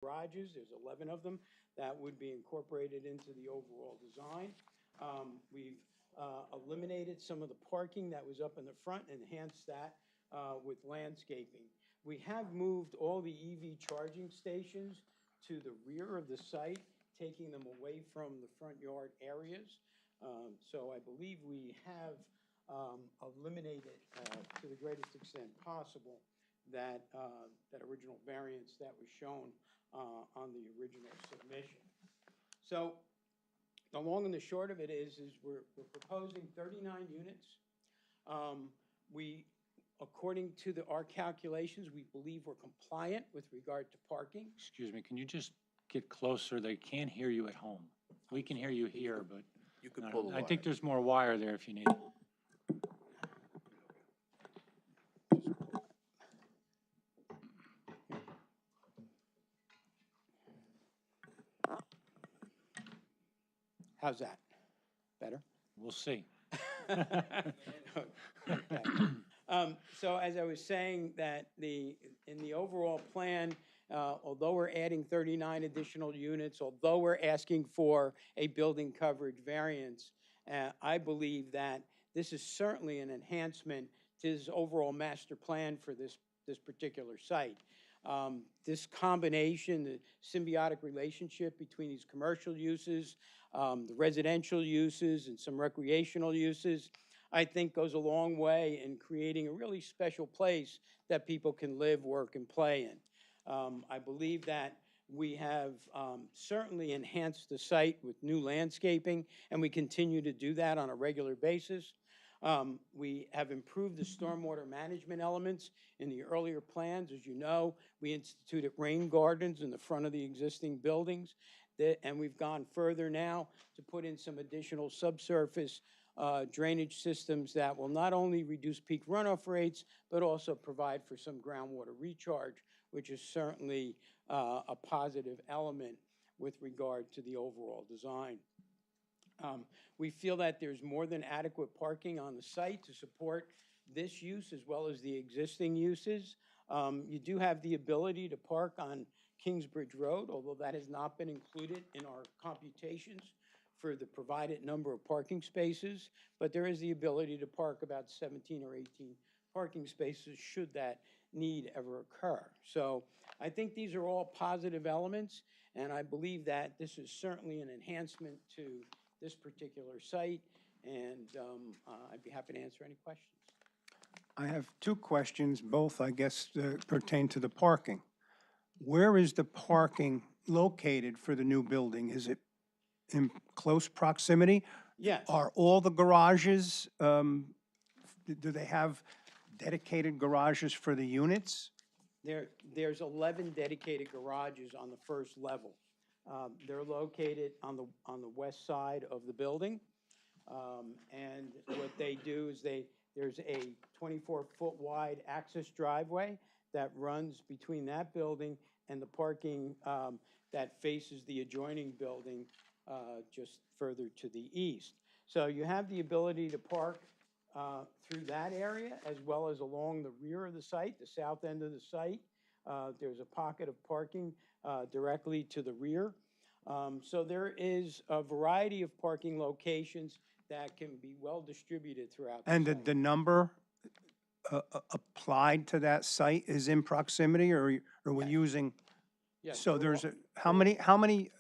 garages. There's 11 of them that would be incorporated into the overall design. We've eliminated some of the parking that was up in the front, enhanced that with landscaping. We have moved all the EV charging stations to the rear of the site, taking them away from the front yard areas. So I believe we have eliminated to the greatest extent possible that, that original variance that was shown on the original submission. So the long and the short of it is we're proposing 39 units. According to our calculations, we believe we're compliant with regard to parking. Excuse me, can you just get closer? They can't hear you at home. We can hear you here, but You could pull the I think wire. there's more wire there if you need it. How's that? Better? We'll see. Okay. So as I was saying, that in the overall plan, although we're adding 39 additional units, although we're asking for a building coverage variance, I believe that this is certainly an enhancement to his overall master plan for this particular site. This combination, the symbiotic relationship between these commercial uses, the residential uses, and some recreational uses, I think goes a long way in creating a really special place that people can live, work, and play in. I believe that we have certainly enhanced the site with new landscaping, and we continue to do that on a regular basis. We have improved the stormwater management elements in the earlier plans. As you know, we instituted rain gardens in the front of the existing buildings, and we've gone further now to put in some additional subsurface drainage systems that will not only reduce peak runoff rates, but also provide for some groundwater recharge, which is certainly a positive element with regard to the overall design. We feel that there's more than adequate parking on the site to support this use as well as the existing uses. You do have the ability to park on Kingsbridge Road, although that has not been included in our computations for the provided number of parking spaces, but there is the ability to park about 17 or 18 parking spaces should that need ever occur. So I think these are all positive elements, and I believe that this is certainly an enhancement to this particular site, and I'd be happy to answer any questions. I have two questions, both, I guess, pertain to the parking. Where is the parking located for the new building? Is it in close proximity? Yes. Are all the garages, do they have dedicated garages for the units? There's 11 dedicated garages on the first level. They're located on the west side of the building. And what they do is there's a 24-foot wide access driveway that runs between that building and the parking that faces the adjoining building just further to the east. So you have the ability to park through that area as well as along the rear of the site, the south end of the site. There's a pocket of parking directly to the rear. So there is a variety of parking locations that can be well distributed throughout the And site. the number applied to that site is in proximity, or are we using? Yes, So they're there's all- how many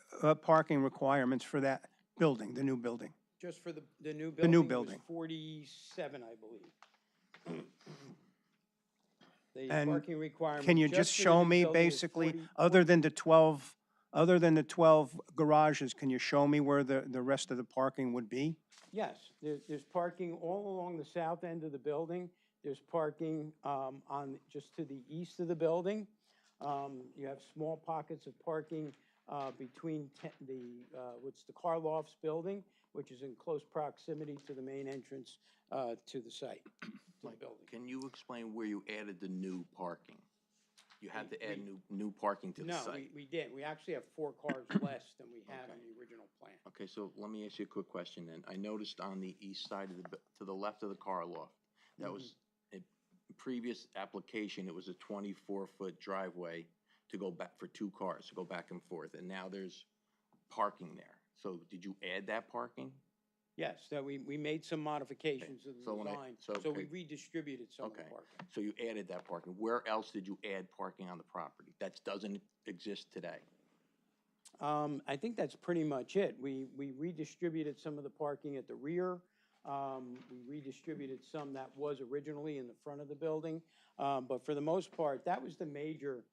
parking requirements for that building, the new building? Just for the new building? The new was building. 47, I believe. The And parking requirement. Can you just for the show new me building is basically, 40 other than the 12 garages, can you show me where the rest of the parking would be? Yes, there's parking all along the south end of the building. There's parking just to the east of the building. You have small pockets of parking between what's the Karloff's building, which is in close proximity to the main entrance to the site, to the building. Can you explain where you added the new parking? You had to add new parking to the No, site. we didn't. We actually have 4 cars less than we had in the original plan. Okay, so let me ask you a quick question then. I noticed on the east side of to the left of the car loft, that was a previous application, it was a 24-foot driveway to go back, for 2 cars to go back and forth, and now there's parking there. So did you add that parking? Yes, that we made some modifications to the So when I- design, so, so we okay. redistributed some of the Okay. parking. So you added that parking. Where else did you add parking on the property that doesn't exist today? I think that's pretty much it. We redistributed some of the parking at the rear. We redistributed some that was originally in the front of the building. But for the most part, that was the major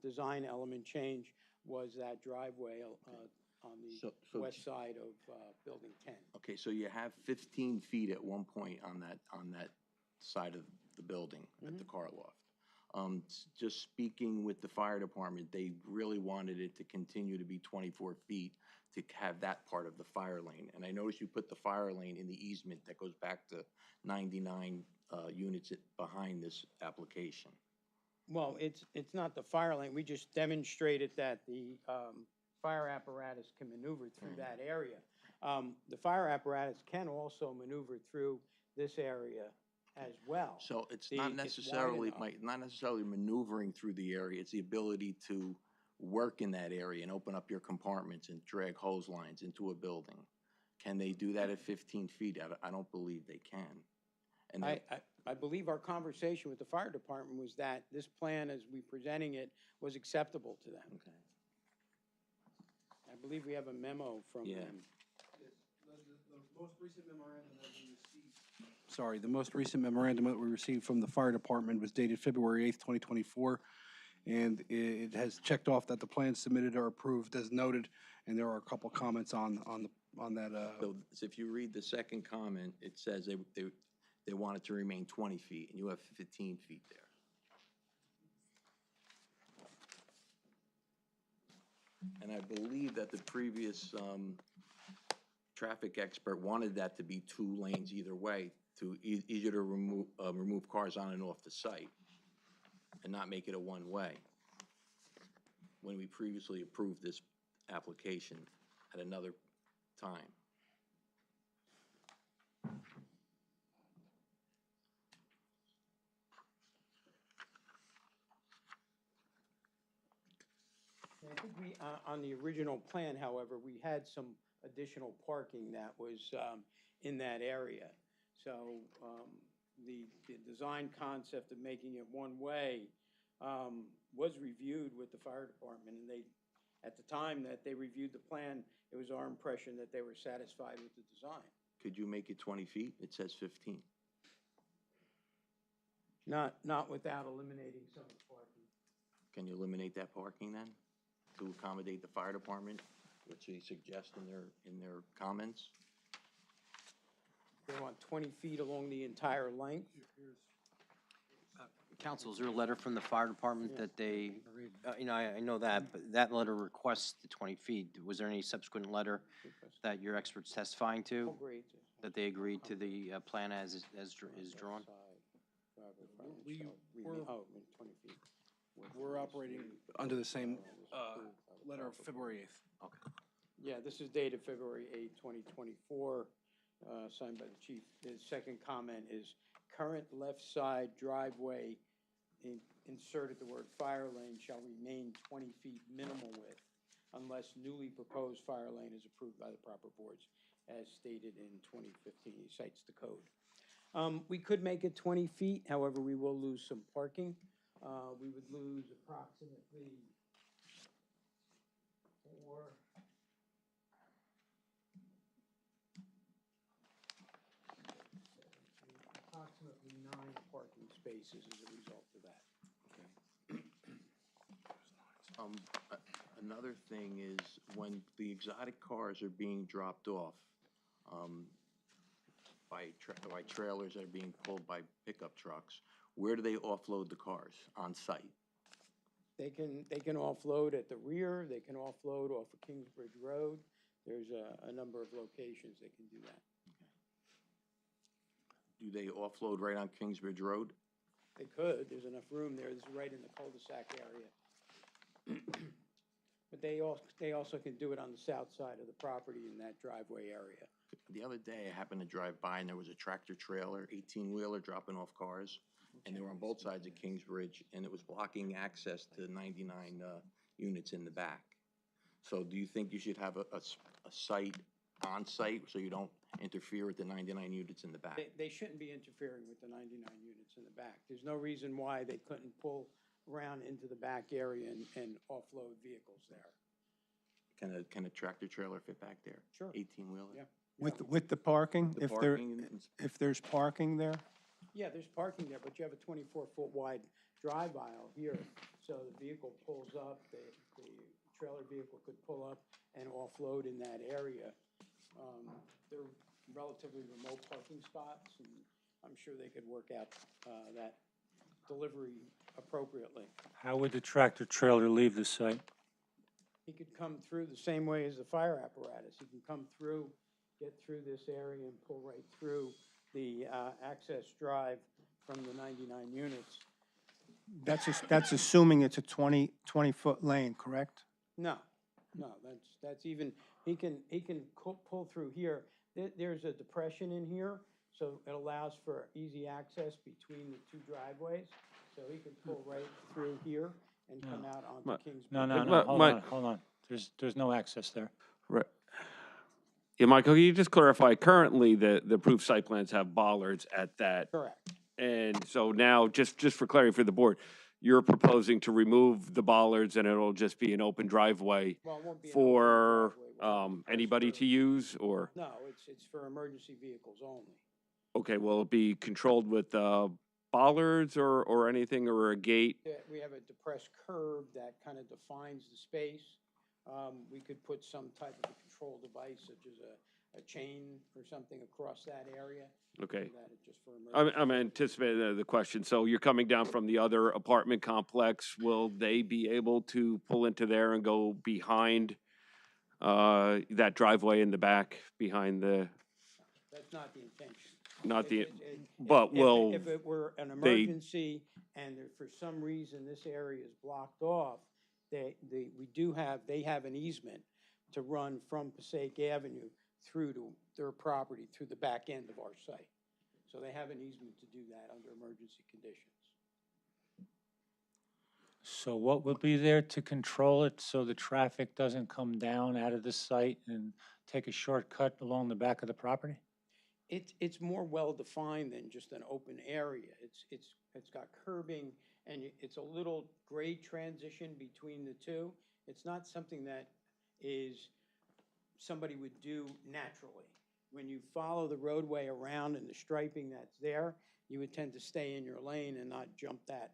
design element change, was that driveway on So- the so- west side of Building 10. Okay, so you have 15 feet at one point on that side of the building, at the car loft. Just speaking with the fire department, they really wanted it to continue to be 24 feet to have that part of the fire lane. And I noticed you put the fire lane in the easement that goes back to 99 units behind this application. Well, it's not the fire lane. We just demonstrated that the fire apparatus can maneuver through that area. The fire apparatus can also maneuver through this area as well. So it's It's not wide necessarily, enough. not necessarily maneuvering through the area, it's the ability to work in that area and open up your compartments and drag hose lines into a building. Can they do that at 15 feet? I don't believe they can. And I believe our conversation with the fire department was that this plan, as we presenting it, was acceptable to them. Okay. I believe we have a memo from Yeah. them. The most recent memorandum that we received. Sorry, the most recent memorandum that we received from the fire department was dated February 8th, 2024. And it has checked off that the plans submitted are approved as noted, and there are a couple comments on that. So if you read the second comment, it says they want it to remain 20 feet, and you have 15 feet there. And I believe that the previous traffic expert wanted that to be 2 lanes either way, to easier to remove cars on and off the site, and not make it a one-way, when we previously approved this application at another time. I think we, on the original plan, however, we had some additional parking that was in that area. So the design concept of making it one-way was reviewed with the fire department, and they, at the time that they reviewed the plan, it was our impression that they were satisfied with the design. Could you make it 20 feet? It says 15. Not without eliminating some of the parking. Can you eliminate that parking then, to accommodate the fire department, which they suggest in their comments? They want 20 feet along the entire length. Council, is there a letter from the fire department that they, I know that, but that letter requests the 20 feet. Was there any subsequent letter that your expert's testifying to, that they agreed to the plan as is drawn? We're operating under the same letter of February 8th. Okay. Yeah, this is dated February 8, 2024, signed by the chief. The second comment is, current left side driveway, inserted the word fire lane, shall remain 20 feet minimal width unless newly proposed fire lane is approved by the proper boards, as stated in 2015. He cites the code. We could make it 20 feet, however, we will lose some parking. We would lose approximately approximately 9 parking spaces as a result of that. Another thing is, when the exotic cars are being dropped off by trailers that are being pulled by pickup trucks, where do they offload the cars on site? They can offload at the rear, they can offload off of Kingsbridge Road. There's a number of locations they can do that. Do they offload right on Kingsbridge Road? They could, there's enough room there, this is right in the cul-de-sac area. But they also can do it on the south side of the property in that driveway area. The other day, I happened to drive by and there was a tractor trailer, 18-wheeler, dropping off cars. and they were on both sides of Kingsbridge, and it was blocking access to 99 units in the back. So do you think you should have a site on-site so you don't interfere with the 99 units in the back? They shouldn't be interfering with the 99 units in the back. There's no reason why they couldn't pull around into the back area and offload vehicles there. Can a tractor trailer fit back there? Sure. 18-wheeler? Yeah. With the parking, The if there's parking there? Yeah, there's parking there, but you have a 24-foot wide drive aisle here, so the vehicle pulls up, the trailer vehicle could pull up and offload in that area. They're relatively remote parking spots, and I'm sure they could work out that delivery appropriately. How would the tractor trailer leave the site? He could come through the same way as the fire apparatus. He can come through, get through this area and pull right through the access drive from the 99 units. That's assuming it's a 20-foot lane, correct? No, that's even, he can pull through here. There's a depression in here, so it allows for easy access between the two driveways. So he can pull right through here and come out onto Kingsbridge. No, hold on. There's no access there. Right. Yeah, Michael, can you just clarify, currently, the approved site plans have bollards at that, Correct. and so now, just for clarity for the board, you're proposing to remove the bollards and it'll just be an open driveway Well, it won't be an open for, driveway. anybody to use, or? No, it's for emergency vehicles only. Okay, will it be controlled with, bollards or anything, or a gate? We have a depressed curb that kind of defines the space. We could put some type of a control device, such as a chain or something across that area. Okay. So that it just for emergency. I'm anticipating the question. So you're coming down from the other apartment complex. Will they be able to pull into there and go behind that driveway in the back, behind the, That's not the intention. not the, But but will if it were an they- emergency and for some reason this area is blocked off, they have an easement to run from Passaic Avenue through to their property, through the back end of our site. So they have an easement to do that under emergency conditions. So what would be there to control it so the traffic doesn't come down out of the site and take a shortcut along the back of the property? It's more well-defined than just an open area. It's got curbing, and it's a little grade transition between the two. It's not something that somebody would do naturally. When you follow the roadway around and the striping that's there, you would tend to stay in your lane and not jump that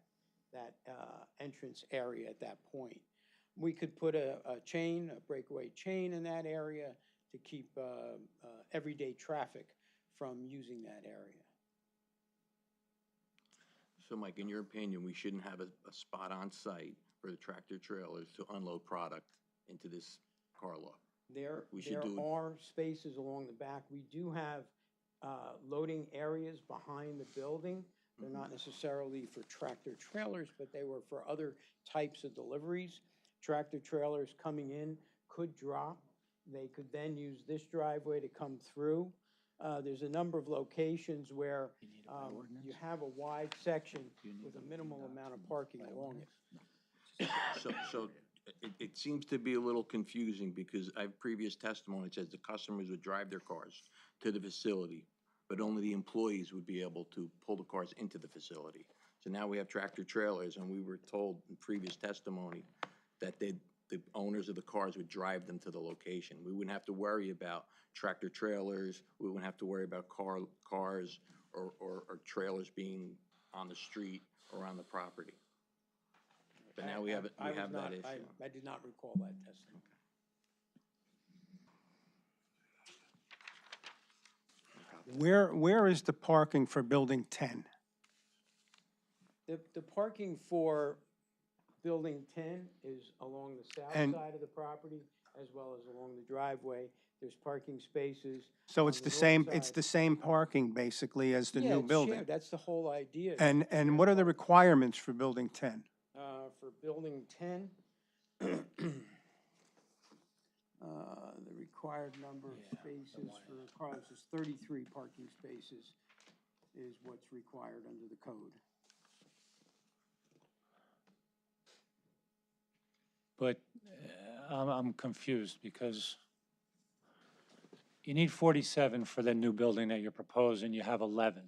entrance area at that point. We could put a breakaway chain in that area to keep everyday traffic from using that area. So Mike, in your opinion, we shouldn't have a spot on site for the tractor trailers to unload product into this car lot? There should do it. are spaces along the back. We do have loading areas behind the building. They're not necessarily for tractor trailers, but they were for other types of deliveries. Tractor trailers coming in could drop. They could then use this driveway to come through. There's a number of locations where you have a wide section with a minimal amount of parking along it. So it seems to be a little confusing because I have previous testimony that says the customers would drive their cars to the facility, but only the employees would be able to pull the cars into the facility. So now we have tractor trailers, and we were told in previous testimony that the owners of the cars would drive them to the location. We wouldn't have to worry about tractor trailers. We wouldn't have to worry about cars or trailers being on the street or on the property. But now we have that issue. I did not recall that testimony. Where is the parking for Building 10? The parking for Building 10 is along the south And- side of the property as well as along the driveway. There's parking spaces. So on it's the the north same, it's side. the same parking basically as the Yeah, new it's building? shared. That's the whole idea. And what are the requirements for Building 10? For Building 10, the required number of spaces for cars is 33 parking spaces is what's required under the code. But I'm confused because you need 47 for the new building that you're proposing, you have 11.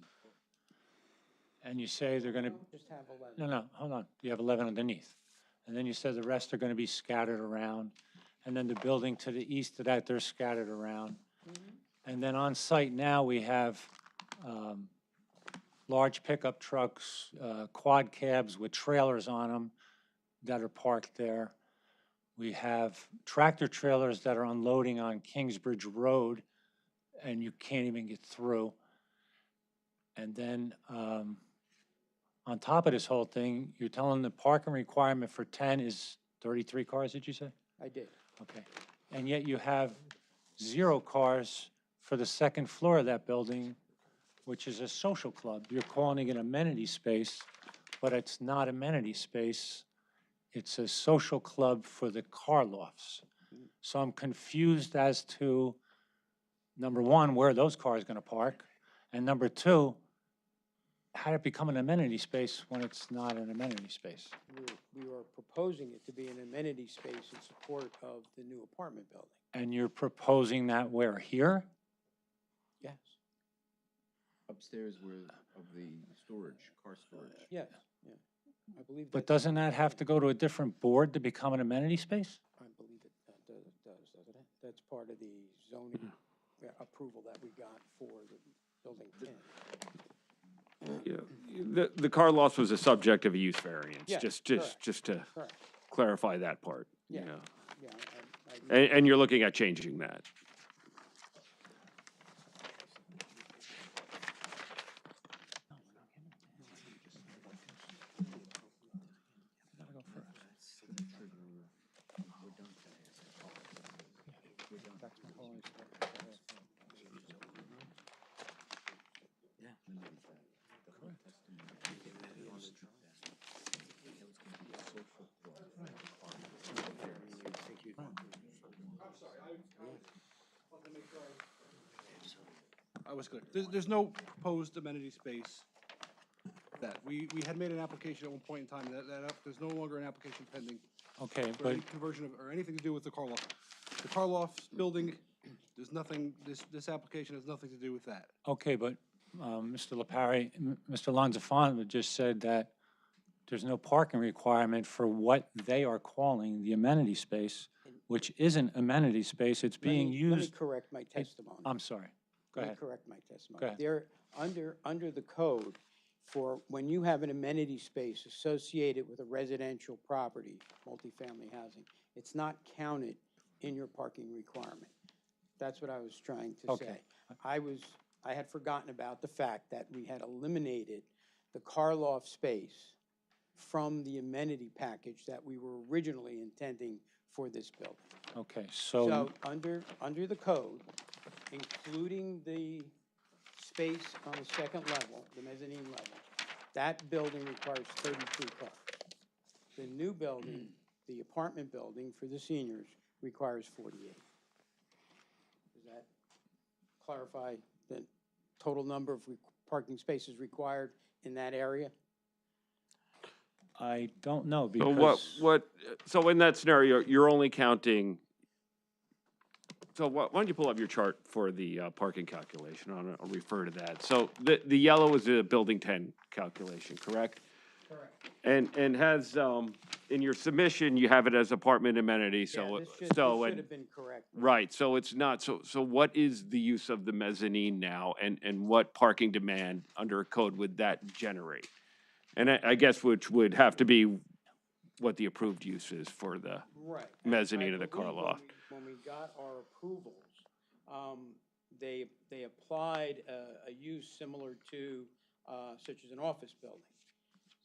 And you say they're gonna, Just have 11. no, hold on, you have 11 underneath. And then you said the rest are gonna be scattered around. And then the building to the east of that, they're scattered around. And then on site now, we have large pickup trucks, quad cabs with trailers on them that are parked there. We have tractor trailers that are unloading on Kingsbridge Road, and you can't even get through. And then on top of this whole thing, you're telling the parking requirement for 10 is 33 cars, did you say? I did. Okay. And yet you have 0 cars for the second floor of that building, which is a social club. You're calling it an amenity space, but it's not amenity space. It's a social club for the car lofts. So I'm confused as to, number one, where those cars gonna park? And number two, how did it become an amenity space when it's not an amenity space? We are proposing it to be an amenity space in support of the new apartment building. And you're proposing that where, here? Yes. Upstairs of the storage, car storage. Yes, yeah. I believe But that's- doesn't that have to go to a different board to become an amenity space? I believe it does, doesn't it? That's part of the zoning approval that we got for the building 10. Yeah, the car loss was a subject of a use variance, Yeah, just correct. to Correct. clarify that part, you Yeah. know. Yeah, I- And you're looking at changing that. I was clear. There's no proposed amenity space that, we had made an application at one point in time, there's no longer an application pending Okay, for but, any conversion of, or anything to do with the car loft. The car loft building, there's nothing, this application has nothing to do with that. okay, but Mr. LaParry, Mr. Lonzafont just said that there's no parking requirement for what they are calling the amenity space, which isn't amenity space, it's being Let me used. correct my testimony. I'm sorry, go Let me ahead. correct my testimony. Go ahead. There, under the code, for when you have an amenity space associated with a residential property, multifamily housing, it's not counted in your parking requirement. That's what I was trying to say. Okay. I had forgotten about the fact that we had eliminated the car loft space from the amenity package that we were originally intending for this building. Okay, So, under the code, including the space on the second level, the mezzanine level, that building requires 32 cars. The new building, the apartment building for the seniors, requires 48. Does that clarify the total number of parking spaces required in that area? I don't know, So because. so in that scenario, you're only counting, so why don't you pull up your chart for the parking calculation? I'll refer to that. So the yellow is a building 10 calculation, correct? Correct. And has, in your submission, you have it as apartment amenity, Yeah, so, this should have been correct. right, so it's not, so what is the use of the mezzanine now, and what parking demand under a code would that generate? And I guess which would have to be what the approved use is for the Right. mezzanine I of the car believe loft. When we got our approvals, they applied a use similar to, such as an office building.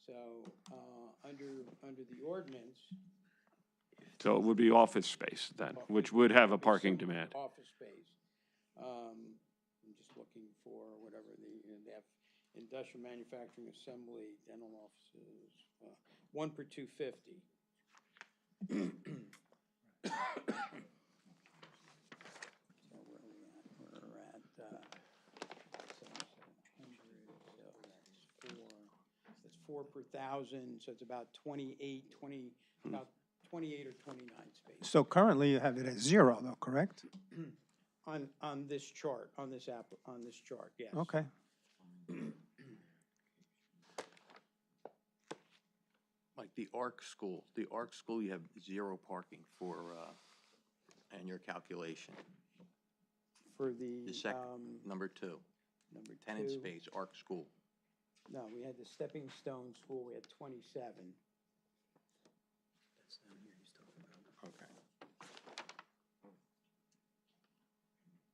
So, under the ordinance. So it would be office space then, which would have a parking demand. Office space. I'm just looking for whatever they have, industrial manufacturing, assembly, dental offices, 1 per 250. So where are we at? We're at, 7,700, so that's 4 per 1,000, so it's about 28, about 28 or 29 spaces. So currently you have it at 0 though, correct? On this chart, on this chart, yes. Okay. Like the ARC school, you have 0 parking for, and your calculation. For the, The second, number 2, number tenant 2. space, ARC school. No, we had the Stepping Stone School, we had 27. Okay.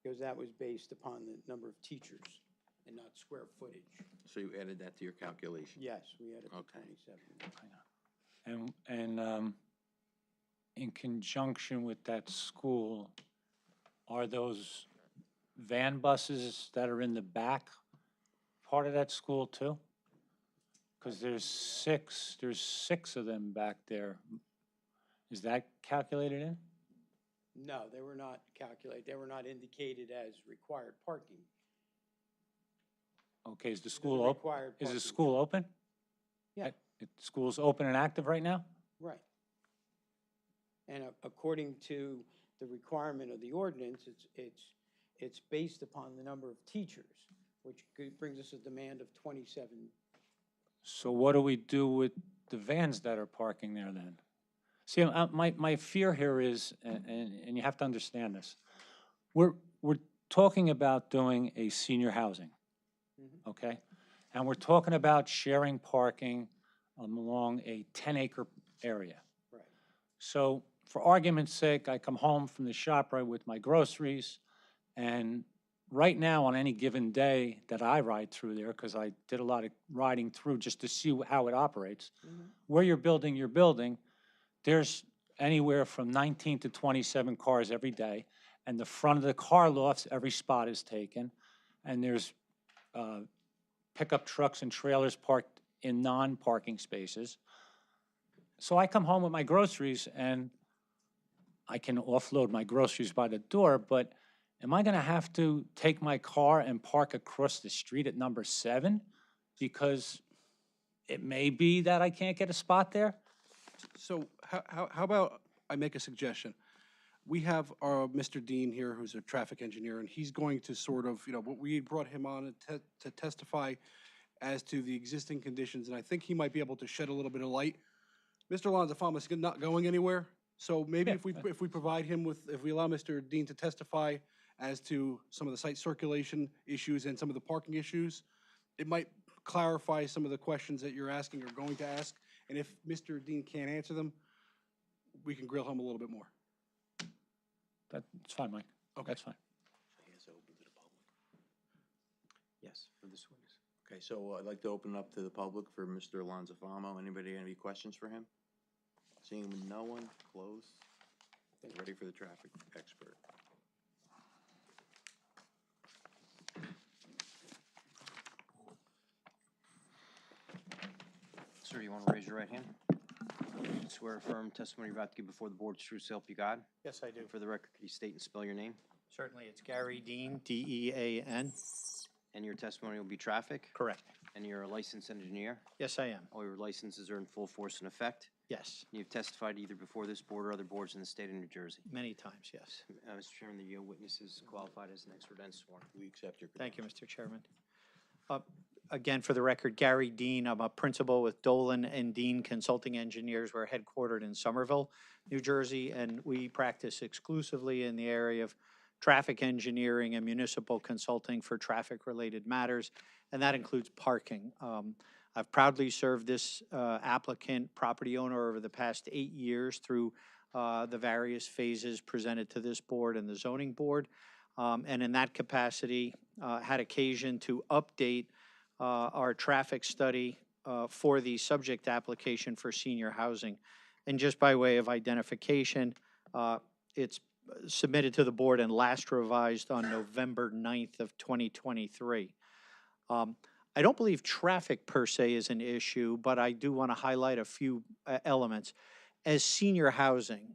Because that was based upon the number of teachers and not square footage. So you added that to your calculation? Yes, we had it to Okay. 27. And in conjunction with that school, are those van buses that are in the back part of that school too? Because there's six of them back there. Is that calculated in? No, they were not calculated, they were not indicated as required parking. Okay, is the They're school open? required Is the parking. school open? Yeah. The school's open and active right now? Right. And according to the requirement of the ordinance, it's based upon the number of teachers, which brings us a demand of 27. So what do we do with the vans that are parking there then? See, my fear here is, and you have to understand this, we're talking about doing a senior housing, okay? And we're talking about sharing parking along a 10-acre area. Right. So for argument's sake, I come home from the shop right with my groceries, and right now on any given day that I ride through there, because I did a lot of riding through just to see how it operates, where you're building your building, there's anywhere from 19 to 27 cars every day, and the front of the car lofts, every spot is taken, and there's pickup trucks and trailers parked in non-parking spaces. So I come home with my groceries, and I can offload my groceries by the door, but am I gonna have to take my car and park across the street at number 7? Because it may be that I can't get a spot there? So how about I make a suggestion? We have Mr. Dean here, who's a traffic engineer, and he's going to sort of, we brought him on to testify as to the existing conditions, and I think he might be able to shed a little bit of light. Mr. Lonzafama is not going anywhere, so maybe if we provide him with, if we allow Mr. Dean to testify as to some of the site circulation issues and some of the parking issues, it might clarify some of the questions that you're asking or going to ask. And if Mr. Dean can't answer them, we can grill him a little bit more. That's fine, Mike. Okay. That's fine. Yes, open to the public. Yes, for this witness. Okay, so I'd like to open up to the public for Mr. Lonzafamo. Anybody have any questions for him? Seeing no one, close. Ready for the traffic expert. Sir, you want to raise your right hand? Swear affirm testimony you're about to give before the board is true, so help you God. Yes, I do. For the record, can you state and spell your name? Certainly, it's Gary Dean, D-E-A-N. And your testimony will be traffic? Correct. And you're a licensed engineer? Yes, I am. All your licenses are in full force and effect? Yes, You've testified either before this board or other boards in the state of New Jersey. many times, yes. Mr. Chairman, the witness is qualified as an expert and sworn. We accept your Thank you, credentials. Mr. Chairman. Again, for the record, Gary Dean, I'm a principal with Dolan and Dean Consulting Engineers. We're headquartered in Somerville, New Jersey, and we practice exclusively in the area of traffic engineering and municipal consulting for traffic-related matters, and that includes parking. I've proudly served this applicant, property owner, over the past 8 years through the various phases presented to this board and the zoning board, and in that capacity, had occasion to update our traffic study for the subject application for senior housing. And just by way of identification, it's submitted to the board and last revised on November 9th of 2023. I don't believe traffic per se is an issue, but I do want to highlight a few elements. As senior housing,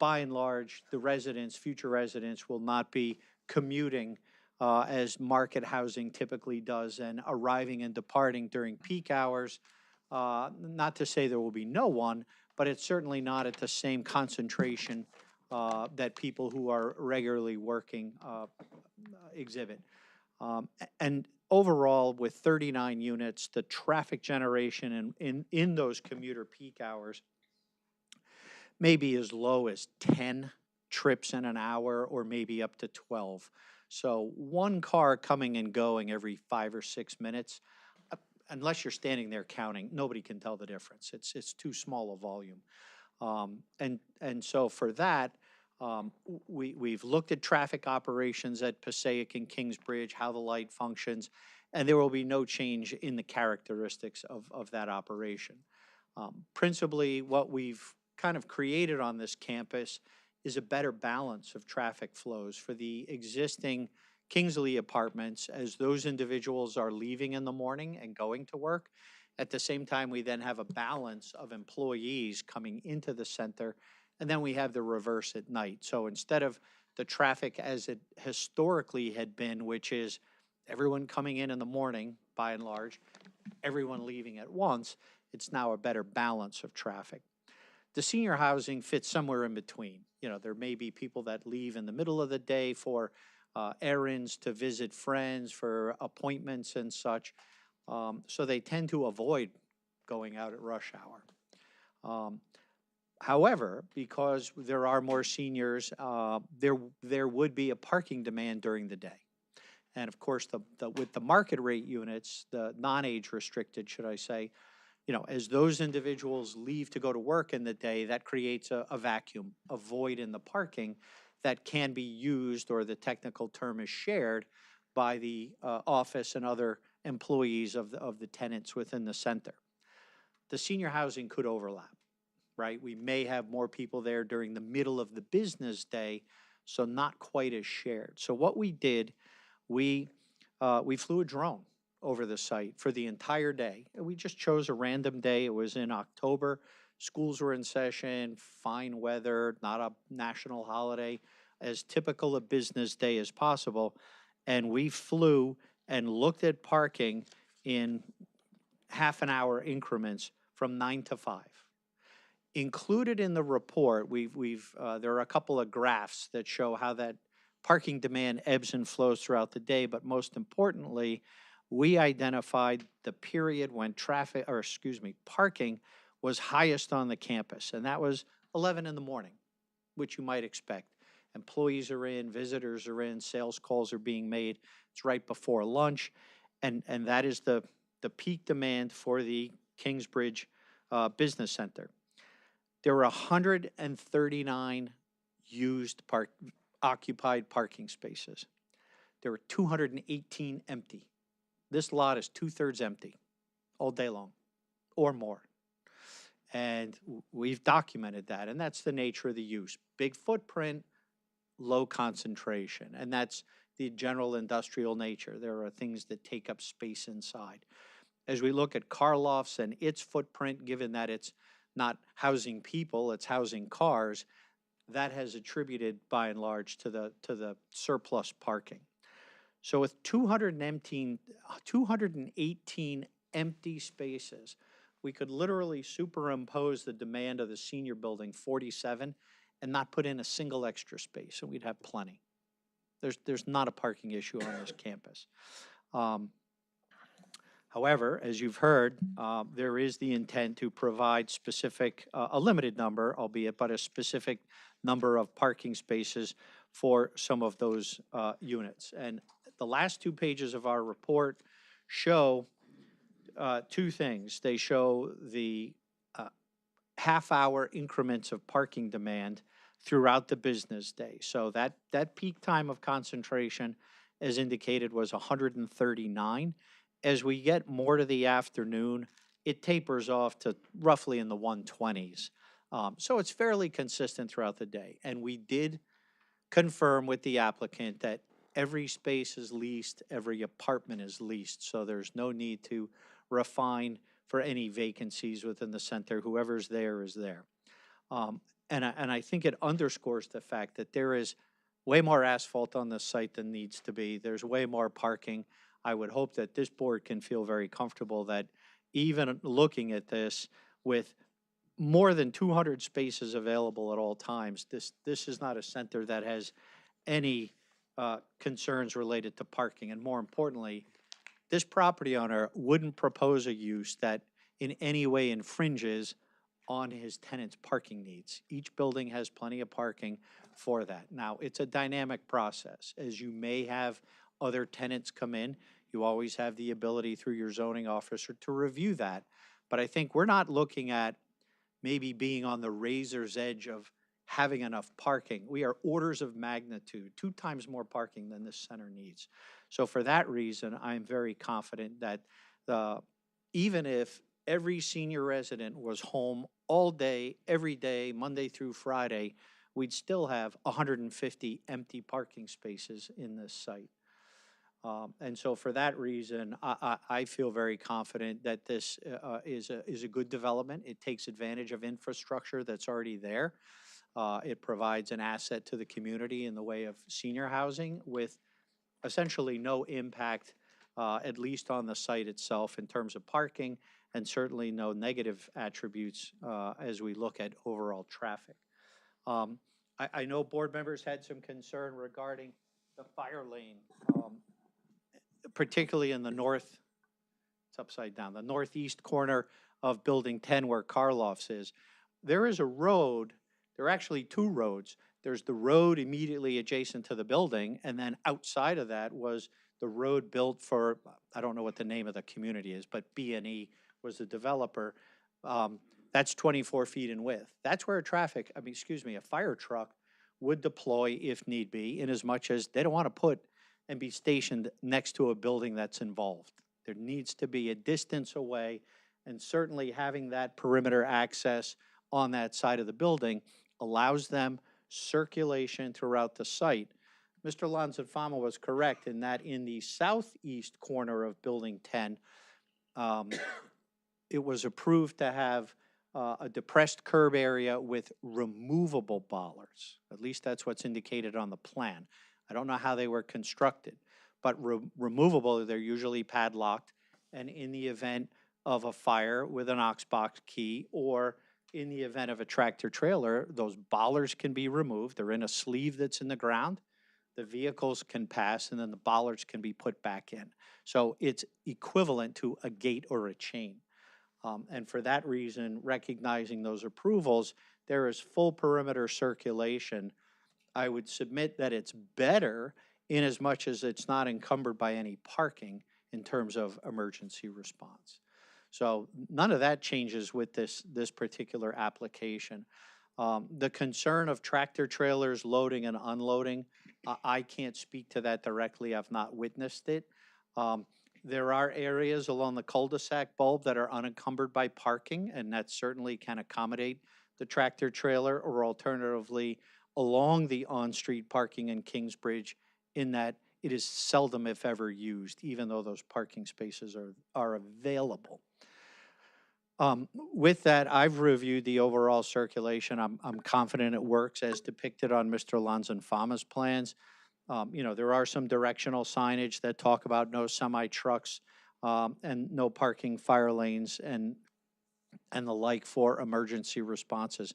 by and large, the residents, future residents, will not be commuting as market housing typically does and arriving and departing during peak hours. Not to say there will be no one, but it's certainly not at the same concentration that people who are regularly working exhibit. And overall, with 39 units, the traffic generation in those commuter peak hours may be as low as 10 trips in an hour or maybe up to 12. So one car coming and going every 5 or 6 minutes, unless you're standing there counting, nobody can tell the difference. It's too small a volume. And so for that, we've looked at traffic operations at Passaic and Kingsbridge, how the light functions, and there will be no change in the characteristics of that operation. Principally, what we've kind of created on this campus is a better balance of traffic flows for the existing Kingsley apartments as those individuals are leaving in the morning and going to work. At the same time, we then have a balance of employees coming into the center, and then we have the reverse at night. So instead of the traffic as it historically had been, which is everyone coming in the morning, by and large, everyone leaving at once, it's now a better balance of traffic. The senior housing fits somewhere in between. You know, there may be people that leave in the middle of the day for errands, to visit friends, for appointments and such. So they tend to avoid going out at rush hour. However, because there are more seniors, there would be a parking demand during the day. And of course, with the market rate units, the non-age restricted, should I say, you know, as those individuals leave to go to work in the day, that creates a vacuum, a void in the parking that can be used, or the technical term is shared, by the office and other employees of the tenants within the center. The senior housing could overlap, right? We may have more people there during the middle of the business day, so not quite as shared. So what we did, we flew a drone over the site for the entire day. We just chose a random day. It was in October. Schools were in session, fine weather, not a national holiday, as typical a business day as possible. And we flew and looked at parking in half-an-hour increments from 9 to 5. Included in the report, there are a couple of graphs that show how that parking demand ebbs and flows throughout the day, but most importantly, we identified the period when parking was highest on the campus, and that was 11 in the morning, which you might expect. Employees are in, visitors are in, sales calls are being made. It's right before lunch, and that is the peak demand for the Kingsbridge Business Center. There were 139 occupied parking spaces. There were 218 empty. This lot is 2/3 empty all day long or more. And we've documented that, and that's the nature of the use. Big footprint, low concentration, and that's the general industrial nature. There are things that take up space inside. As we look at car lofts and its footprint, given that it's not housing people, it's housing cars, that has attributed by and large to the surplus parking. So with 218 empty spaces, we could literally superimpose the demand of the senior building 47 and not put in a single extra space, and we'd have plenty. There's not a parking issue on this campus. However, as you've heard, there is the intent to provide specific, a limited number, albeit, but a specific number of parking spaces for some of those units. And the last 2 pages of our report show 2 things. They show the half-hour increments of parking demand throughout the business day. So that peak time of concentration, as indicated, was 139. As we get more to the afternoon, it tapers off to roughly in the 120s. So it's fairly consistent throughout the day. And we did confirm with the applicant that every space is leased, every apartment is leased, so there's no need to refine for any vacancies within the center. Whoever's there is there. And I think it underscores the fact that there is way more asphalt on the site than needs to be. There's way more parking. I would hope that this board can feel very comfortable that even looking at this with more than 200 spaces available at all times. This is not a center that has any concerns related to parking. And more importantly, this property owner wouldn't propose a use that in any way infringes on his tenant's parking needs. Each building has plenty of parking for that. Now, it's a dynamic process. As you may have other tenants come in, you always have the ability through your zoning officer to review that. But I think we're not looking at maybe being on the razor's edge of having enough parking. We are orders of magnitude, 2 times more parking than this center needs. So for that reason, I'm very confident that even if every senior resident was home all day, every day, Monday through Friday, we'd still have 150 empty parking spaces in this site. And so for that reason, I feel very confident that this is a good development. It takes advantage of infrastructure that's already there. It provides an asset to the community in the way of senior housing with essentially no impact, at least on the site itself in terms of parking, and certainly no negative attributes as we look at overall traffic. I know board members had some concern regarding the fire lane, particularly in the north, it's upside down, the northeast corner of Building 10 where Karloff's is. There is a road, there are actually 2 roads. There's the road immediately adjacent to the building, and then outside of that was the road built for, I don't know what the name of the community is, but B&E was the developer. That's 24 feet in width. That's where a fire truck would deploy if need be, in as much as they don't want to put and be stationed next to a building that's involved. There needs to be a distance away, and certainly having that perimeter access on that side of the building allows them circulation throughout the site. Mr. Lanzafama was correct in that in the southeast corner of Building 10, it was approved to have a depressed curb area with removable bollards. At least that's what's indicated on the plan. I don't know how they were constructed, but removable, they're usually padlocked, and in the event of a fire with an Oxbox key, or in the event of a tractor trailer, those bollards can be removed. They're in a sleeve that's in the ground. The vehicles can pass, and then the bollards can be put back in. So it's equivalent to a gate or a chain. And for that reason, recognizing those approvals, there is full perimeter circulation. I would submit that it's better in as much as it's not encumbered by any parking in terms of emergency response. So none of that changes with this particular application. The concern of tractor trailers loading and unloading, I can't speak to that directly. I've not witnessed it. There are areas along the cul-de-sac bulb that are unencumbered by parking, and that certainly can accommodate the tractor trailer, or alternatively along the on-street parking in Kingsbridge, in that it is seldom, if ever, used, even though those parking spaces are available. With that, I've reviewed the overall circulation. I'm confident it works as depicted on Mr. Lanzafama's plans. There are some directional signage that talk about no semi-trucks and no parking fire lanes and the like for emergency responses.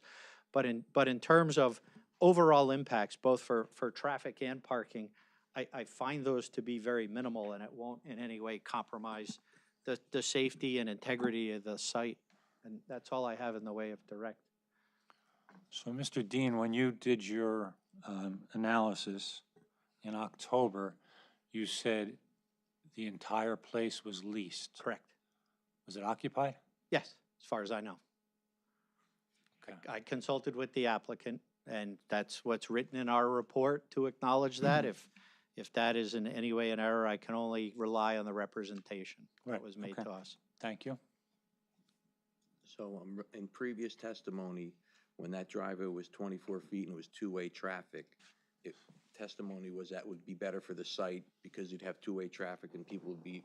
But in terms of overall impacts, both for traffic and parking, I find those to be very minimal, and it won't in any way compromise the safety and integrity of the site. And that's all I have in the way of direct. So, Mr. Dean, when you did your analysis in October, you said the entire place was leased. Correct. Was it occupied? Yes, as far as I know. Okay. I consulted with the applicant, and that's what's written in our report to acknowledge that. If that is in any way an error, I can only rely on the representation that was made to us. Thank you. So in previous testimony, when that driveway was 24 feet and it was 2-way traffic, testimony was that would be better for the site because you'd have 2-way traffic and people would be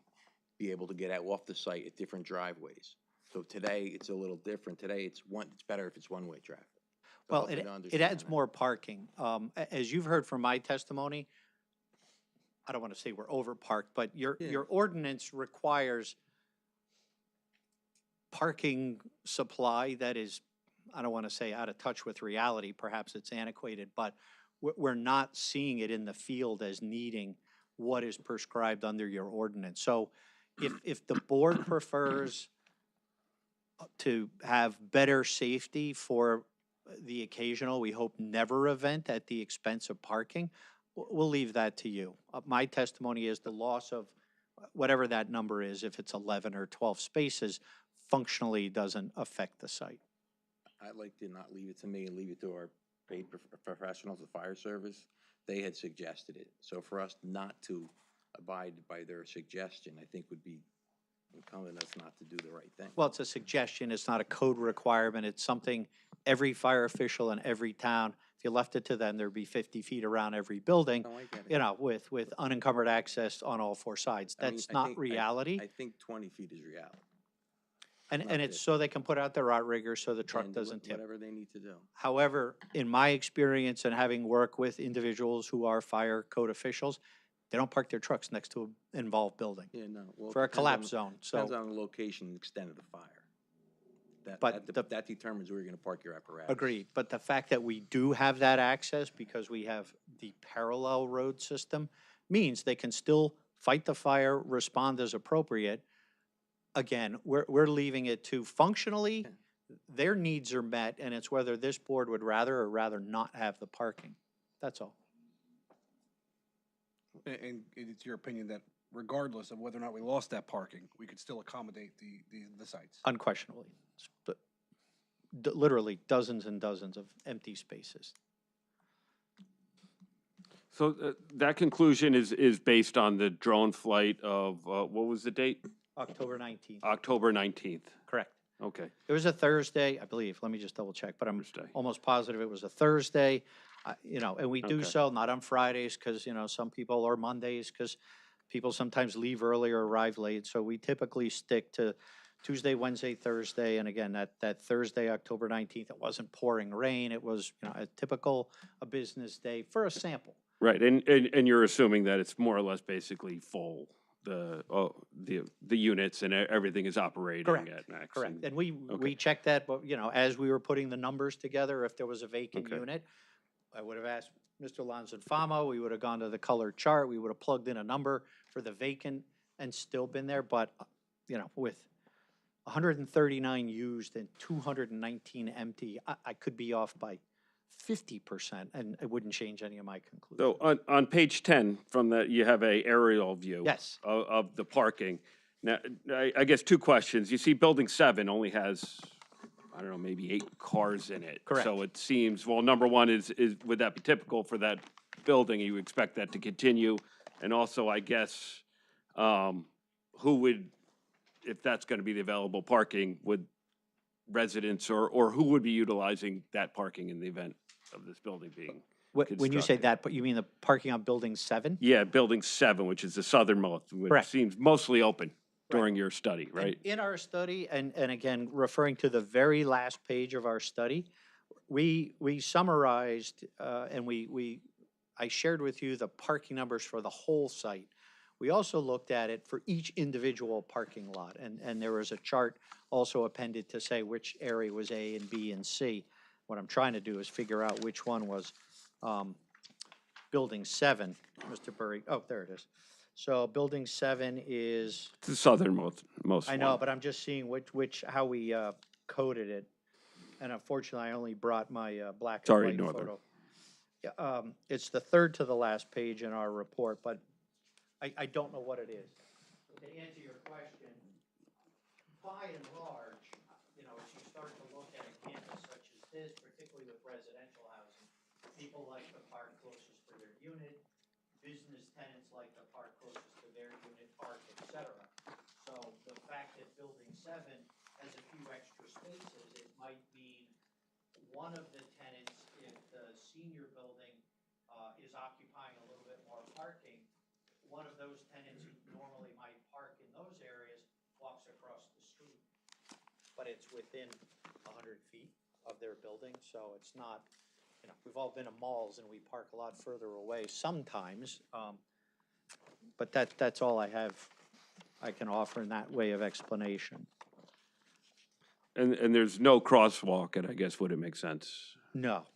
able to get out off the site at different driveways. So today it's a little different. Today it's better if it's 1-way traffic. So Well, it adds more parking. As you've heard from my testimony, I don't want to say we're overparked, but your ordinance requires parking supply that is I don't want to say out of touch with reality, perhaps it's antiquated, but we're not seeing it in the field as needing what is prescribed under your ordinance. So if the board prefers to have better safety for the occasional, we hope never event at the expense of parking, we'll leave that to you. My testimony is the loss of whatever that number is, if it's 11 or 12 spaces, functionally doesn't affect the site. I'd like to not leave it to me and leave it to our paid professionals, the fire service. They had suggested it. So for us not to abide by their suggestion, I think would be incumbent us not to do the right thing. Well, it's a suggestion, it's not a code requirement, it's something every fire official in every town, if you left it to them, there'd be 50 feet around every building, No, I get it. you know, with unencumbered access on all four sides. I mean, That's I not think- reality. I think 20 feet is reality. And not it's 50. so they can put out their outriggers so the truck And do doesn't tip. whatever they need to do. However, in my experience and having worked with individuals who are fire code officials, they don't park their trucks next to an involved building Yeah, no. Well, it for a depends on- collapse zone. Depends So, on the location and extent of the fire. But That determines where you're gonna park your apparatus. agreed. But the fact that we do have that access because we have the parallel road system means they can still fight the fire, respond as appropriate. Again, we're leaving it to functionally, their needs are met, and it's whether this board would rather or rather not have the parking. That's all. And it's your opinion that regardless of whether or not we lost that parking, we could still accommodate the sites? Unquestionably. But literally dozens and dozens of empty spaces. So that conclusion is based on the drone flight of, what was the date? October 19th, October 19th. correct. Okay. It was a Thursday, I believe. Let me just double check, but I'm Thursday. almost positive it was a Thursday. You know, and we do Okay. so not on Fridays because, you know, some people, or Mondays because people sometimes leave early or arrive late. So we typically stick to Tuesday, Wednesday, Thursday. And again, that Thursday, October 19th, it wasn't pouring rain. It was, you know, a business day for a sample. Right, and you're assuming that it's more or less basically full, the units and everything is operating Correct, at max. Correct. And we okay. checked that, but, you know, as we were putting the numbers together, if there was a vacant Okay. unit, I would have asked Mr. Lanzafamo, we would have gone to the color chart, we would have plugged in a number for the vacant and still been there, but, you know, with 139 used and 219 empty, I could be off by 50%, and it wouldn't change any of my conclusions. So on page 10, from that, you have a aerial view. Yes. Of the parking. Now, I guess two questions. You see building 7 only has, I don't know, maybe 8 cars in it. Correct. So it seems, well, number one is would that be typical for that building? You expect that to continue? And also, I guess, who would, if that's going to be the available parking, would residents or who would be utilizing that parking in the event of this building being When you say constructed? that, but you mean the parking on building 7? Yeah, building 7, which is the southernmost, which Correct. seems mostly open during your study, right? In our study, and again, referring to the very last page of our study, we summarized, and I shared with you the parking numbers for the whole site. We also looked at it for each individual parking lot, and there was a chart also appended to say which area was A and B and C. What I'm trying to do is figure out which one was building 7, Mr. Burry. Oh, there it is. So building 7 is, It's the southernmost I know, one. but I'm just seeing how we coded it. And unfortunately, I only brought my black and Sorry, white Northern. photo. Yeah, it's the third to the last page in our report, but I don't know what it is. To answer your question, by and large, you know, as you start to look at a campus such as this, particularly with residential housing, people like to park closest to their unit, business tenants like to park closest to their unit, park, et cetera. So the fact that building 7 has a few extra spaces, it might mean one of the tenants, if the senior building is occupying a little bit more parking, one of those tenants who normally might park in those areas walks across the street. But it's within 100 feet of their building, so it's not, you know, we've all been to malls and we park a lot further away sometimes. But that's all I can offer in that way of explanation. And there's no crosswalk, and I guess would it make sense No.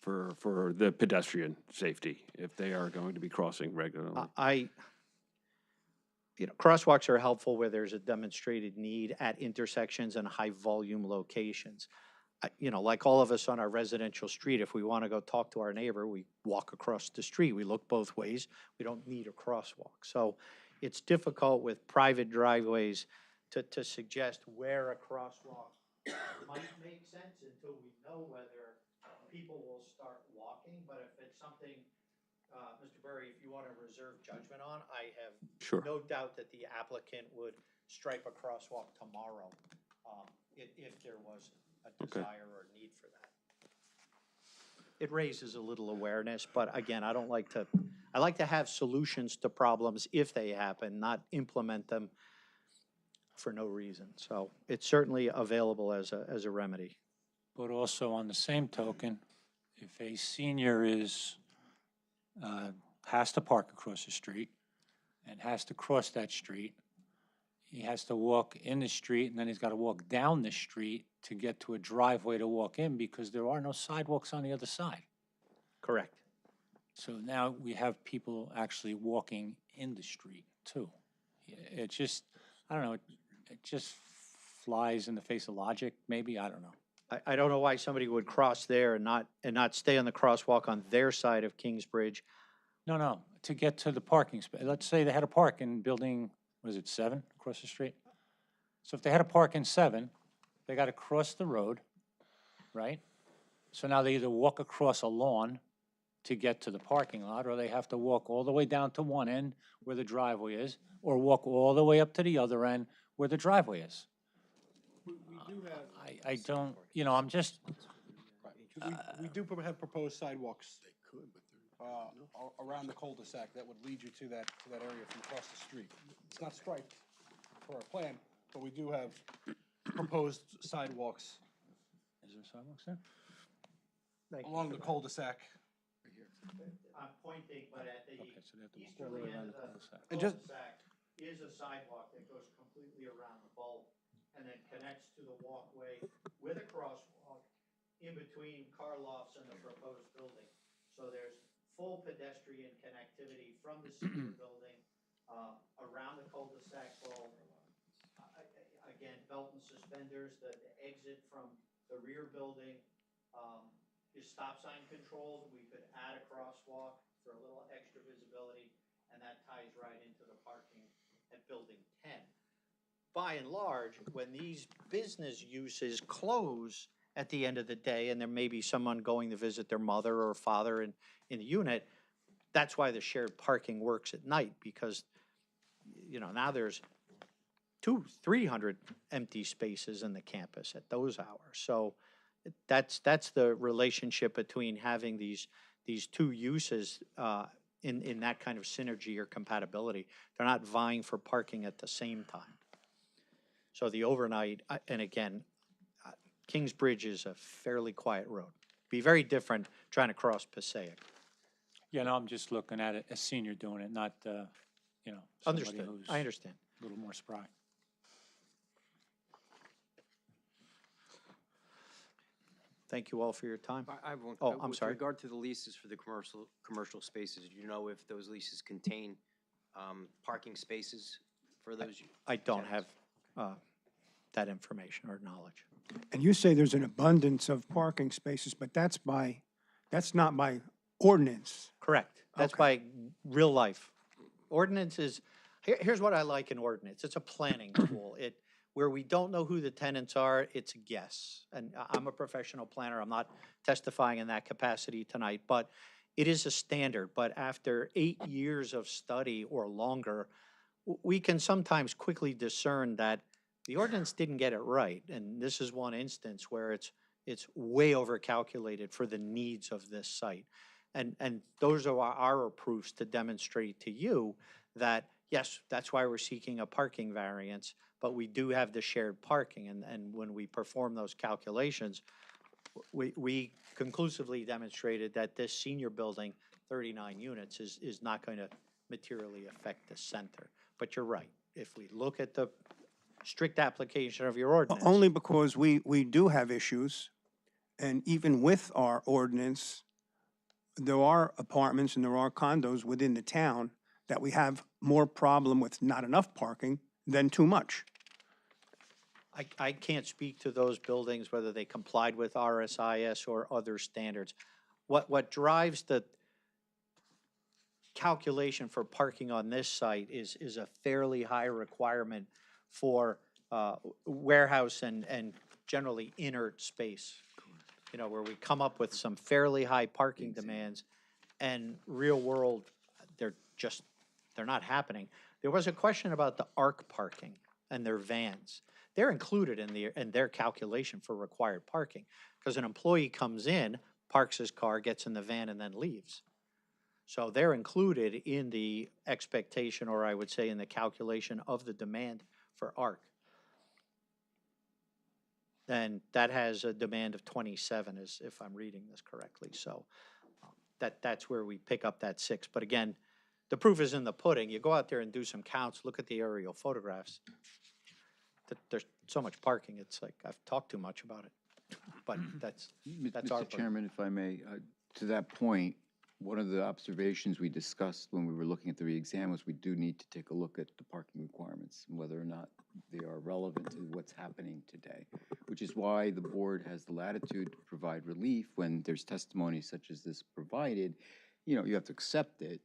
for the pedestrian safety if they are going to be crossing regularly? Crosswalks are helpful where there's a demonstrated need at intersections and high-volume locations. Like all of us on our residential street, if we want to go talk to our neighbor, we walk across the street. We look both ways. We don't need a crosswalk. So it's difficult with private driveways to suggest where a crosswalk might make sense until we know whether people will start walking. But if it's something, Mr. Burry, if you want to reserve judgment on, I have Sure. no doubt that the applicant would stripe a crosswalk tomorrow, if there was a desire or need for that. It raises a little awareness, but again, I like to have solutions to problems if they happen, not implement them for no reason. So it's certainly available as a remedy. But also on the same token, if a senior has to park across the street and has to cross that street, he has to walk in the street and then he's got to walk down the street to get to a driveway to walk in because there are no sidewalks on the other side. Correct. So now we have people actually walking in the street too. It just, I don't know, it just flies in the face of logic, maybe, I don't know. I don't know why somebody would cross there and not stay on the crosswalk on their side of Kingsbridge. No, to get to the parking space. Let's say they had a park in building, was it 7 across the street? So if they had a park in 7, they got to cross the road, right? So now they either walk across a lawn to get to the parking lot, or they have to walk all the way down to one end where the driveway is, or walk all the way up to the other end where the driveway is. We do have, I don't, I'm just, we do have proposed sidewalks around the cul-de-sac that would lead you to that area from across the street. It's not striped for our plan, but we do have proposed sidewalks is there sidewalks there? along the cul-de-sac. I'm pointing, but at the Okay, so they have to walk all easterly the way around end the of the cul-de-sac. And just- cul-de-sac is a sidewalk that goes completely around the bulb and then connects to the walkway with a crosswalk in between car lofts and the proposed building. So there's full pedestrian connectivity from the senior building around the cul-de-sac bulb. Again, belt and suspenders, the exit from the rear building is stop sign controlled. We could add a crosswalk for a little extra visibility, and that ties right into the parking at Building 10. By and large, when these business uses close at the end of the day, and there may be someone going to visit their mother or father in the unit, that's why the shared parking works at night, because, now there's 200-300 empty spaces in the campus at those hours. So that's the relationship between having these two uses in that kind of synergy or compatibility. They're not vying for parking at the same time. So the overnight, and again, Kingsbridge is a fairly quiet road. Be very different trying to cross Passaic. Yeah, no, I'm just looking at it, a senior doing it, not, somebody Understood. who's I understand. a little more spry. Thank you all for your time. I have one. Oh, I'm sorry. With regard to the leases for the commercial spaces, do you know if those leases contain parking spaces for those? I don't have that information or knowledge. And you say there's an abundance of parking spaces, but that's not by ordinance. Correct. That's Okay. by real life. Ordinance is, here's what I like in ordinance. It's a planning tool. Where we don't know who the tenants are, it's a guess. And I'm a professional planner. I'm not testifying in that capacity tonight, but it is a standard. But after 8 years of study or longer, we can sometimes quickly discern that the ordinance didn't get it right. And this is one instance where it's way overcalculated for the needs of this site. And those are our proofs to demonstrate to you that, yes, that's why we're seeking a parking variance, but we do have the shared parking. And when we perform those calculations, we conclusively demonstrated that this senior building, 39 units, is not going to materially affect the center. But you're right. If we look at the strict application of your ordinance. Only because we do have issues, and even with our ordinance, there are apartments and there are condos within the town that we have more problem with not enough parking than too much. I can't speak to those buildings, whether they complied with RSIS or other standards. What drives the calculation for parking on this site is a fairly high requirement for warehouse and generally inert space. You know, where we come up with some fairly high parking demands, and real world, they're not happening. There was a question about the ARC parking and their vans. They're included in their calculation for required parking, because an employee comes in, parks his car, gets in the van, and then leaves. So they're included in the expectation, or I would say in the calculation of the demand for ARC. And that has a demand of 27, as if I'm reading this correctly. So that's where we pick up that 6. But again, the proof is in the pudding. You go out there and do some counts, look at the aerial photographs. There's so much parking, it's like I've talked too much about it. But that's our Mr. Chairman, if I may, to that point, one of the observations we discussed when we were looking at the re-exam was we do need to take a look at the parking requirements and whether or not they are relevant to what's happening today, which is why the board has the latitude to provide relief when there's testimony such as this provided. You know, you have to accept it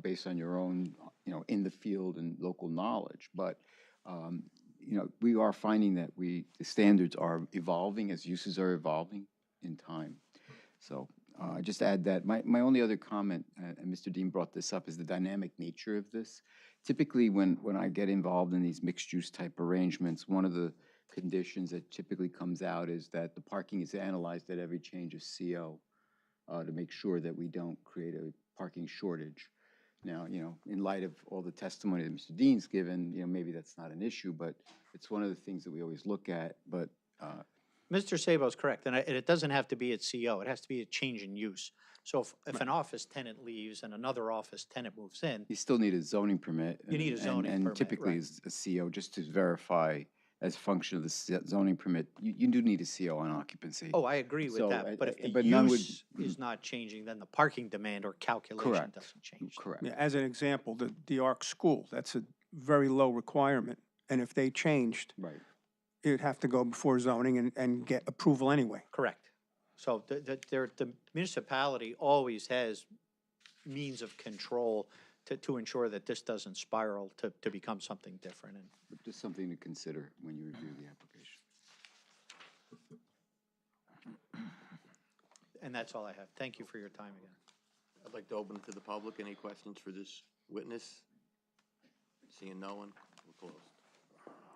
based on your own, you know, in the field and local knowledge. But you know, we are finding that the standards are evolving as uses are evolving in time. So I just add that my only other comment, and Mr. Dean brought this up, is the dynamic nature of this. Typically, when I get involved in these mixed-use type arrangements, one of the conditions that typically comes out is that the parking is analyzed at every change of CO to make sure that we don't create a parking shortage. Now, you know, in light of all the testimony that Mr. Dean's given, you know, maybe that's not an issue, but it's one of the things that we always look at. But Mr. Sabo's correct, and it doesn't have to be at CO. It has to be a change in use. So if an office tenant leaves and another office tenant moves in, you still need a zoning permit. You need a zoning and permit, typically right. is a CO, just to verify as a function of the zoning permit, you do need a CO on occupancy. oh, I agree with So, that. But if the but none would- use is not changing, then the parking demand or calculation Correct. doesn't change. Correct. Yeah, as an example, the ARC school, that's a very low requirement. And if they changed, Right. it'd have to go before zoning and get approval anyway. Correct. So the municipality always has means of control to ensure that this doesn't spiral to become something different. And But just something to consider when you review the application. And that's all I have. Thank you for your time again. I'd like to open it to the public. Any questions for this witness? Seeing no one, we're closed.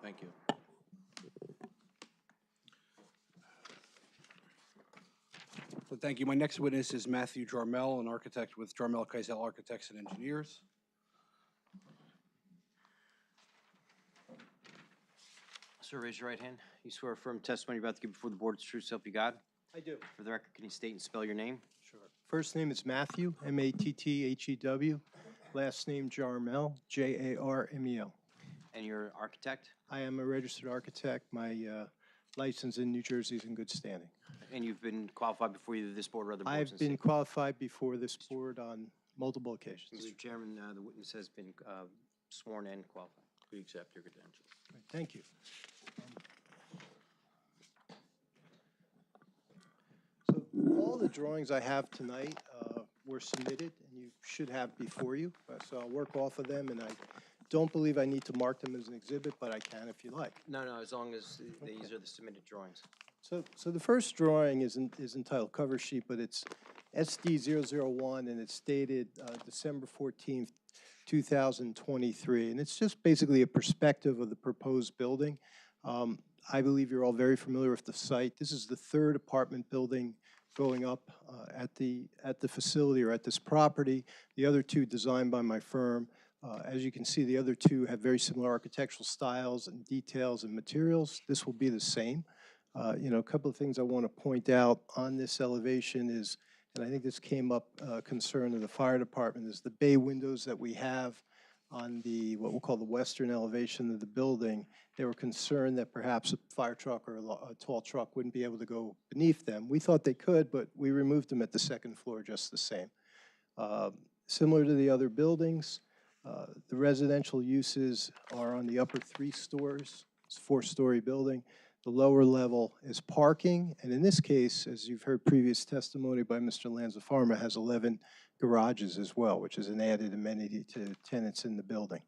Thank you. So thank you. My next witness is Matthew Jarmel, an architect with Jarmel Keisel Architects and Engineers. Sir, raise your right hand. You swear affirm testimony you're about to give before the board is true, so help you God? I do. For the record, can you state and spell your name? Sure. First name is Matthew, M-A-T-T-H-E-W. Last name Jarmel, J-A-R-M-E-L. And you're an architect? I am a registered architect. My license in New Jersey is in good standing. And you've been qualified before either this board or other boards? I've in the been state? qualified before this board on multiple occasions. Mr. Chairman, the witness has been sworn and qualified. We accept your credentials. Thank you. So all the drawings I have tonight were submitted, and you should have before you. So I'll work off of them, and I don't believe I need to mark them as an exhibit, but I can if you like. No, as long as these are the submitted drawings. So the first drawing is entitled cover sheet, but it's SD001, and it's dated December 14th, 2023. And it's just basically a perspective of the proposed building. I believe you're all very familiar with the site. This is the third apartment building going up at the facility or at this property. The other two designed by my firm. As you can see, the other two have very similar architectural styles and details and materials. This will be the same. You know, a couple of things I want to point out on this elevation is, and I think this came up concern of the fire department, is the bay windows that we have on the, what we'll call the western elevation of the building. They were concerned that perhaps a fire truck or a tall truck wouldn't be able to go beneath them. We thought they could, but we removed them at the second floor just the same. Similar to the other buildings, the residential uses are on the upper 3 stories. It's a 4-story building. The lower level is parking, and in this case, as you've heard previous testimony by Mr. Lanza-Farma, has 11 garages as well, which is an added amenity to tenants in the building.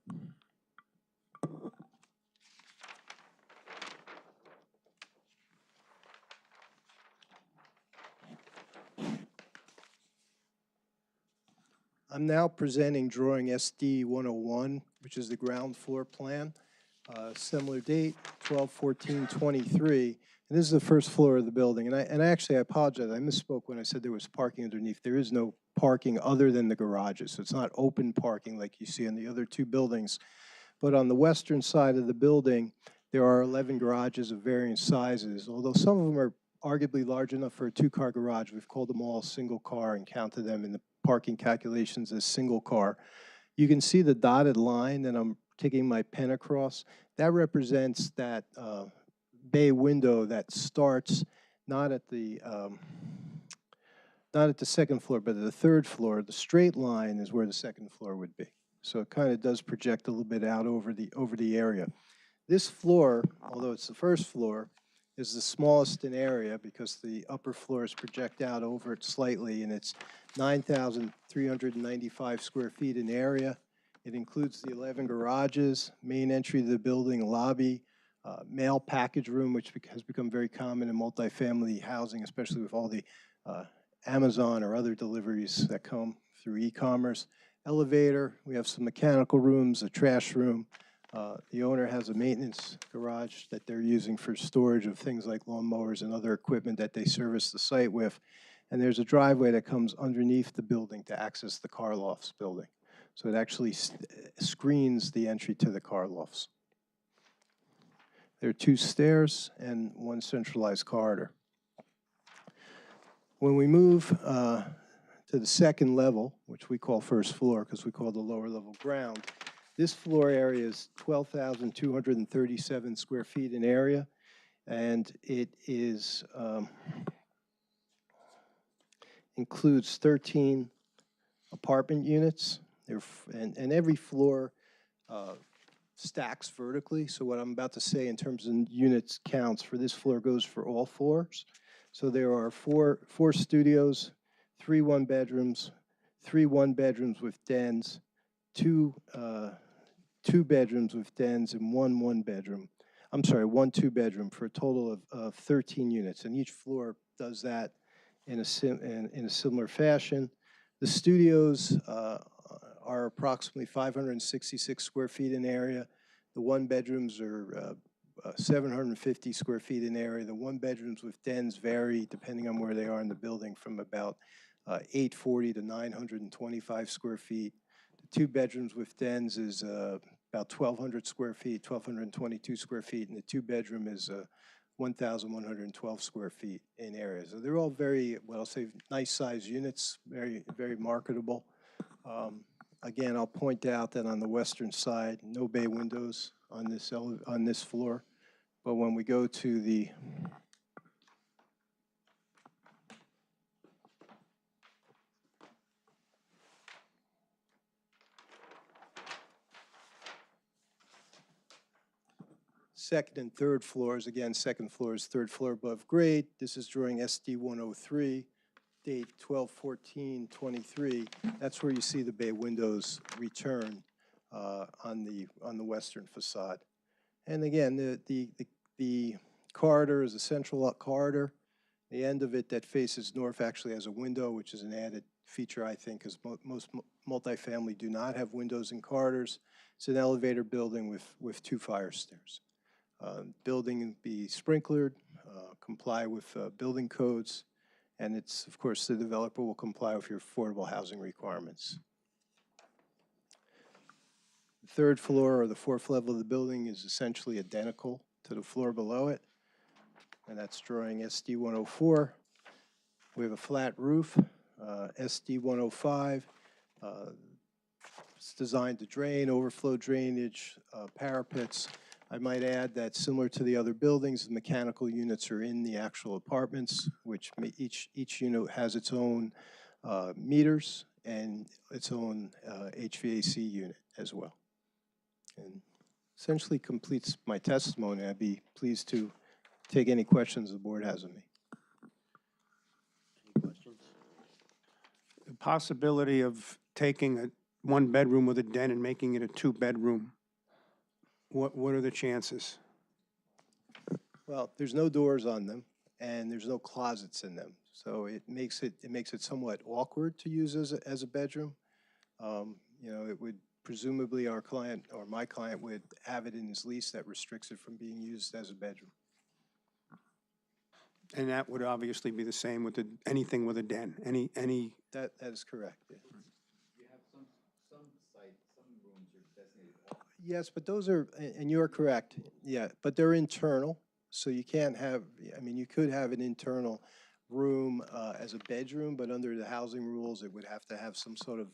I'm now presenting drawing SD 101, which is the ground floor plan. Similar date, 12/14/23, and this is the first floor of the building. And actually, I apologize, I misspoke when I said there was parking underneath. There is no parking other than the garages, so it's not open parking like you see in the other 2 buildings. But on the western side of the building, there are 11 garages of varying sizes. Although some of them are arguably large enough for a 2-car garage, we've called them all single car and counted them in the parking calculations as single car. You can see the dotted line that I'm taking my pen across. That represents that bay window that starts not at the second floor, but at the 3rd floor. The straight line is where the second floor would be. So it kind of does project a little bit out over the area. This floor, although it's the 1st floor, is the smallest in area because the upper floors project out over it slightly, and it's 9,395 square feet in area. It includes the 11 garages, main entry to the building, lobby, mail package room, which has become very common in multifamily housing, especially with all the Amazon or other deliveries that come through e-commerce. Elevator, we have some mechanical rooms, a trash room. The owner has a maintenance garage that they're using for storage of things like lawnmowers and other equipment that they service the site with. And there's a driveway that comes underneath the building to access the car lofts building. So it actually screens the entry to the car lofts. There are 2 stairs and 1 centralized corridor. When we move to the 2nd level, which we call 1st floor because we call the lower level ground, this floor area is 12,237 square feet in area, and it is includes 13 apartment units. And every floor stacks vertically. So what I'm about to say in terms of units counts for this floor goes for all floors. So there are four studios, 3 1-bedrooms, 3 1-bedrooms with dens, 2 2-bedrooms with dens, and 1 1-bedroom. I'm sorry, 1 2-bedroom for a total of 13 units. And each floor does that in a similar fashion. The studios are approximately 566 square feet in area. The 1-bedrooms are 750 square feet in area. The 1-bedrooms with dens vary depending on where they are in the building from about 840 to 925 square feet. The 2-bedrooms with dens is about 1,200 square feet, 1,222 square feet, and the 2-bedroom is 1,112 square feet in area. So they're all very, well, I'll say nice size units, very, very marketable. Again, I'll point out that on the western side, no bay windows on this floor. But when we go to the second and third floors, again, second floor is 3rd floor above grade. This is drawing SD 103, date 12/14/23. That's where you see the bay windows return on the western facade. And again, the corridor is a central corridor. The end of it that faces north actually has a window, which is an added feature, I think, because most multifamily do not have windows in corridors. It's an elevator building with 2 fire stairs. Building be sprinklered, comply with building codes, and it's, of course, the developer will comply with your affordable housing requirements. The 3rd floor or the 4th level of the building is essentially identical to the floor below it, and that's drawing SD 104. We have a flat roof, SD 105. It's designed to drain, overflow drainage, parapets. I might add that similar to the other buildings, the mechanical units are in the actual apartments, which each unit has its own meters and its own HVAC unit as well. And essentially completes my testimony. I'd be pleased to take any questions the board has of me. Any questions? The possibility of taking a one-bedroom with a den and making it a two-bedroom, what are the chances? Well, there's no doors on them, and there's no closets in them, so it makes it somewhat awkward to use as a bedroom. You know, it would presumably our client or my client would have it in his lease that restricts it from being used as a bedroom. And that would obviously be the same with anything with a den, any. That is correct. Yeah. You have some sites, some rooms are designated. Yes, but those are, and you're correct, yeah, but they're internal, so you can't have, I mean, you could have an internal room as a bedroom, but under the housing rules, it would have to have some sort of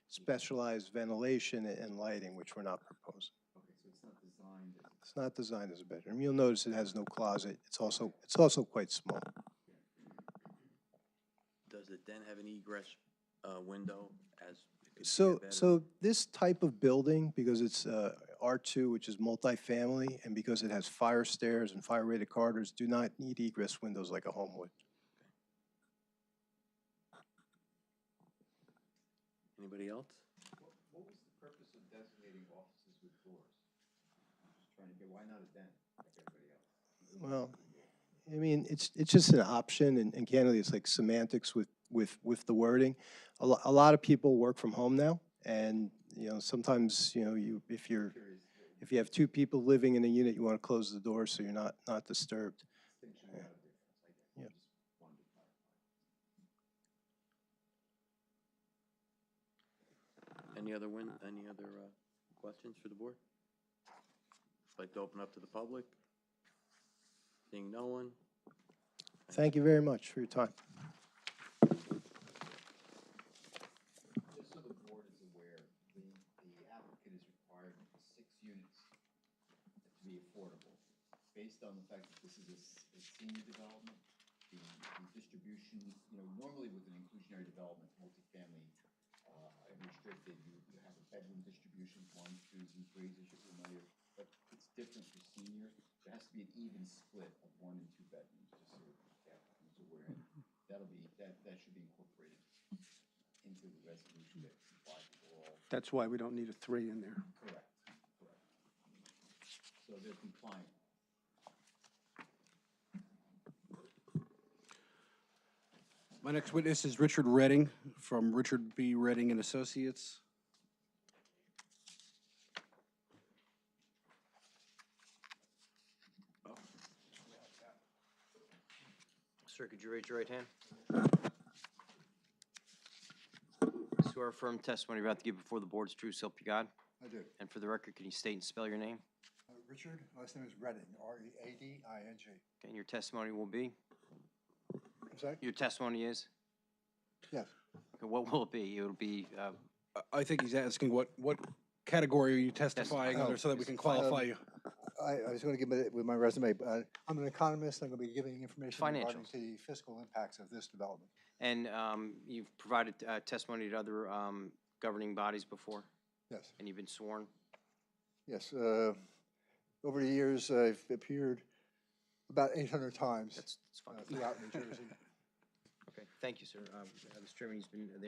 specialized ventilation and lighting, which we're not proposing. Okay, so it's not designed as. It's not designed as a bedroom. You'll notice it has no closet. It's also quite small. Does it then have an egress window as? it could be a So bedroom? this type of building, because it's R2, which is multifamily, and because it has fire stairs and fire-rated corridors, do not need egress windows like a home would. Anybody else? What was the purpose of designating offices with doors? I'm just trying to get, why not a den like everybody else? Well, I mean, it's just an option, and candidly, it's like semantics with the wording. A lot of people work from home now, and you know sometimes if you have two people living in a unit, you want to close the door so you're not disturbed. Yeah. Yeah. Any other questions for the board? Like to open up to the public? Seeing no one? Thank you very much for your time. Just so the board is aware, the applicant is required 6 units to be affordable. Based on the fact that this is a senior development, the distribution, normally with an inclusionary development, multifamily, restricted, you have a bedroom distribution, 1s, 2s, and 3s, as you're familiar, but it's different for senior. There has to be an even split of 1 and 2 bedrooms, just so the applicant's aware. That should be incorporated into the resolution that complies with all. That's why we don't need a 3 in there. Correct. So they're compliant. My next witness is Richard Redding from Richard B. Redding and Associates. Sir, could you raise your right hand? Swear affirm testimony you're about to give before the board's true self you God. I do. And for the record, can you state and spell your name? Richard, last name is Redding, R-E-A-D-I-N-G. Okay, and your testimony will be? I'm sorry? Your testimony is? Yes. Okay, what will it be? It'll be, I think he's asking what category are you testifying under so that we can qualify you? I was going to give it with my resume, but I'm an economist. I'm going to be giving information regarding Financials. the fiscal impacts of this development. and you've provided testimony to other governing bodies before, Yes, and you've been sworn? yes. Over the years, I've appeared about 800 times That's fine. throughout New Jersey. Okay, thank you, sir. Mr. Chairman, he's been, the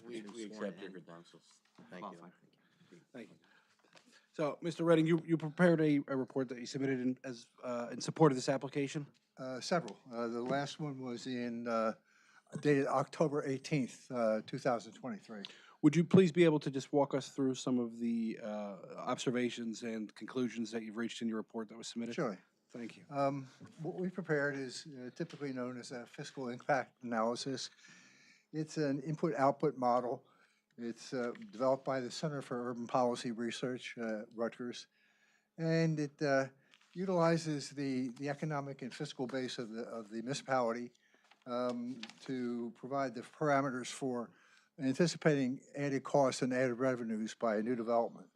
We expert's been sworn. accept your and credentials. Thank you. qualified. Thank you. So, Mr. Redding, you prepared a report that you submitted in support of this application? Several. The last one was dated October 18th, 2023. Would you please be able to just walk us through some of the observations and conclusions that you've reached in your report that was submitted? Surely. Thank you. What we prepared is typically known as a fiscal impact analysis. It's an input-output model. It's developed by the Center for Urban Policy Research, Rutgers, and it utilizes the economic and fiscal base of the municipality to provide the parameters for anticipating added costs and added revenues by a new development.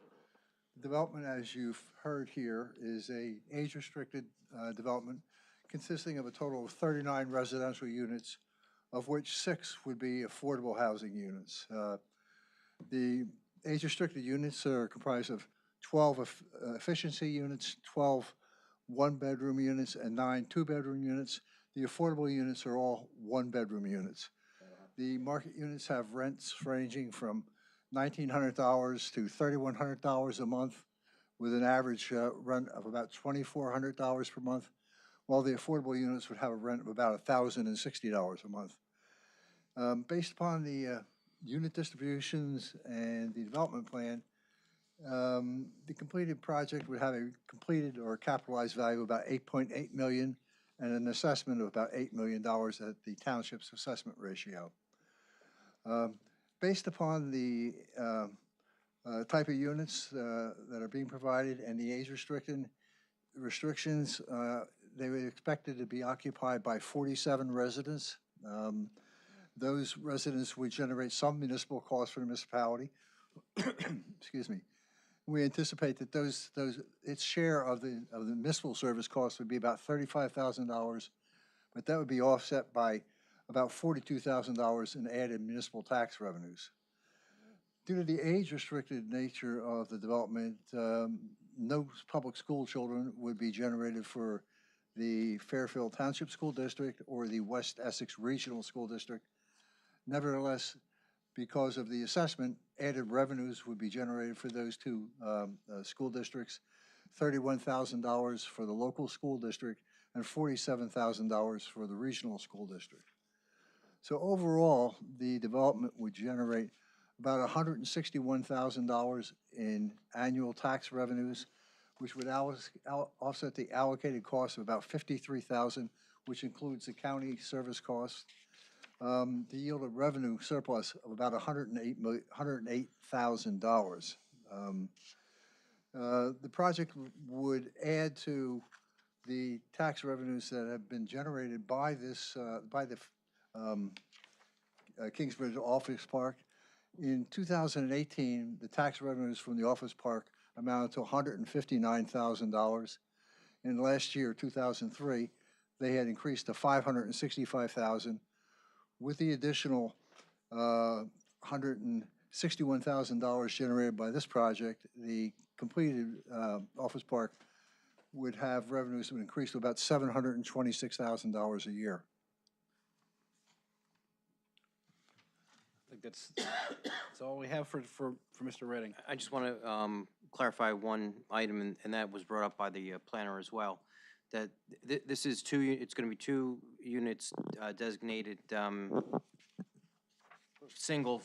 The development, as you've heard here, is a age-restricted development consisting of a total of 39 residential units, of which 6 would be affordable housing units. The age-restricted units are comprised of 12 efficiency units, 12 one-bedroom units, and 9 two-bedroom units. The affordable units are all one-bedroom units. The market units have rents ranging from $1,900 to $3,100 a month, with an average rent of about $2,400 per month, while the affordable units would have a rent of about $1,060 a month. Based upon the unit distributions and the development plan, the completed project would have a completed or capitalized value of about $8.8 million and an assessment of about $8 million at the township's assessment ratio. Based upon the type of units that are being provided and the age restrictions, they were expected to be occupied by 47 residents. Those residents would generate some municipal costs for the municipality. Excuse me. We anticipate that its share of the municipal service costs would be about $35,000, but that would be offset by about $42,000 in added municipal tax revenues. Due to the age-restricted nature of the development, no public school children would be generated for the Fairfield Township School District or the West Essex Regional School District. Nevertheless, because of the assessment, added revenues would be generated for those two school districts, $31,000 for the local school district and $47,000 for the regional school district. So overall, the development would generate about $161,000 in annual tax revenues, which would offset the allocated cost of about $53,000, which includes the county service costs. The yield of revenue surplus of about $108,000. The project would add to the tax revenues that have been generated by this, by the Kingsbridge Office Park. In 2018, the tax revenues from the office park amounted to $159,000. And last year, 2003, they had increased to $565,000. With the additional $161,000 generated by this project, the completed office park would have revenues that would increase to about $726,000 a year. I think that's all we have for Mr. Redding. I just want to clarify one item, and that was brought up by the planner as well, that this is it's going to be 2 units designated single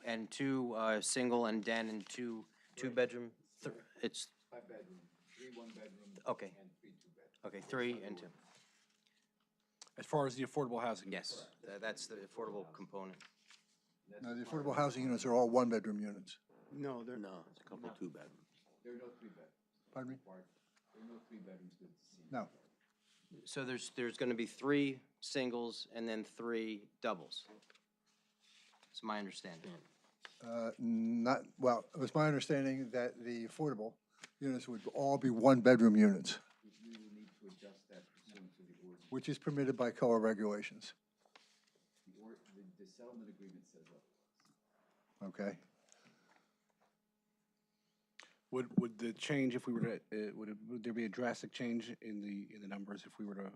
and 2 single and den and 2 bedroom. It's 5 bedroom, 3 1-bedroom. Okay. And 3 2-bedroom. Okay, 3 and 2. As far as the affordable housing. Yes, that's the affordable component. Now, the affordable housing units are all one-bedroom units. No, they're, No, it's a couple two-bedrooms. There are no 3 bedrooms. Pardon me? There are no 3 bedrooms with C. No. So there's going to be 3 singles and then 3 doubles. That's my understanding. Not, well, it was my understanding that the affordable units would all be one-bedroom units, We will need to adjust that pursuant to the ordinance. which is permitted by COA regulations. The settlement agreement says otherwise. Okay? Would the change, if we were to, would there be a drastic change in the numbers if we were to?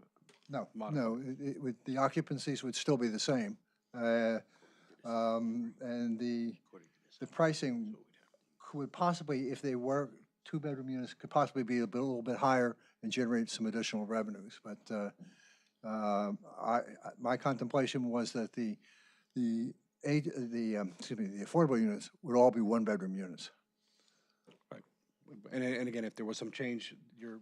No, Modify. no, the occupancies would still be the same. And the pricing could possibly, if they were 2-bedroom units, could possibly be a little bit higher and generate some additional revenues. But my contemplation was that the affordable units would all be 1-bedroom units. Right. And again, if there was some change, you're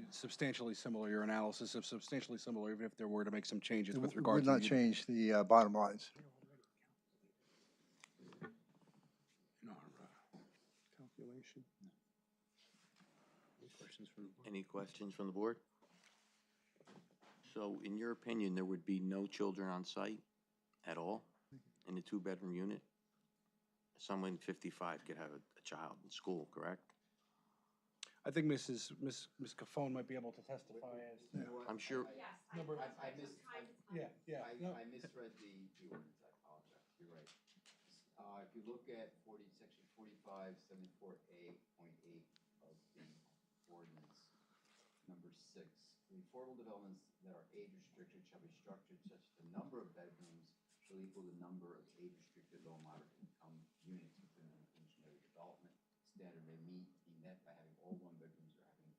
substantially similar, your analysis of substantially similar, even if there were to make some changes with regard Would to. not change the bottom lines. calculation. Any questions from the board? So in your opinion, there would be no children on site at all in the 2-bedroom unit? someone 55 could have a child in school, correct? I think Ms. Cafone might be able to testify as. I'm sure, Yeah, yeah. no. I misread the ordinance, I apologize, you're right. If you look at section 4574A.8 of the ordinance, number 6, the affordable developments that are age restricted shall be structured such that the number of bedrooms shall equal the number of age restricted low moderate income units within an inclusionary development. Standard may be met by having all one bedrooms or having a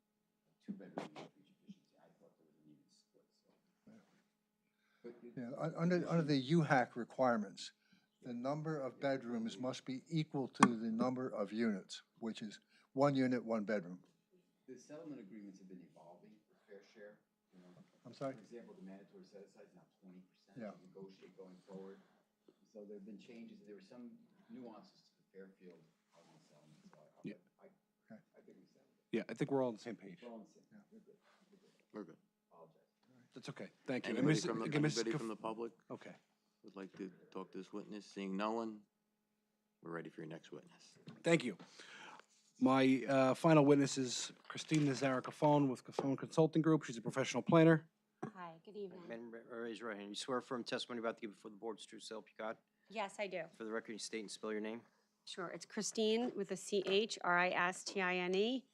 2-bedroom unit for each efficiency. I thought there was an even split, so. But Under the UHAC requirements, the number of bedrooms must be equal to the number of units, which is 1 unit, 1 bedroom. the settlement agreements have been evolving with fair share, you know. I'm sorry? For example, the mandatory set aside is now 20%. Yeah. To negotiate going forward. So there have been changes, there were some nuances to the Fairfield housing settlement, so Yeah. I think we settled it. Yeah, I think we're all on the same page. We're all on the same, we're good, we're good. we're good. Apologize. That's okay, thank you. And Anybody Ms. from the, again, Ms. anybody from the public Okay. would like to talk to this witness? Seeing no one, we're ready for your next witness. Thank you. My final witness is Christine Nazara-Cafone with Cafone Consulting Group. She's a professional planner. Hi, good evening. Raise your right hand. You swear firm testimony about to give before the board is true self you got? Yes, I do. For the record, you state and spell your name. Sure, it's Christine with a C-H, R-I-S-T-I-N-E,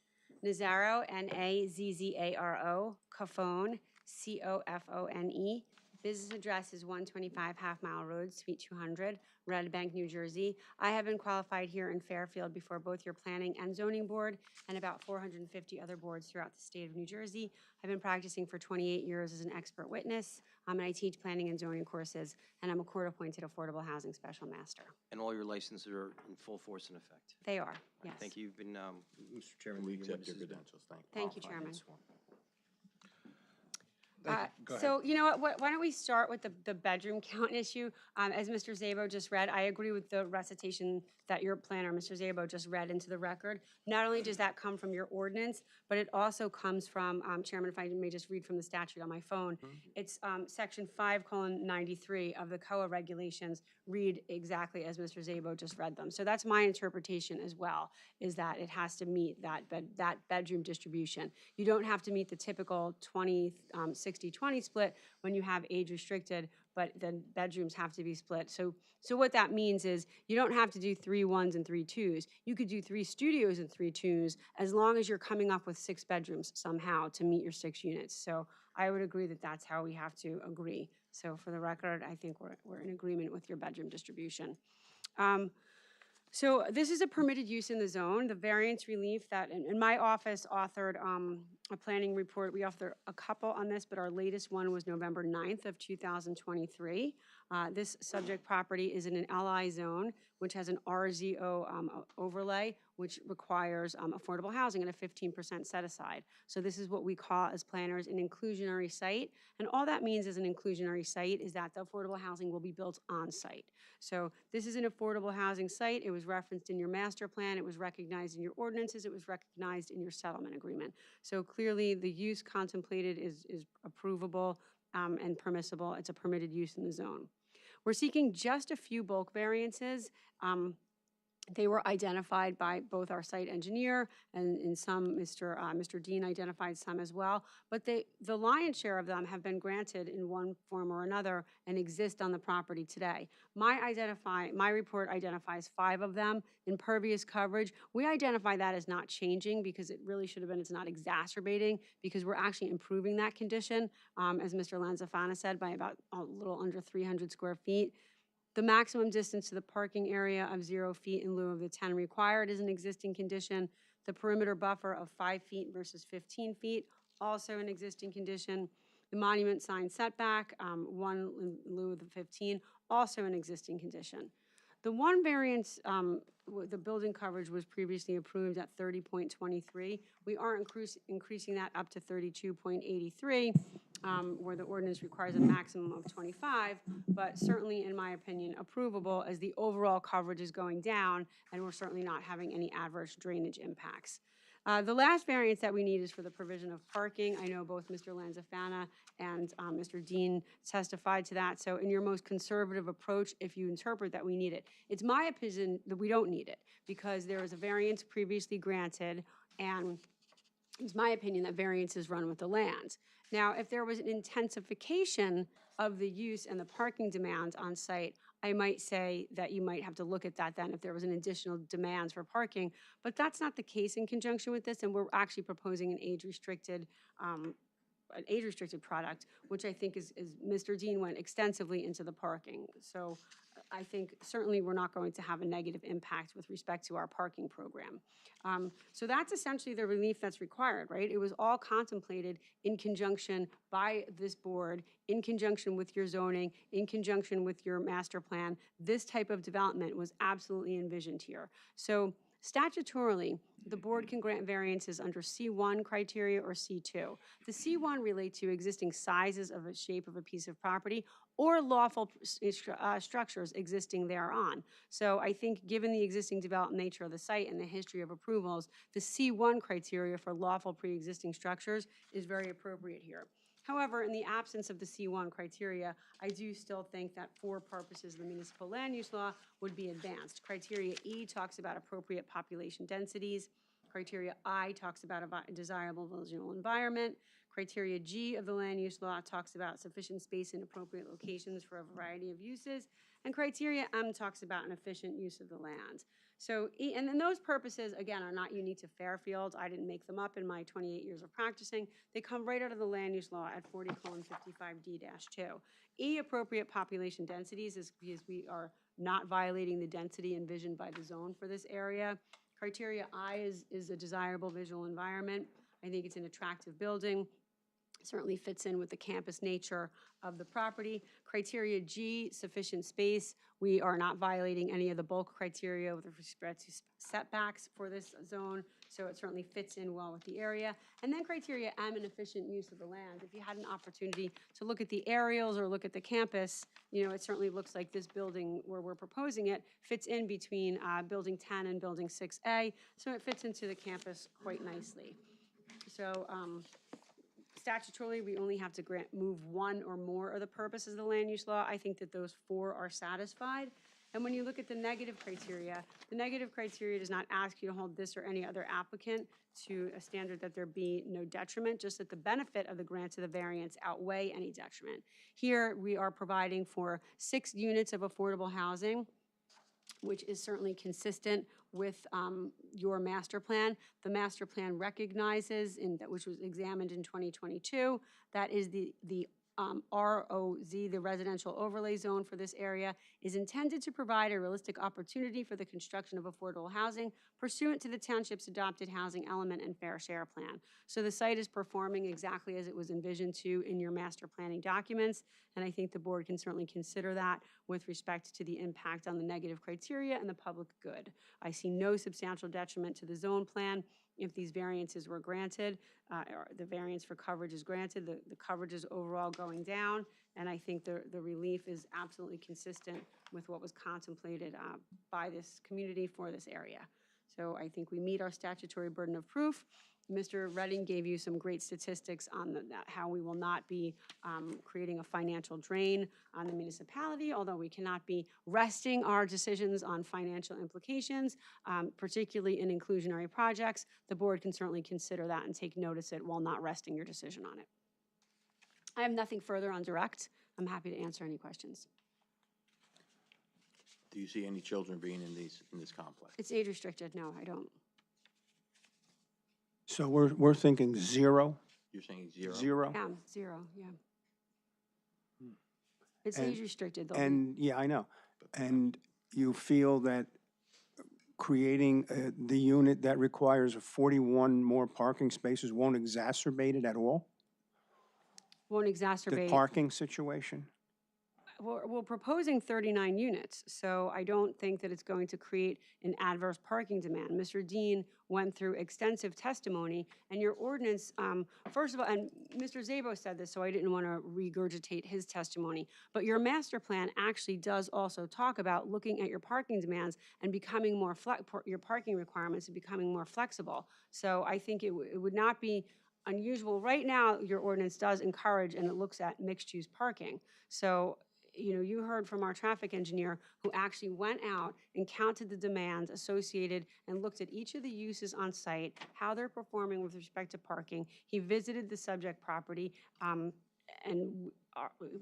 Nazaro, N-A-Z-Z-A-R-O, Cafone, C-O-F-O-N-E. Business address is 125 Half Mile Road, Suite 200, Red Bank, New Jersey. I have been qualified here in Fairfield before both your planning and zoning board and about 450 other boards throughout the state of New Jersey. I've been practicing for 28 years as an expert witness, and I teach planning and zoning courses, and I'm a court-appointed affordable housing special master. And all your licenses are in full force and effect. They are, yes. Thank you. You've been, Mr. Chairman. We your accept your witness has been credentials, thank you. Thank you, qualified and Chairman. sworn. Thank you. Go ahead. So, you know what, why don't we start with the bedroom count issue? As Mr. Zabo just read, I agree with the recitation that your planner, Mr. Zabo, just read into the record. Not only does that come from your ordinance, but it also comes from, Chairman, if I may just read from the statute on my phone, it's section 5:93 of the COA regulations read exactly as Mr. Zabo just read them. So that's my interpretation as well, is that it has to meet that bedroom distribution. You don't have to meet the typical 60-20 split when you have age restricted, but then bedrooms have to be split. So what that means is you don't have to do 3 1s and 3 2s. You could do 3 studios and 3 2s as long as you're coming up with 6 bedrooms somehow to meet your 6 units. So I would agree that that's how we have to agree. So for the record, I think we're in agreement with your bedroom distribution. So this is a permitted use in the zone. The variance relief that, in my office authored a planning report. We authored a couple on this, but our latest one was November 9th of 2023. This subject property is in an LI zone, which has an RZO overlay, which requires affordable housing at a 15% set aside. So this is what we call as planners an inclusionary site. And all that means as an inclusionary site is that the affordable housing will be built on site. So this is an affordable housing site. It was referenced in your master plan. It was recognized in your ordinances. It was recognized in your settlement agreement. So clearly the use contemplated is approvable and permissible. It's a permitted use in the zone. We're seeking just a few bulk variances. They were identified by both our site engineer and in some, Mr. Dean identified some as well. But the lion's share of them have been granted in one form or another and exist on the property today. My report identifies 5 of them. Impervious coverage, we identify that as not changing because it really should have been, it's not exacerbating because we're actually improving that condition, as Mr. Lanzafana said, by about a little under 300 square feet. The maximum distance to the parking area of 0 feet in lieu of the 10 required is an existing condition. The perimeter buffer of 5 feet versus 15 feet, also an existing condition. The monument sign setback, 1 in lieu of the 15, also an existing condition. The one variance, the building coverage was previously approved at 30.23. We are increasing that up to 32.83. Where the ordinance requires a maximum of 25, but certainly, in my opinion, approvable as the overall coverage is going down, and we're certainly not having any adverse drainage impacts. The last variance that we need is for the provision of parking. I know both Mr. Lanzafana and Mr. Dean testified to that. So in your most conservative approach, if you interpret that we need it, it's my opinion that we don't need it because there was a variance previously granted, and it's my opinion that variances run with the land. Now, if there was an intensification of the use and the parking demands on site, I might say that you might have to look at that then if there was an additional demands for parking, but that's not the case in conjunction with this, and we're actually proposing an age-restricted product, which I think is Mr. Dean went extensively into the parking. So I think certainly we're not going to have a negative impact with respect to our parking program. So that's essentially the relief that's required, right? It was all contemplated in conjunction by this board, in conjunction with your zoning, in conjunction with your master plan. This type of development was absolutely envisioned here. So statutorily, the board can grant variances under C1 criteria or C2. The C1 relate to existing sizes of a shape of a piece of property or lawful structures existing thereon. So I think given the existing development nature of the site and the history of approvals, the C1 criteria for lawful pre-existing structures is very appropriate here. However, in the absence of the C1 criteria, I do still think that for purposes of the municipal land use law would be advanced. Criteria E talks about appropriate population densities. Criteria I talks about a desirable visual environment. Criteria G of the land use law talks about sufficient space in appropriate locations for a variety of uses. And criteria M talks about an efficient use of the land. So, and then those purposes, again, are not unique to Fairfield. I didn't make them up in my 28 years of practicing. They come right out of the land use law at 40:55D-2. E, appropriate population densities, is because we are not violating the density envisioned by the zone for this area. Criteria I is a desirable visual environment. I think it's an attractive building. Certainly fits in with the campus nature of the property. Criteria G, sufficient space. We are not violating any of the bulk criteria with respect to setbacks for this zone, so it certainly fits in well with the area. And then criteria M, an efficient use of the land. If you had an opportunity to look at the aerials or look at the campus, you know, it certainly looks like this building where we're proposing it fits in between building 10 and building 6A, so it fits into the campus quite nicely. So, statutorily, we only have to move one or more of the purposes of the land use law. I think that those four are satisfied. And when you look at the negative criteria does not ask you to hold this or any other applicant to a standard that there be no detriment, just that the benefit of the grant of the variance outweigh any detriment. Here, we are providing for 6 units of affordable housing, which is certainly consistent with your master plan. The master plan recognizes, which was examined in 2022, that is the ROZ, the residential overlay zone for this area, is intended to provide a realistic opportunity for the construction of affordable housing pursuant to the township's adopted housing element and fair share plan. So the site is performing exactly as it was envisioned to in your master planning documents, and I think the board can certainly consider that with respect to the impact on the negative criteria and the public good. I see no substantial detriment to the zone plan if these variances were granted, or the variance for coverage is granted, the coverage is overall going down, and I think the relief is absolutely consistent with what was contemplated by this community for this area. So I think we meet our statutory burden of proof. Mr. Redding gave you some great statistics on how we will not be creating a financial drain on the municipality, although we cannot be resting our decisions on financial implications, particularly in inclusionary projects. The board can certainly consider that and take notice of it while not resting your decision on it. I have nothing further on direct. I'm happy to answer any questions. Do you see any children being in this complex? It's age restricted. No, I don't. So we're thinking 0? You're saying 0? 0? Yeah, 0, yeah. It's And- age restricted. And, yeah, I know. And you feel that creating the unit that requires 41 more parking spaces won't exacerbate it at all? Won't The exacerbate. parking situation? we're proposing 39 units, so I don't think that it's going to create an adverse parking demand. Mr. Dean went through extensive testimony, and your ordinance, first of all, and Mr. Zabo said this, so I didn't want to regurgitate his testimony, but your master plan actually does also talk about looking at your parking demands and becoming more, your parking requirements and becoming more flexible. So I think it would not be unusual. Right now, your ordinance does encourage and it looks at mixed-use parking. So, you know, you heard from our traffic engineer who actually went out and counted the demands associated and looked at each of the uses on site, how they're performing with respect to parking. He visited the subject property, and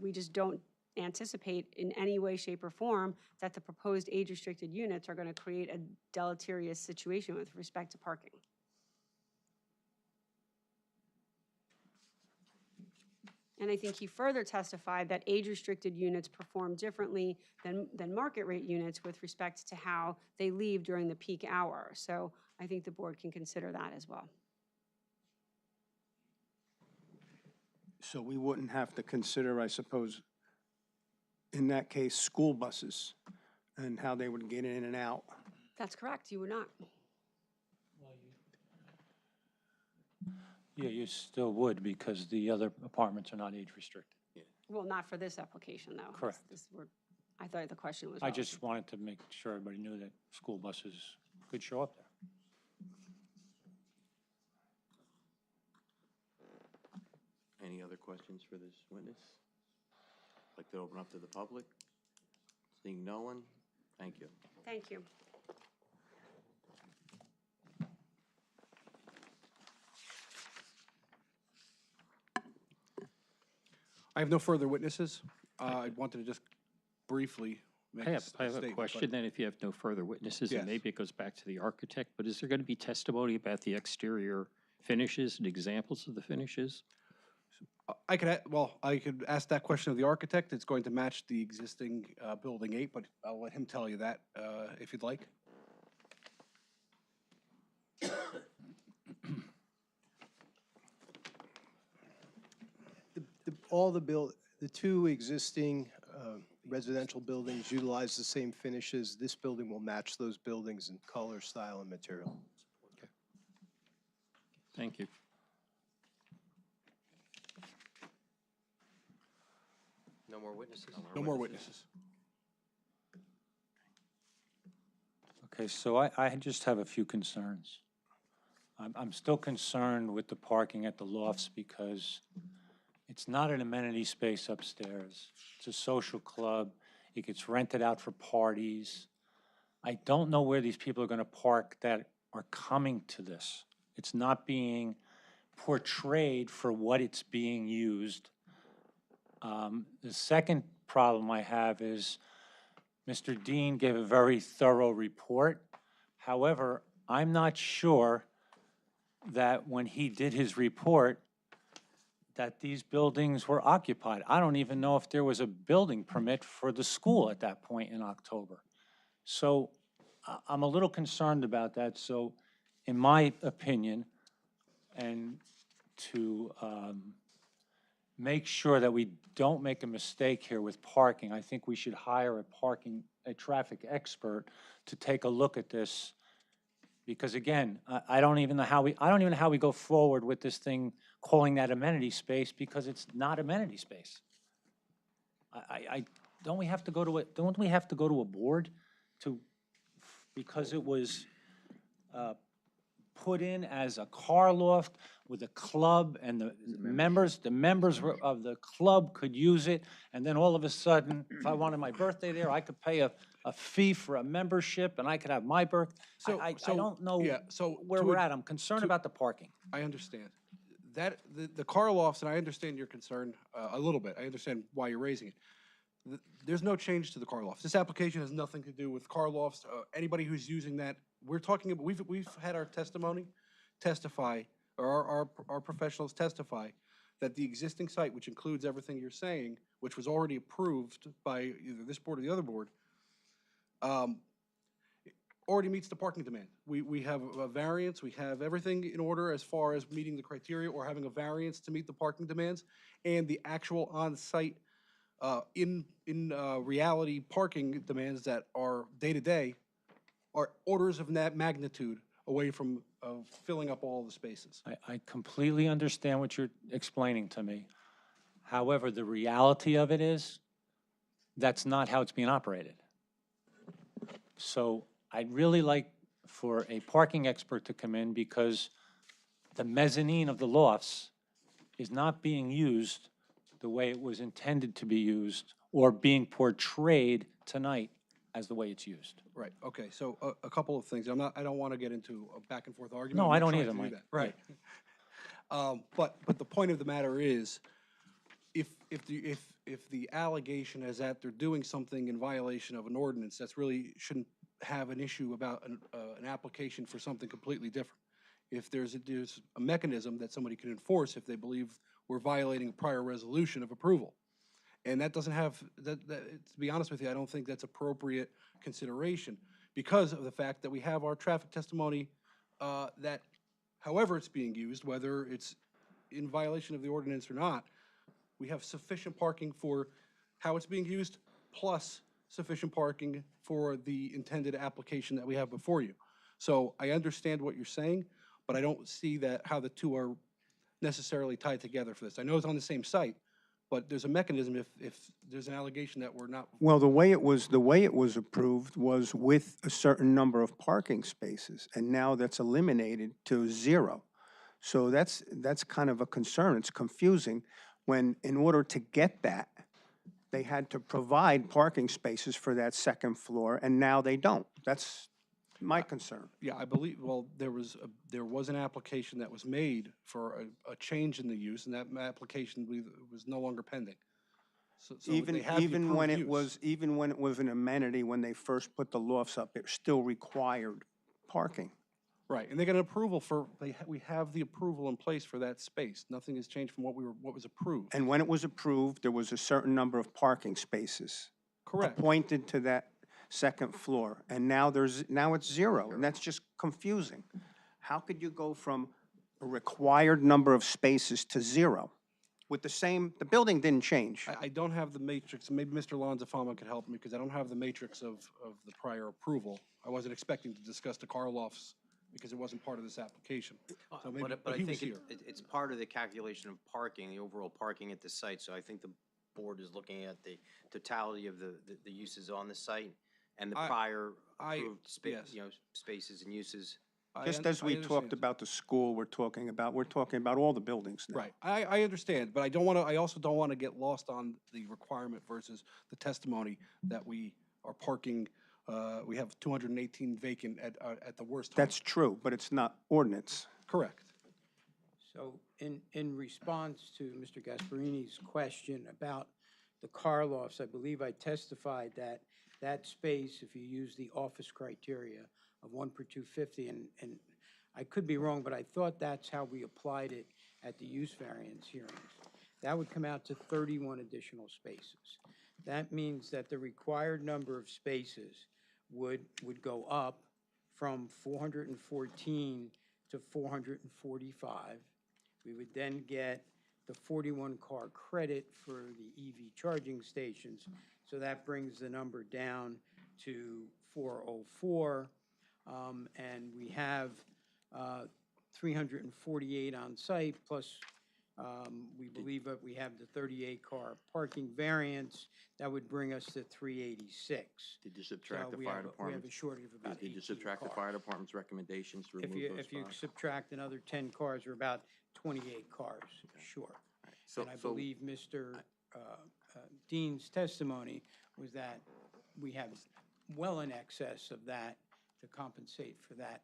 we just don't anticipate in any way, shape, or form that the proposed age-restricted units are going to create a deleterious situation with respect to parking. And I think he further testified that age-restricted units perform differently than market rate units with respect to how they leave during the peak hour. So I think the board can consider that as well. So we wouldn't have to consider, I suppose, in that case, school buses and how they would get in and out. That's correct, you would not. Yeah, you still would, because the other apartments are not age restricted. Well, not for this application, though. Correct. I thought the question was I relevant. just wanted to make sure everybody knew that school buses could show up there. Any other questions for this witness? Like to open up to the public? Seeing no one? Thank you. Thank you. I have no further witnesses. I wanted to just briefly make I a have a statement, question but- then, if you have no further witnesses, Yes. and maybe it goes back to the architect, but is there going to be testimony about the exterior finishes and examples of the finishes? I could ask that question of the architect. It's going to match the existing Building 8, but I'll let him tell you that if you'd like. The two existing residential buildings utilize the same finishes. This building will match those buildings in color, style, and material. Thank you. No more witnesses? No more witnesses. Okay, so I just have a few concerns. I'm still concerned with the parking at the lofts because it's not an amenity space upstairs. It's a social club. It gets rented out for parties. I don't know where these people are going to park that are coming to this. It's not being portrayed for what it's being used. The second problem I have is Mr. Dean gave a very thorough report. However, I'm not sure that when he did his report that these buildings were occupied. I don't even know if there was a building permit for the school at that point in October. So I'm a little concerned about that. So in my opinion, and to make sure that we don't make a mistake here with parking, I think we should hire a traffic expert to take a look at this. Because again, I don't even know how we go forward with this thing, calling that amenity space, because it's not amenity space. Don't we have to go to a board to, because it was put in as a car loft with a club, and the members of the club could use it, and then all of a sudden, if I wanted my birthday there, I could pay a fee for a membership, and I could have my birthday. I don't know where we're at. I'm concerned about the parking. I understand. That, the car lofts, and I understand your concern a little bit. I understand why you're raising it. There's no change to the car lofts. This application has nothing to do with car lofts. Anybody who's using that, we're talking about, we've had our testify, or our professionals testify that the existing site, which includes everything you're saying, which was already approved by either this board or the other board, already meets the parking demand. We have a variance, we have everything in order as far as meeting the criteria or having a variance to meet the parking demands, and the actual on-site In reality, parking demands that are day-to-day are orders of that magnitude away from filling up all the spaces. I completely understand what you're explaining to me. However, the reality of it is, that's not how it's being operated. So I'd really like for a parking expert to come in because the mezzanine of the lofts is not being used the way it was intended to be used or being portrayed tonight as the way it's used. Right, okay, so a couple of things. I don't want to get into a back and forth argument. No, I'm I not don't trying either, to do Mike. that. Right. But the point of the matter is, if the allegation is that they're doing something in violation of an ordinance, that's really shouldn't have an issue about an application for something completely different. If there's a mechanism that somebody can enforce if they believe we're violating a prior resolution of approval. And that doesn't have, to be honest with you, I don't think that's appropriate consideration because of the fact that we have our traffic testimony that however it's being used, whether it's in violation of the ordinance or not, we have sufficient parking for how it's being used, plus sufficient parking for the intended application that we have before you. So I understand what you're saying, but I don't see that how the two are necessarily tied together for this. I know it's on the same site, but there's a mechanism if there's an allegation that we're not. Well, the way it was approved was with a certain number of parking spaces, and now that's eliminated to 0. So that's kind of a concern. It's confusing when, in order to get that, they had to provide parking spaces for that second floor, and now they don't. That's my concern. Yeah, I believe, well, there was an application that was made for a change in the use, and that application was no longer pending. So they have the Even when approved use. it was an amenity, when they first put the lofts up, it still required parking. Right, and they got an approval we have the approval in place for that space. Nothing has changed from what was approved. And when it was approved, there was a certain number of parking spaces Correct. appointed to that second floor, and now it's 0, and that's just confusing. How could you go from a required number of spaces to 0 with the building didn't change? I don't have the matrix, maybe Mr. Lonzafama could help me, because I don't have the matrix of the prior approval. I wasn't expecting to discuss the car lofts, because it wasn't part of this application. So maybe, But I he was think here. it's part of the calculation of parking, the overall parking at the site. So I think the board is looking at the totality of the uses on the site and the prior approved yes. spaces and uses. Just as we talked about the school, we're talking about all the buildings now. Right, I understand, but I also don't want to get lost on the requirement versus the testimony that we are parking, we have 218 vacant at the worst time. That's true, but it's not ordinance. Correct. So in response to Mr. Gasparini's question about the car lofts, I believe I testified that that space, if you use the office criteria of 1 per 250, and I could be wrong, but I thought that's how we applied it at the use variance hearings. That would come out to 31 additional spaces. That means that the required number of spaces would go up from 414 to 445. We would then get the 41 car credit for the EV charging stations. So that brings the number down to 404. And we have 348 on site, plus we believe that we have the 38 car parking variance. That would bring us to 386. Did you subtract the we fire have department? a shortage of about 18 Did you subtract the cars. fire department's recommendations to remove those If you spots? subtract another 10 cars, we're about 28 cars short. And I believe Mr. Dean's testimony was that we have well in excess of that to compensate for that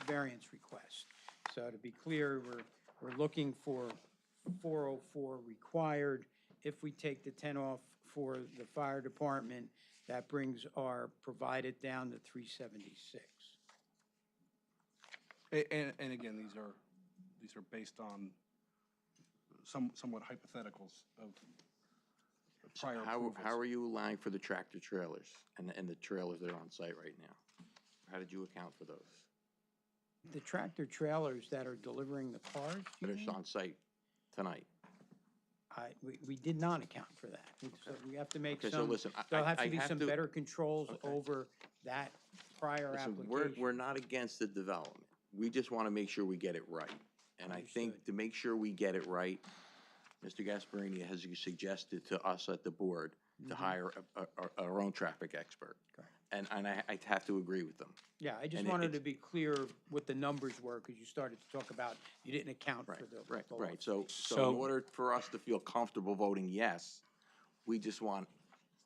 variance request. So to be clear, we're looking for 404 required. If we take the 10 off for the fire department, that brings our provided down to 376. And again, these are based on somewhat hypotheticals of prior approvals. How are you allowing for the tractor trailers and the trailers that are on site right now? How did you account for those? The tractor trailers that are delivering the cars, That are on site tonight? we did not account for that. So we have to make Okay, so some, listen, there'll have I to be have some to- better controls Okay. over that prior Listen, application. we're not against the development. We just want to make sure we get it right. And I think Understood. to make sure we get it right, Mr. Gasparini has suggested to us at the board to hire our own traffic expert. Correct. And I have to agree with them. Yeah, I just And wanted to it's- be clear what the numbers were, because you started to talk about, you didn't account Right, for the. right, the right. loft So space. in order for us to feel comfortable voting yes, we just want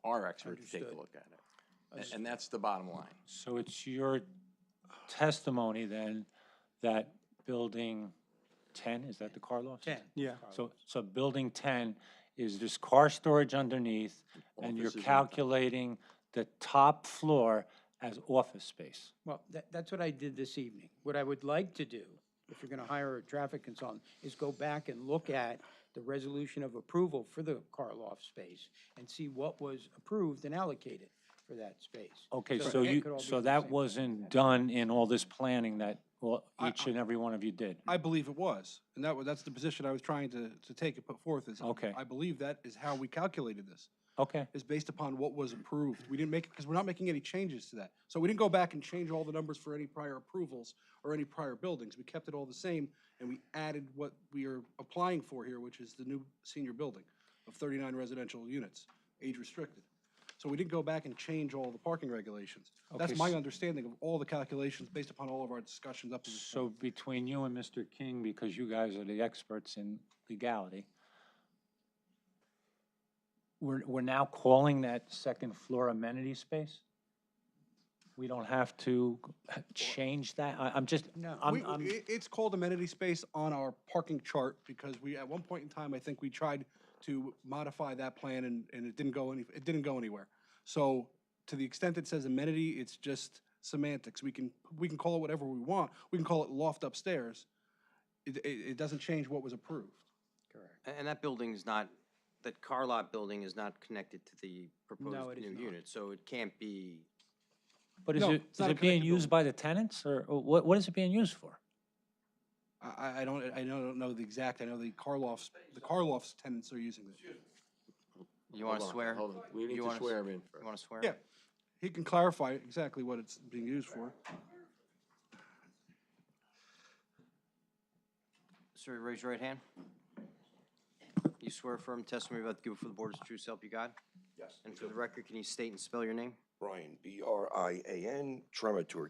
our expert to take a Understood. look at it. And that's the bottom line. So it's your testimony then that building 10, is that the car loft? 10. Yeah. So building 10 is this car storage underneath, and you're Offices on top. calculating the top floor as office space. Well, that's what I did this evening. What I would like to do, if you're gonna hire a traffic consultant, is go back and look at the resolution of approval for the car loft space and see what was approved and allocated for that space. Okay, So so it you, could all be so in the that same- wasn't done in all this planning that each and every one of you did? I believe it was, and that's the position I was trying to take and put forth is. Okay. I believe that is how we calculated this, Okay, is based upon what was approved. We didn't make, because we're not making any changes to that. So we didn't go back and change all the numbers for any prior approvals or any prior buildings. We kept it all the same, and we added what we are applying for here, which is the new senior building of 39 residential units, age restricted. So we didn't go back and change all the parking regulations. That's Okay, my s- understanding of all the calculations based upon all of our discussions up to this point. so between you and Mr. King, because you guys are the experts in legality, we're now calling that second floor amenity space? We don't have to change that? I'm just, No. It's called amenity space on our parking chart because we, at one point in time, I think we tried to modify that plan and it didn't go anywhere. So to the extent it says amenity, it's just semantics. We can call it whatever we want. We can call it loft upstairs. It doesn't change what was approved. Correct. And that building is not, that car lot building is not connected to the No, proposed it is new not. unit, so it can't be. but is No, it, it's is not a it being connected used by the tenants, or what is it being used for? I don't know the exact, I know the car lofts tenants are using it. You want to Hold on, swear? hold on. We need You to wanna s- swear him in You first. want to swear? Yeah, he can clarify exactly what it's being used for. Sir, raise your right hand. You swear firm testimony about to give before the board is true self you got? Yes. And for the record, can you state and spell your name? Brian, Brian, Tremator, Trematoire.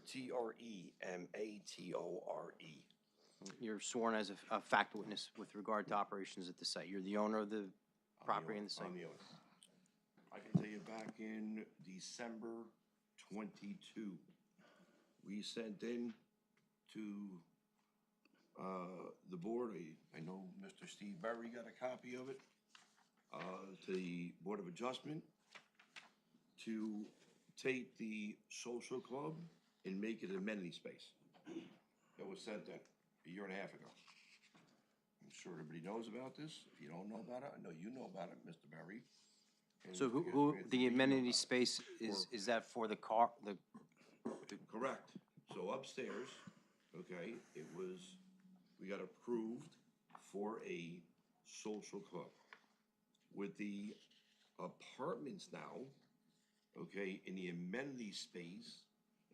You're sworn as a fact witness with regard to operations at the site. You're the owner of the property and the site. I'm the owner. I can tell you back in December 22, we sent in to the board, I know Mr. Steve Berry got a copy of it, to the Board of Adjustment to take the social club and make it an amenity space. That was sent in a year and a half ago. I'm sure everybody knows about this. If you don't know about it, I know you know about it, Mr. Berry. And So Mr. who, Gasparini, the you know amenity about it. space is that for the car, the, Correct. So upstairs, okay, we got approved for a social club. With the apartments now, okay, in the amenity space,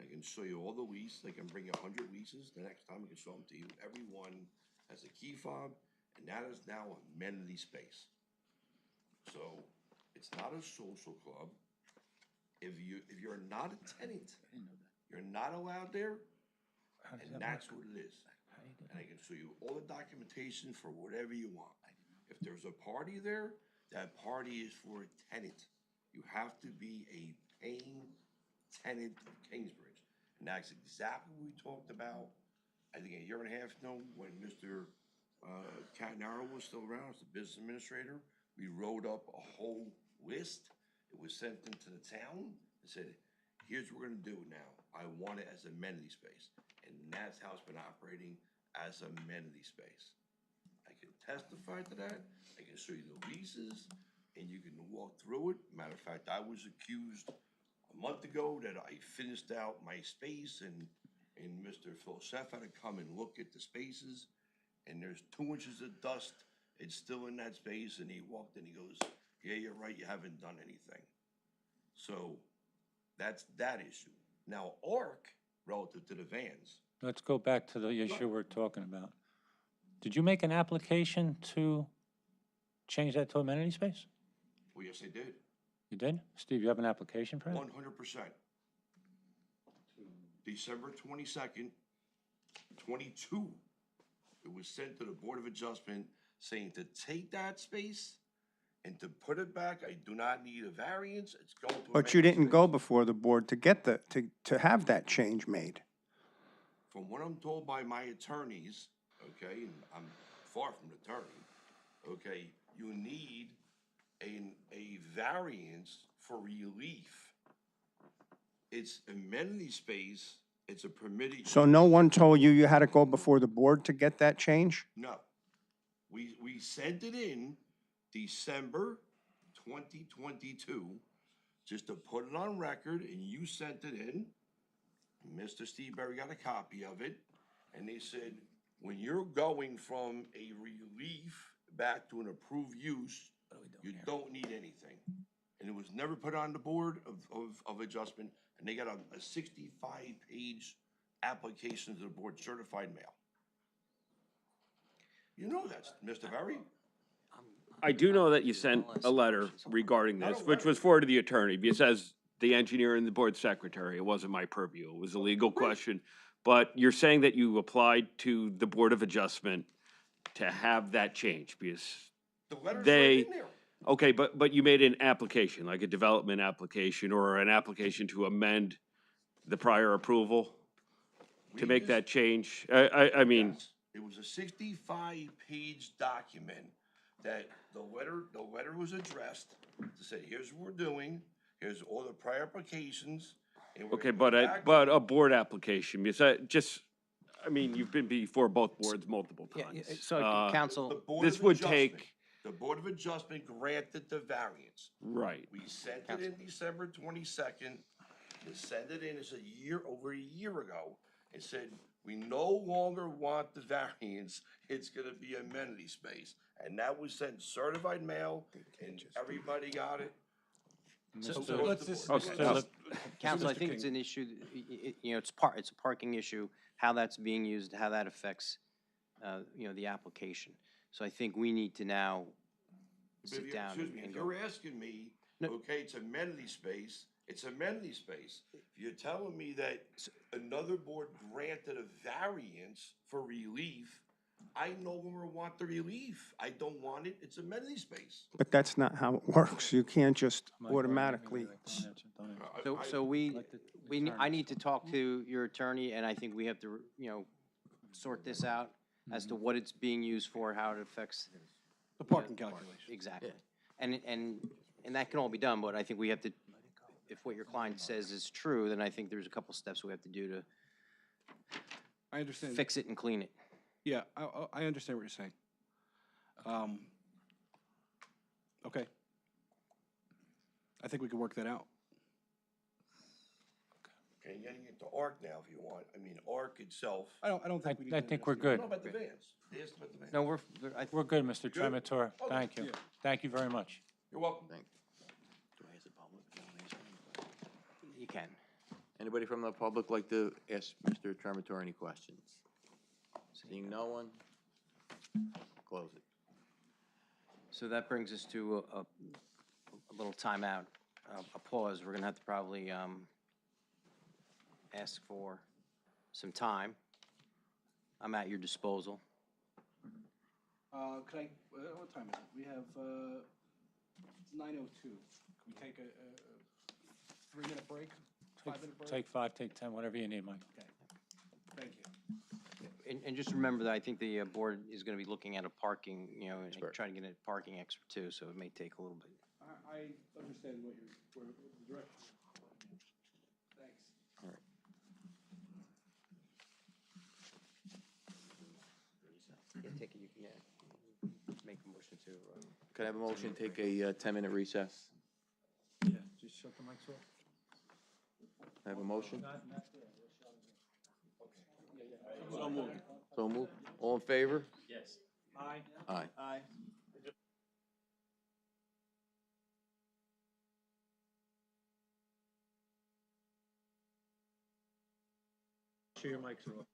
I can show you all the leases, I can bring you 100 leases, the next time I can show them to you. Everyone has a key fob, and that is now amenity space. So, it's not a social club. If you're not a tenant, you're not allowed there, and that's what it is. And I can show you all the documentation for whatever you want. If there's a party there, that party is for a tenant. You have to be a paying tenant of Kingsbridge. And that's exactly what we talked about, I think a year and a half ago, when Mr. Catanaro was still around as the business administrator. We wrote up a whole list. It was sent into the town and said, here's what we're gonna do now. I want it as amenity space. And that's how it's been operating as amenity space. I can testify to that. I can show you the leases and you can walk through it. Matter of fact, I was accused a month ago that I finished out my space and Mr. Phil Sheff had to come and look at the spaces and there's 2 inches of dust it's still in that space, and he walked in, he goes, yeah, you're right, you haven't done anything. So, that's that issue. Now, ARC, relative to the vans, Let's go back to the issue we're talking about. Did you make an application to change that to amenity space? well, yes, I did, You did? Steve, you have an application for that? 100%. December 22nd, 22, it was sent to the Board of Adjustment saying to take that space and to put it back, I do not need a variance, it's going to. But you amenity didn't go space. before the board to get to have that change made. From what I'm told by my attorneys, okay, and I'm far from an attorney, okay, you need a variance for relief. It's amenity space, it's a permitted. So no one told you you had to go before the board to get that change? No. We sent it in December 2022, just to put it on record, and you sent it in. Mr. Steve Berry got a copy of it, and they said, when you're going from a relief back to an approved use, you don't need anything. And it was never put on the Board of Adjustment, and they got a 65-page application to the board, certified mail. You know that, Mr. Berry. I do know that you sent a letter regarding this, which was forwarded to the attorney, because as the engineer and the board secretary, it wasn't my purview, it was a legal question. But you're saying that you applied to the Board of Adjustment to have that change, because The letter's right they, in there. okay, but you made an application, like a development application, or an application to amend the prior approval to We make just- that change? I mean, Yes. It was a 65-page document that the letter was addressed to say, here's what we're doing, here's all the prior applications. And we're okay, gonna go back- but a board application, because that just, I mean, you've been before both boards multiple Yeah, times. so, The council, Board this of would Adjustment- take- The Board of Adjustment granted the variance. Right. We sent it in December 22nd, to send it in, it's over a year ago. It said, we no longer want the variance, it's gonna be amenity space. And that was sent certified mail, and everybody got it. Mr. Let's just- council, I think it's an issue, you know, it's a parking issue, how that's being used, how that affects, you know, the application. So I think we need to now But sit down excuse me, and if go. you're asking me, No. okay, it's amenity space, it's amenity space. If you're telling me that another board granted a variance for relief, I no longer want the relief. I don't want it, it's amenity space. But that's not how it works. You can't just automatically. So I need to talk to your attorney, and I think we have to, you know, sort this out as to what it's being used for, how it affects. The parking calculation. Exactly. And that can all be done, but I think we have to, if what your client says is true, then I think there's a couple steps we have to do to I understand. fix it and clean it. Yeah, I understand what you're saying. Okay. I think we can work that out. Okay, getting into ARC now if you want. I mean, ARC itself. I don't think we need I to think we're investigate. good. Know about the vans. They asked about the vans. No, We're good, Mr. Good? Trematore. Okay. Thank you. Yeah. Thank you very much. You're welcome. you can. Anybody from the public like to ask Mr. Trematore any questions? Seeing no one, close it. So that brings us to a little timeout, a pause. We're gonna have to probably, ask for some time. I'm at your disposal. Could I, what time is it? We have, it's 9:02. Can we take a 3-minute break? 5-minute break? Take 5, take 10, whatever you need, Mike. Okay. Thank you. And just remember that I think the board is gonna be looking at a parking, you know, and Expert. trying to get a parking expert too, so it may take a little bit. I understand what you're, where the direction is. Thanks. Yeah, take it, you can, make a motion to, Could I have a motion, to take a 10-minute recess? Yeah, just shut the mics off. I have a motion? So moved. So move. All in favor? Yes. Aye. Aye. Aye. Sure your mics are off.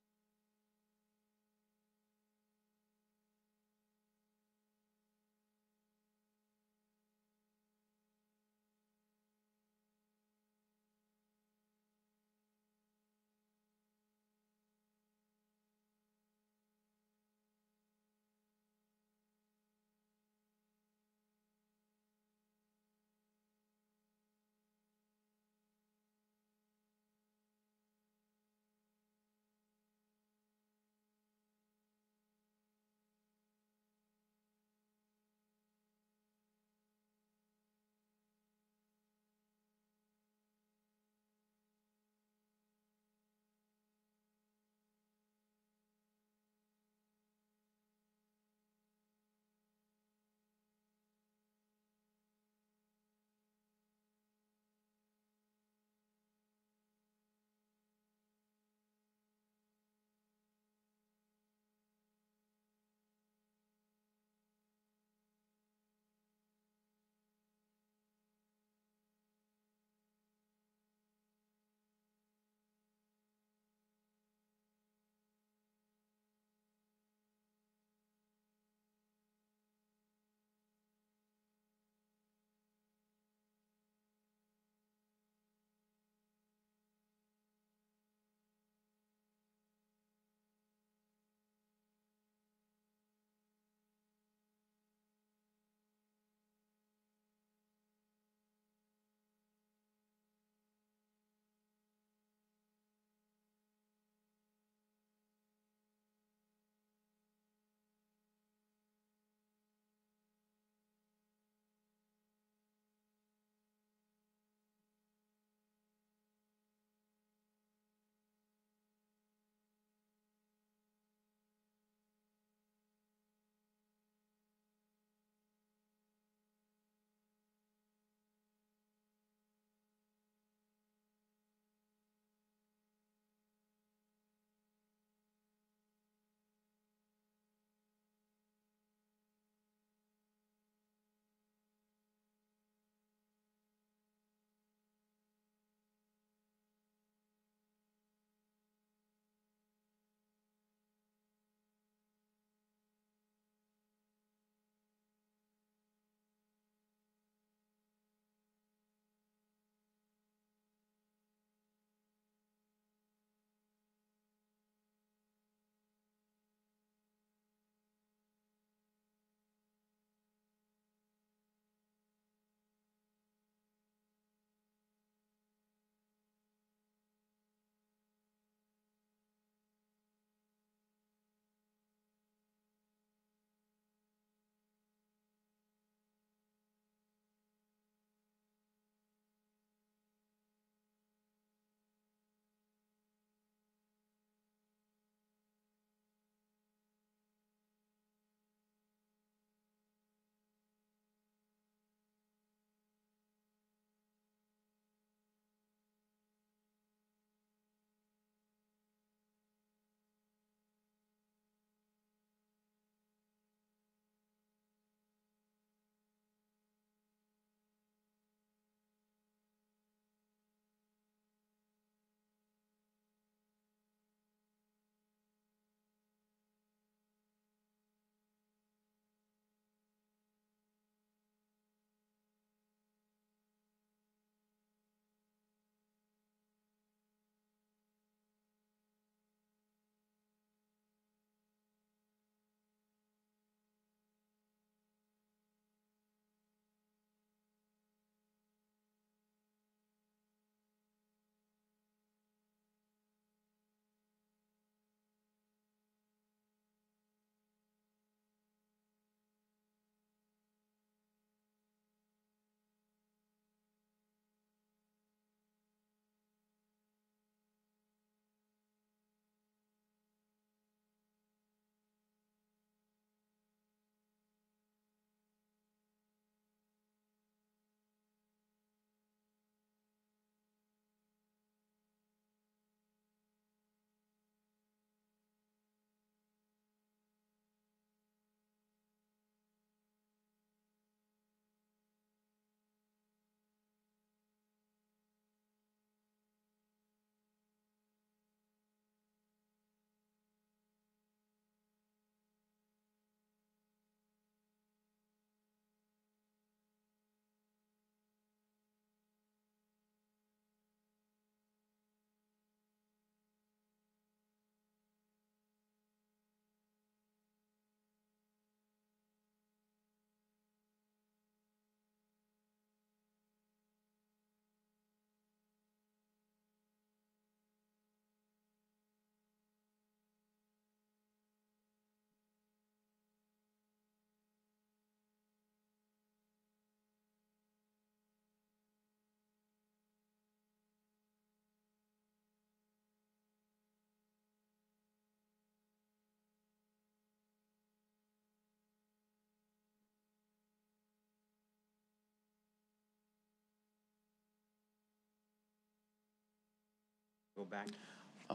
Go back.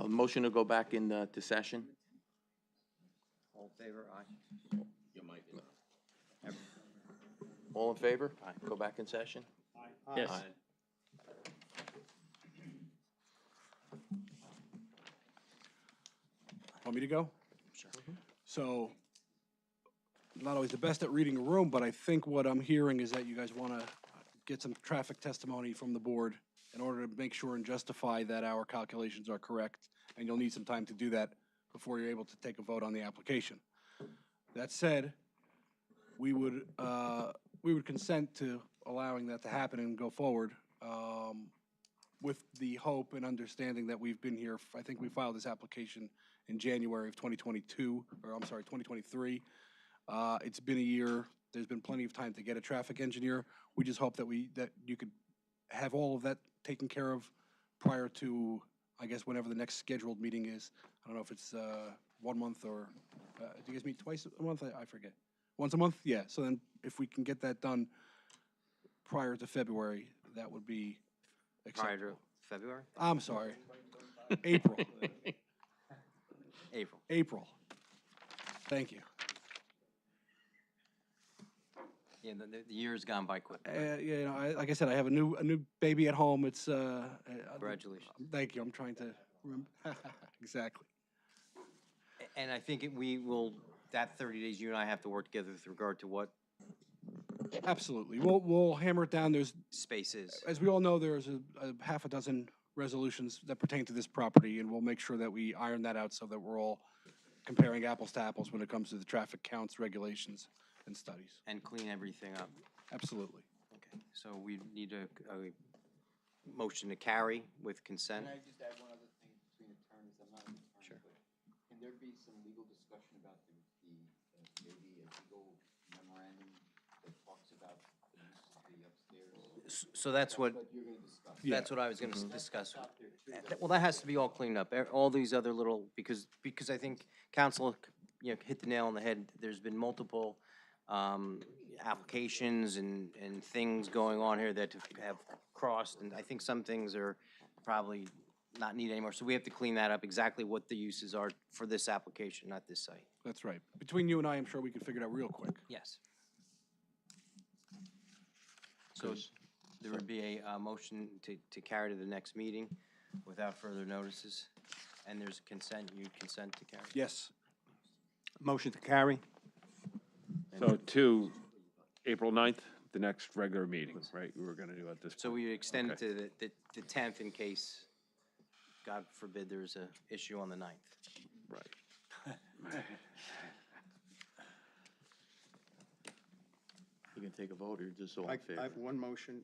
Motion to go back in, to session? All in favor? Aye. All in favor? Go back in session? Yes. Want me to go? Sure. So, not always the best at reading a room, but I think what I'm hearing is that you guys want to get some traffic testimony from the board in order to make sure and justify that our calculations are correct, and you'll need some time to do that before you're able to take a vote on the application. That said, we would consent to allowing that to happen and go forward, with the hope and understanding that we've been here, I think we filed this application in January of 2022, or I'm sorry, 2023. It's been a year. There's been plenty of time to get a traffic engineer. We just hope that you could have all of that taken care of prior to, I guess, whenever the next scheduled meeting is. I don't know if it's 1 month or, do you guys meet twice a month? I forget. Once a month? Yeah. So then if we can get that done prior to February, that would be Prior acceptable. to February? I'm sorry. April. April. April. Thank you. Yeah, the year's gone by quick. You know, like I said, I have a new baby at home. It's Congratulations. Thank you. I'm trying to remember. Exactly. And I think we will, that 30 days, you and I have to work together with regard to what Absolutely. We'll hammer it down. There's, space is. as we all know, there's a half a dozen resolutions that pertain to this property, and we'll make sure that we iron that out so that we're all comparing apples to apples when it comes to the traffic counts, regulations, and studies. And clean everything up. Absolutely. Okay, so we need a motion to carry with consent. Can I just add one other thing between attorneys? I'm not an attorney. Sure. But can there be some legal discussion about maybe a legal memorandum that talks about the use of the upstairs? So that's what, You're gonna discuss. that's what I was gonna discuss. Well, that has to be all cleaned up, all these other little, because I think council, hit the nail on the head. There's been multiple applications and things going on here that have crossed, and I think some things are probably not needed anymore. So we have to clean that up, exactly what the uses are for this application, not this site. That's right. Between you and I, I'm sure we can figure it out real quick. Yes. So there would be a motion to carry to the next meeting without further notices, and there's consent, you consent to carry? Yes. Motion to carry? So to April 9th, the next regular meeting, right? We were gonna do at this point. So we extend it to the 10th in case, God forbid, there's a issue on the 9th. Right. You can take a vote or just all I in favor? have one motion.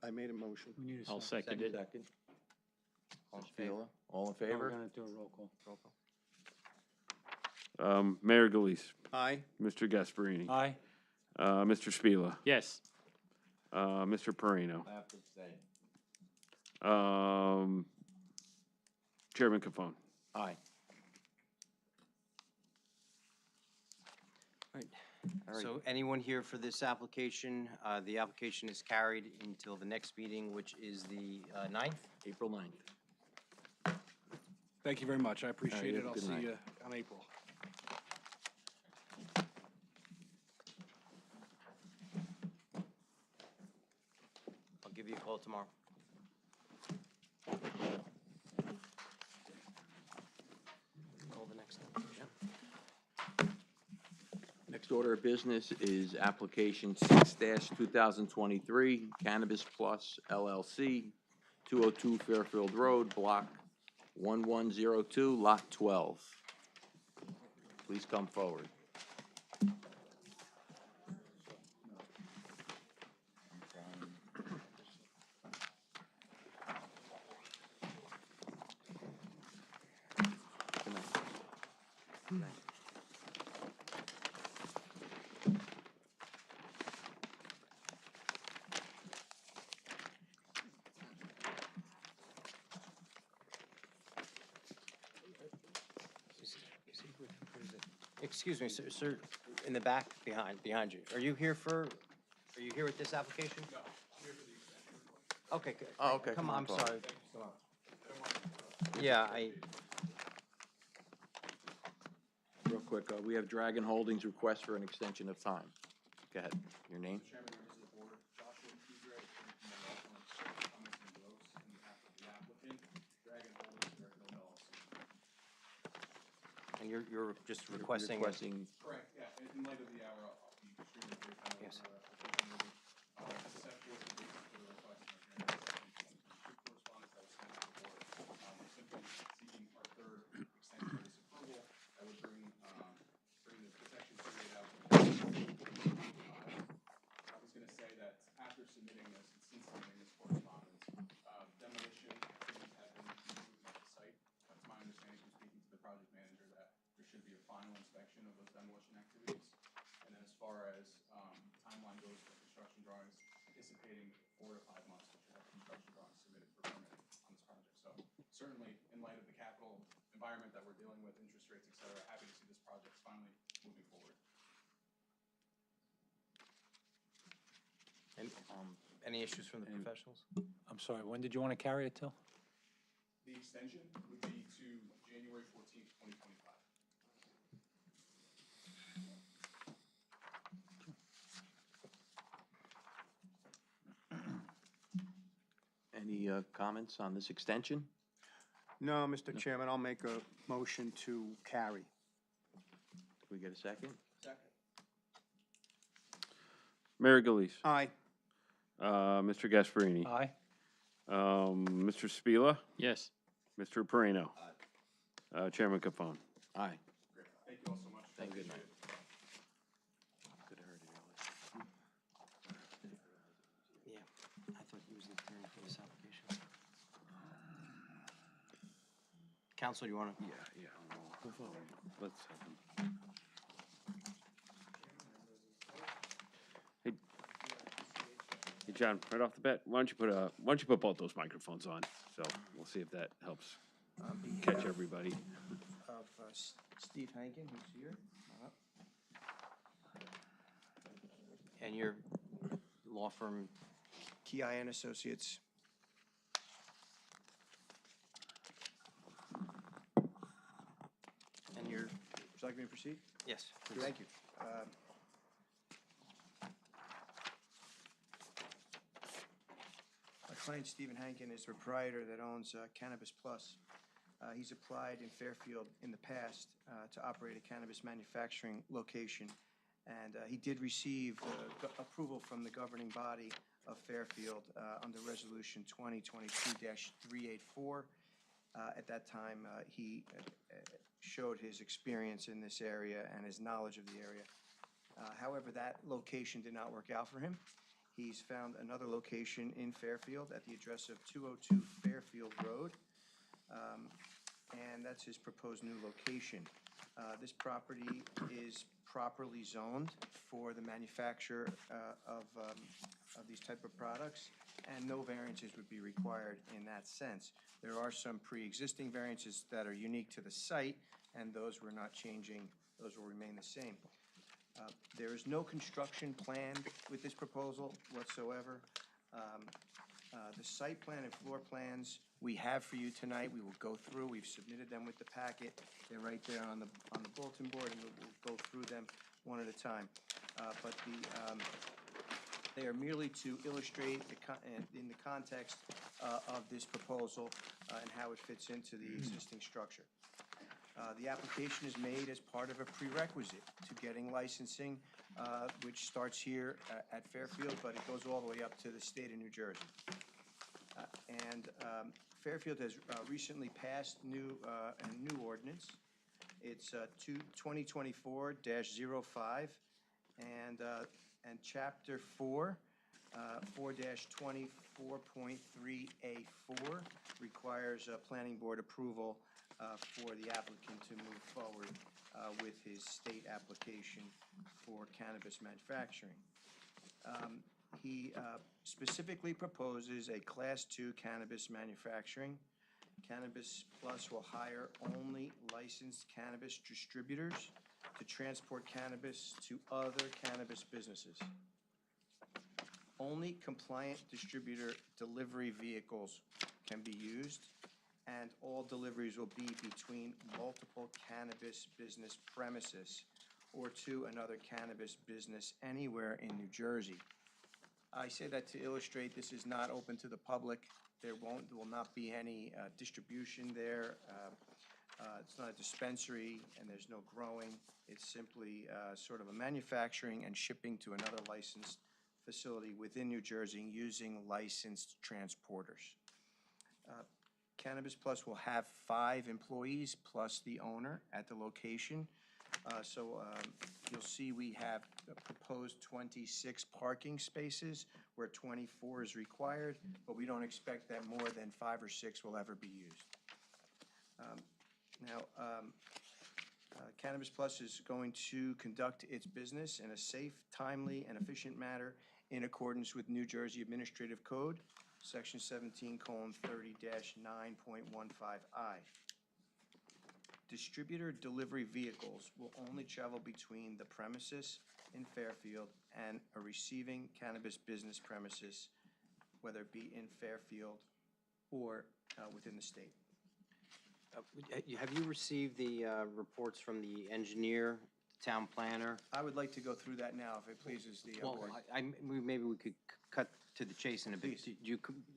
I made a motion. I'll second it. Second. All in Ms. favor? Fiola? All in We're favor? gonna do a roll call. Roll call. Mayor Galise, Aye. Mr. Gasparini, Aye. Mr. Spila, Yes. Mr. Perino, I have to say. Chairman Cafone. Aye. All right. So anyone here for this application? The application is carried until the next meeting, which is the 9th. April 9th. Thank you very much. I appreciate you it. have a I'll good see night. you on April. I'll give you a call tomorrow. Call the next application. Next order of business is application 6-2023, Cannabis Plus LLC, 202 Fairfield Road, block 1102, lot 12. Please come forward. Excuse me, sir, in the back, behind you. Are you here with this application? No, I'm here for the extension. Okay, good. Oh, okay. Come on, I'm forward. sorry. Come on. Yeah, Real quick, we have Dragon Holdings request for an extension of time. Go ahead, your name? Chairman, members of the board, Joshua Kudra, attorney from the law firm Cummins and Gross, on behalf of the applicant, Dragon Holdings, Fairfield LLC. and you're just requesting. Requesting, Correct, yeah, in light of the hour, I'll be extremely brief. I know Yes. we're, set forth the basis for the request in our hearing. Correspondence that was sent to the board. We're simply seeking our third extension of this approval that would bring the protection period out. I was gonna say that after submitting this, and since submitting this correspondence, demolition activities have been completed at the site. It's my understanding from speaking to the project manager that there should be a final inspection of those demolition activities. And then as far as, timeline goes for construction drawings, anticipating 4 to 5 months, we should have construction drawings submitted for permitting on this project. So certainly, in light of the capital environment that we're dealing with, interest rates, et cetera, happy to see this project finally moving forward. And, any issues from the professionals? I'm sorry, when did you want to carry it till? The extension would be to January 14th, 2025. any comments on this extension? No, Mr. Chairman, I'll make a motion to carry. Can we get a second? Second. Mayor Galise, Aye. Mr. Gasparini, Aye. Mr. Spila, Yes. Mr. Perino, Chairman Capone. Aye. Great. Thank you all so much. Thank you. Good night. Appreciate it. Could have heard it Yeah, I thought he was the attorney for this application. Counsel, you want to? Yeah. Let's have him. Hey, John, right off the bat, why don't you put both those microphones on? So we'll see if that helps catch everybody. Of Steve Hankin, who's here. And your law firm, Kian Associates. and your, Would you like me to proceed? yes, please. Thank you. My client, Stephen Hankin, is the proprietor that owns Cannabis Plus. He's applied in Fairfield in the past to operate a cannabis manufacturing location. And he did receive approval from the governing body of Fairfield under Resolution 2022-384. At that time, he showed his experience in this area and his knowledge of the area. However, that location did not work out for him. He's found another location in Fairfield at the address of 202 Fairfield Road, and that's his proposed new location. This property is properly zoned for the manufacture of these type of products, and no variances would be required in that sense. There are some pre-existing variances that are unique to the site, and those we're not changing, those will remain the same. There is no construction planned with this proposal whatsoever. The site plan and floor plans we have for you tonight, we will go through. We've submitted them with the packet. They're right there on the bulletin board, and we'll go through them one at a time. But they are merely to illustrate in the context of this proposal and how it fits into the existing structure. The application is made as part of a prerequisite to getting licensing, which starts here at Fairfield, but it goes all the way up to the state of New Jersey. Fairfield has recently passed a new ordinance. It's 2024-05, and Chapter 4, 4-24.3A4 requires planning board approval for the applicant to move forward with his state application for cannabis manufacturing. He specifically proposes a Class 2 cannabis manufacturing. Cannabis Plus will hire only licensed cannabis distributors to transport cannabis to other cannabis businesses. Only compliant distributor delivery vehicles can be used, and all deliveries will be between multiple cannabis business premises or to another cannabis business anywhere in New Jersey. I say that to illustrate this is not open to the public. There will not be any distribution there. It's not a dispensary, and there's no growing. It's simply sort of a manufacturing and shipping to another licensed facility within New Jersey using licensed transporters. Cannabis Plus will have 5 employees plus the owner at the location. You'll see we have proposed 26 parking spaces where 24 is required, but we don't expect that more than 5 or 6 will ever be used. Cannabis Plus is going to conduct its business in a safe, timely, and efficient manner in accordance with New Jersey Administrative Code, Section 17:30-9.15I. Distributor delivery vehicles will only travel between the premises in Fairfield and a receiving cannabis business premises, whether it be in Fairfield or within the state. Have you received the reports from the engineer, town planner? I would like to go through that now, if it pleases the Well, board. maybe we could cut to the chase in a bit. Please.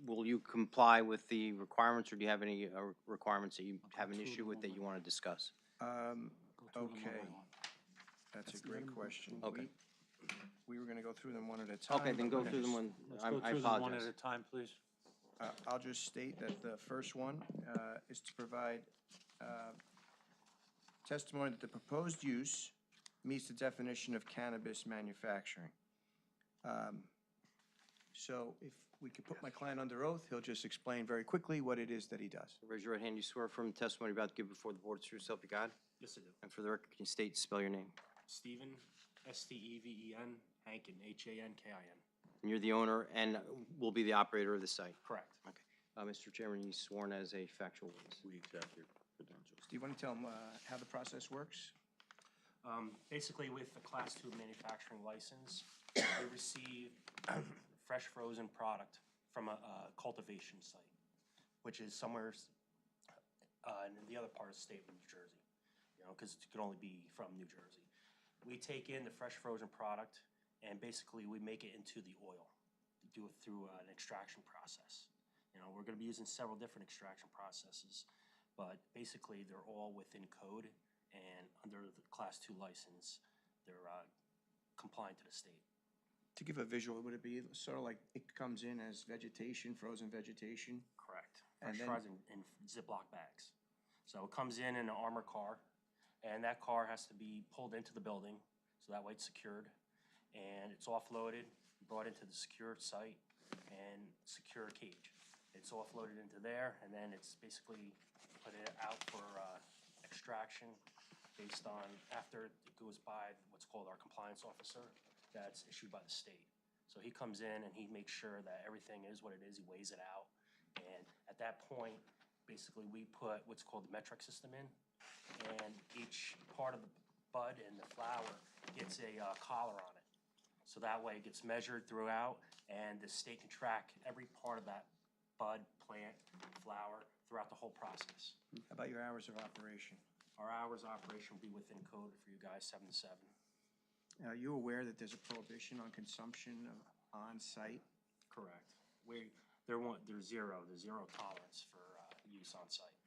Will you comply with the requirements, or do you have any requirements that you have an issue with that you want to discuss? Okay. That's a great question. Okay. We were gonna go through them one at a time. Okay, then go through them one, Let's I go through them one at apologize. a time, please. I'll just state that the first one is to provide testimony that the proposed use meets the definition of cannabis manufacturing. So if we could put my client under oath, he'll just explain very quickly what it is that he does. Raise your right hand. You swear from testimony you're about to give before the board, true self you got? Yes, I do. And for the record, can you state, spell your name? Steven, Steven, Hankin, Hankin. And you're the owner and will be the operator of the site? Correct. Okay. Mr. Chairman, you sworn as a factual witness. We accept your credentials. Steve, want to tell him how the process works? Basically, with the Class 2 manufacturing license, we receive fresh frozen product from a cultivation site, which is somewhere in the other part of the state of New Jersey, because it could only be from New Jersey. We take in the fresh frozen product, and basically we make it into the oil. We do it through an extraction process. We're going to be using several different extraction processes, but basically they're all within code, and under the Class 2 license, they're compliant to the state. To give a visual, would it be sort of like it comes in as vegetation, frozen vegetation? Correct. And Fresh then- fries in Ziploc bags. So it comes in an armored car, and that car has to be pulled into the building, so that way it's secured, and it's offloaded, brought into the secured site, and secure cage. It's offloaded into there, and then it's basically put it out for extraction based on, after it goes by what's called our compliance officer, that's issued by the state. So he comes in and he makes sure that everything is what it is, he weighs it out, and at that point, basically we put what's called the metric system in, and each part of the bud and the flower gets a collar on it. So that way it gets measured throughout, and the state can track every part of that bud, plant, flower, throughout the whole process. How about your hours of operation? Our hours of operation will be within code for you guys, 7 to 7. Are you aware that there's a prohibition on consumption of on-site? Correct. There's zero tolerance for use on site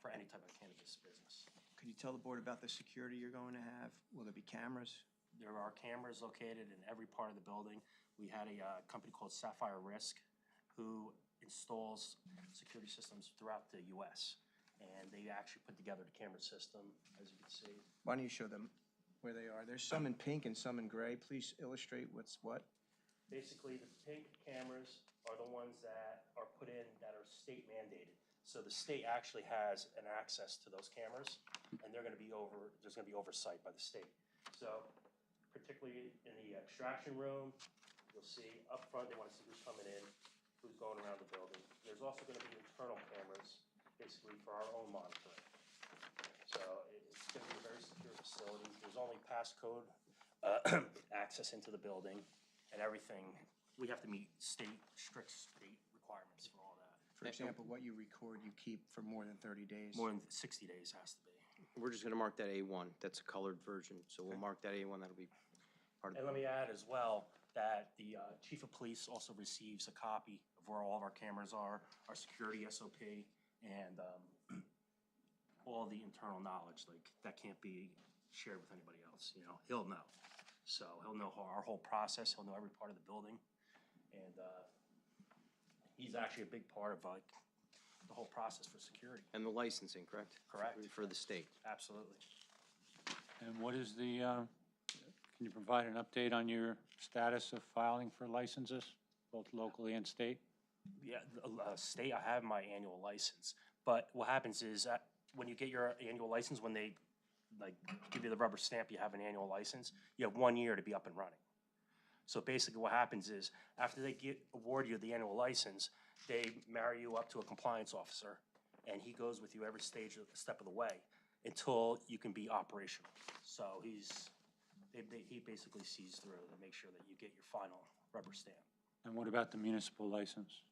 for any type of cannabis business. Could you tell the board about the security you're going to have? Will there be cameras? There are cameras located in every part of the building. We had a company called Sapphire Risk who installs security systems throughout the U.S. And they actually put together the camera system, as you can see. Why don't you show them where they are? There's some in pink and some in gray. Please illustrate what's what. Basically, the pink cameras are the ones that are put in that are state mandated. So the state actually has an access to those cameras, and there's gonna be oversight by the state. So particularly in the extraction room, you'll see up front, they wanna see who's coming in, who's going around the building. There's also gonna be internal cameras, basically for our own monitoring. So it's gonna be a very secure facility. There's only passcode access into the building, and everything, we have to meet strict state requirements for all that. For example, what you record, you keep for more than 30 days. More than 60 days has to be. We're just gonna mark that A1. That's a colored version, so we'll mark that A1. That'll be part of And the. let me add as well that the chief of police also receives a copy of where all of our cameras are, our security SOP, and all the internal knowledge, like, that can't be shared with anybody else, you know? He'll know. So he'll know our whole process, he'll know every part of the building, and he's actually a big part of, like, the whole process for security. And the licensing, correct? Correct. For the state. Absolutely. And what is the, can you provide an update on your status of filing for licenses, both locally and state? Yeah, state, I have my annual license, but what happens is, when you get your annual license, when they, like, give you the rubber stamp, you have an annual license, you have 1 year to be up and running. So basically what happens is, after they award you the annual license, they marry you up to a compliance officer, and he goes with you every step of the way until you can be operational. So he basically sees through to make sure that you get your final rubber stamp. And what about the municipal license?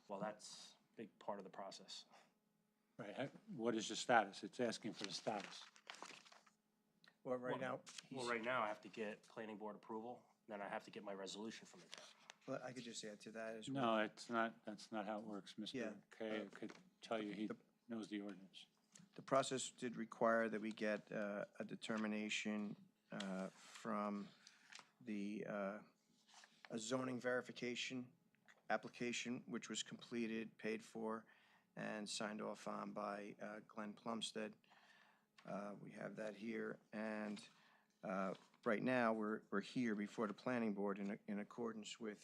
Well, that's a big part of the process. Right, what is your status? It's asking for the status. Well, right now, Well, right now, I have to get planning board approval, then I have to get my resolution from the town. well, I could just add to that as well. No, it's not, that's not how it works. Mr. Yeah. Kay could tell you he knows the ordinance. The process did require that we get a determination from a zoning verification application, which was completed, paid for, and signed off on by Glenn Plumstead. We have that here, and right now, we're here before the planning board in accordance with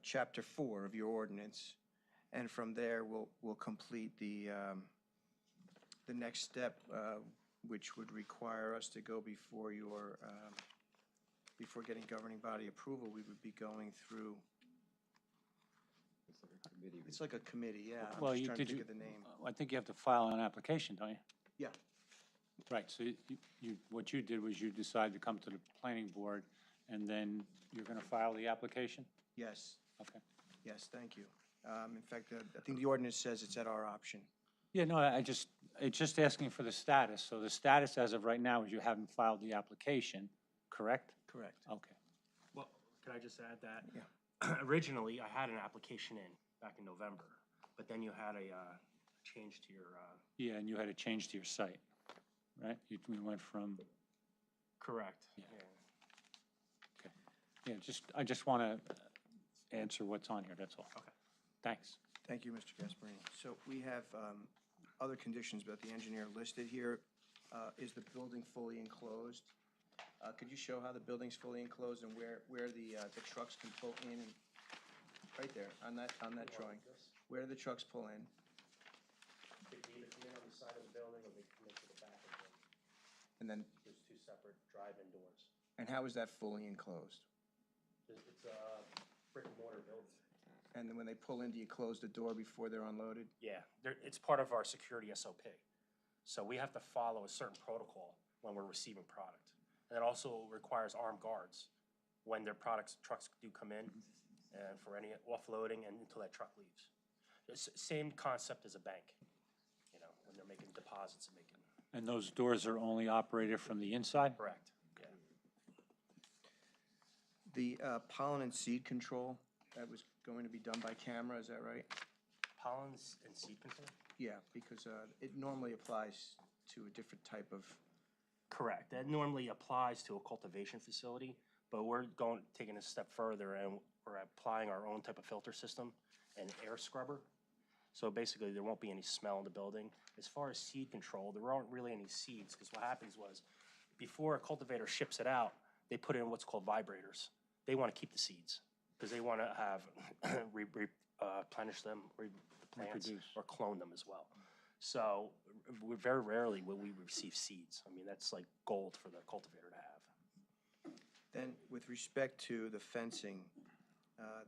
Chapter 4 of your ordinance, and from there, we'll complete the next step, which would require us to go before before getting governing body approval, we would be going through. It's like a committee, yeah. I'm Well, just you, trying to did think you, of the name. I think you have to file an application, don't you? Yeah. Right, so what you did was you decided to come to the planning board, and then you're gonna file the application? Yes, Okay. yes, thank you. In fact, I think the ordinance says it's at our option. Yeah, no, it's just asking for the status. So the status as of right now is you haven't filed the application, correct? Correct. Okay. Well, can I just add that? Yeah. Originally, I had an application in back in November, but then you had a change to your. Yeah, and you had to change to your site, right? We went from, Correct. Yeah. okay. Yeah, I just want to answer what's on here, that's all. Okay. Thanks. Thank you, Mr. Gasparini. So we have other conditions, but the engineer listed here. Is the building fully enclosed? Could you show how the building's fully enclosed and where the trucks can pull in? And right there, on that drawing. Where do the trucks pull in? They can either come in on the side of the building or they come into the back of the building. And then, There's two separate drive-in doors. and how is that fully enclosed? It's a brick and mortar building. And then when they pull in, do you close the door before they're unloaded? Yeah, it's part of our security SOP. So we have to follow a certain protocol when we're receiving product. And it also requires armed guards when their trucks do come in and for any offloading and until that truck leaves. It's the same concept as a bank, you know, when they're making deposits and making. And those doors are only operated from the inside? Correct, yeah. The pollen and seed control, that was going to be done by camera, is that right? Pollen and seed control? Yeah, because it normally applies to a different type of. Correct. That normally applies to a cultivation facility, but we're taking a step further and we're applying our own type of filter system and air scrubber. So basically, there won't be any smell in the building. As far as seed control, there aren't really any seeds because what happens was, before a cultivator ships it out, they put in what's called vibrators. They want to keep the seeds because they want to have replenish them, the plants, Reproduce. or clone them as well. So very rarely will we receive seeds. I mean, that's like gold for the cultivator to have. Then, with respect to the fencing,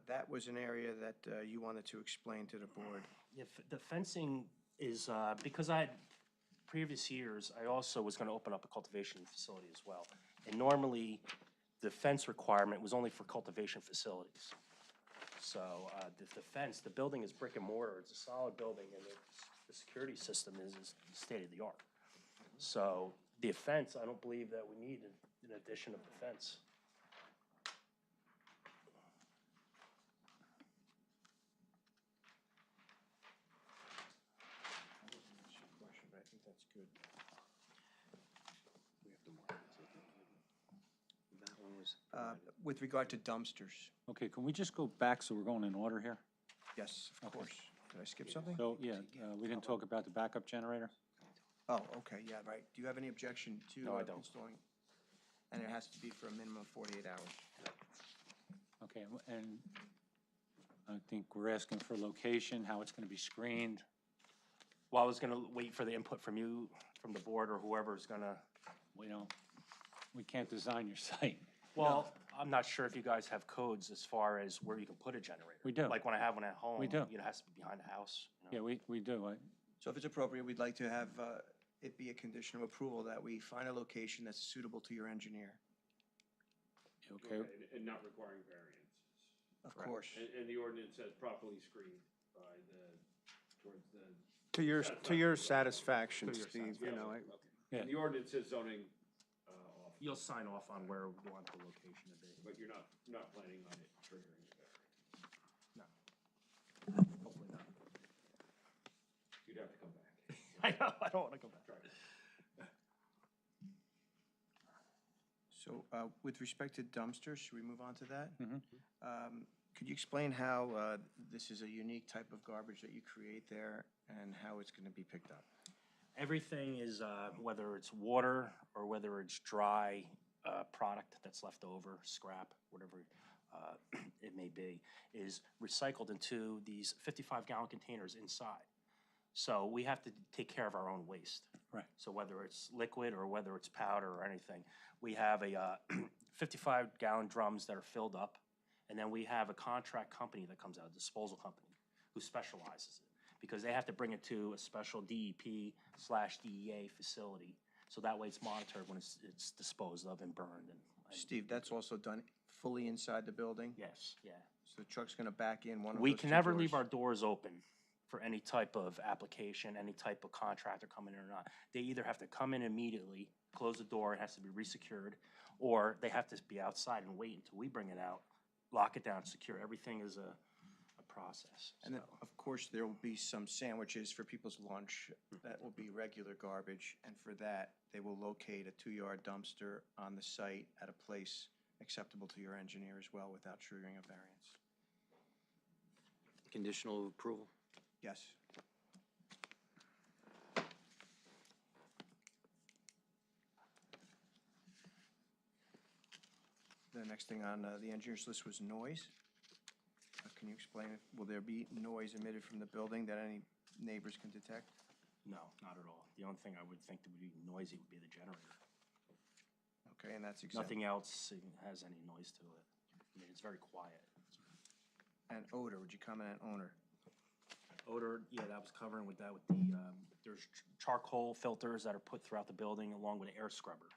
that was an area that you wanted to explain to the board. If the fencing is, because previous years, I also was gonna open up a cultivation facility as well. And normally, the fence requirement was only for cultivation facilities. So, the fence, the building is brick and mortar, it's a solid building, and the security system is state of the art. So, the fence, I don't believe that we need an addition of the fence. Question, but I think that's good. That one was With regard to dumpsters, Okay, can we just go back so we're going in order here? yes, of Okay. course. Did I skip something? So, yeah, we didn't talk about the backup generator? Oh, okay, yeah, right. Do you have any objection to No, I don't. installing? And it has to be for a minimum of 48 hours. Okay, and I think we're asking for location, how it's gonna be screened. Well, I was gonna wait for the input from you, from the board, or whoever's gonna, We can't design your site. well, I'm not sure if you guys have codes as far as where you can put a generator. We do. Like when I have one at home. We do. It has to be behind the house. Yeah, we do. So if it's appropriate, we'd like to have it be a condition of approval that we find a location that's suitable to your engineer. Okay, And not requiring variances. Of course. And the ordinance says properly screened by towards the. To your satisfaction, To your Steve, you know, Yeah. And the ordinance says zoning, off, You'll sign off on where you want the location to be. but you're not planning on it triggering the variance. No. Hopefully not. You'd have to come back. I know, I don't wanna go back. So with respect to dumpsters, should we move on to that? Mhm. Could you explain how this is a unique type of garbage that you create there and how it's going to be picked up? Everything is, whether it's water or whether it's dry product that's left over, scrap, whatever it may be, is recycled into these 55-gallon containers inside. So we have to take care of our own waste. Right. So whether it's liquid or whether it's powder or anything, we have a 55-gallon drums that are filled up, and then we have a contract company that comes out, a disposal company, who specializes it, because they have to bring it to a special DEP/DEA facility, so that way it's monitored when it's disposed of and burned. And Steve, that's also done fully inside the building? yes, yeah. So the truck's going to back in one of those We two can never leave doors? our doors open for any type of application, any type of contractor coming in or not. They either have to come in immediately, close the door, it has to be resecured, or they have to be outside and wait until we bring it out, lock it down, secure. Everything is a process. And then, so. of course, there will be some sandwiches for people's lunch. That will be regular garbage, and for that, they will locate a 2-yard dumpster on the site at a place acceptable to your engineer as well without triggering a variance. conditional approval. Yes. The next thing on the engineer's list was noise. Can you explain, will there be noise emitted from the building that any neighbors can detect? No, not at all. The only thing I would think that would be noisy would be the generator. Okay, and that's exempt. Nothing else has any noise to it. I mean, it's very quiet. And odor, would you comment on odor? Odor, yeah, that was covering with that with the, there's charcoal filters that are put throughout the building along with an air scrubber.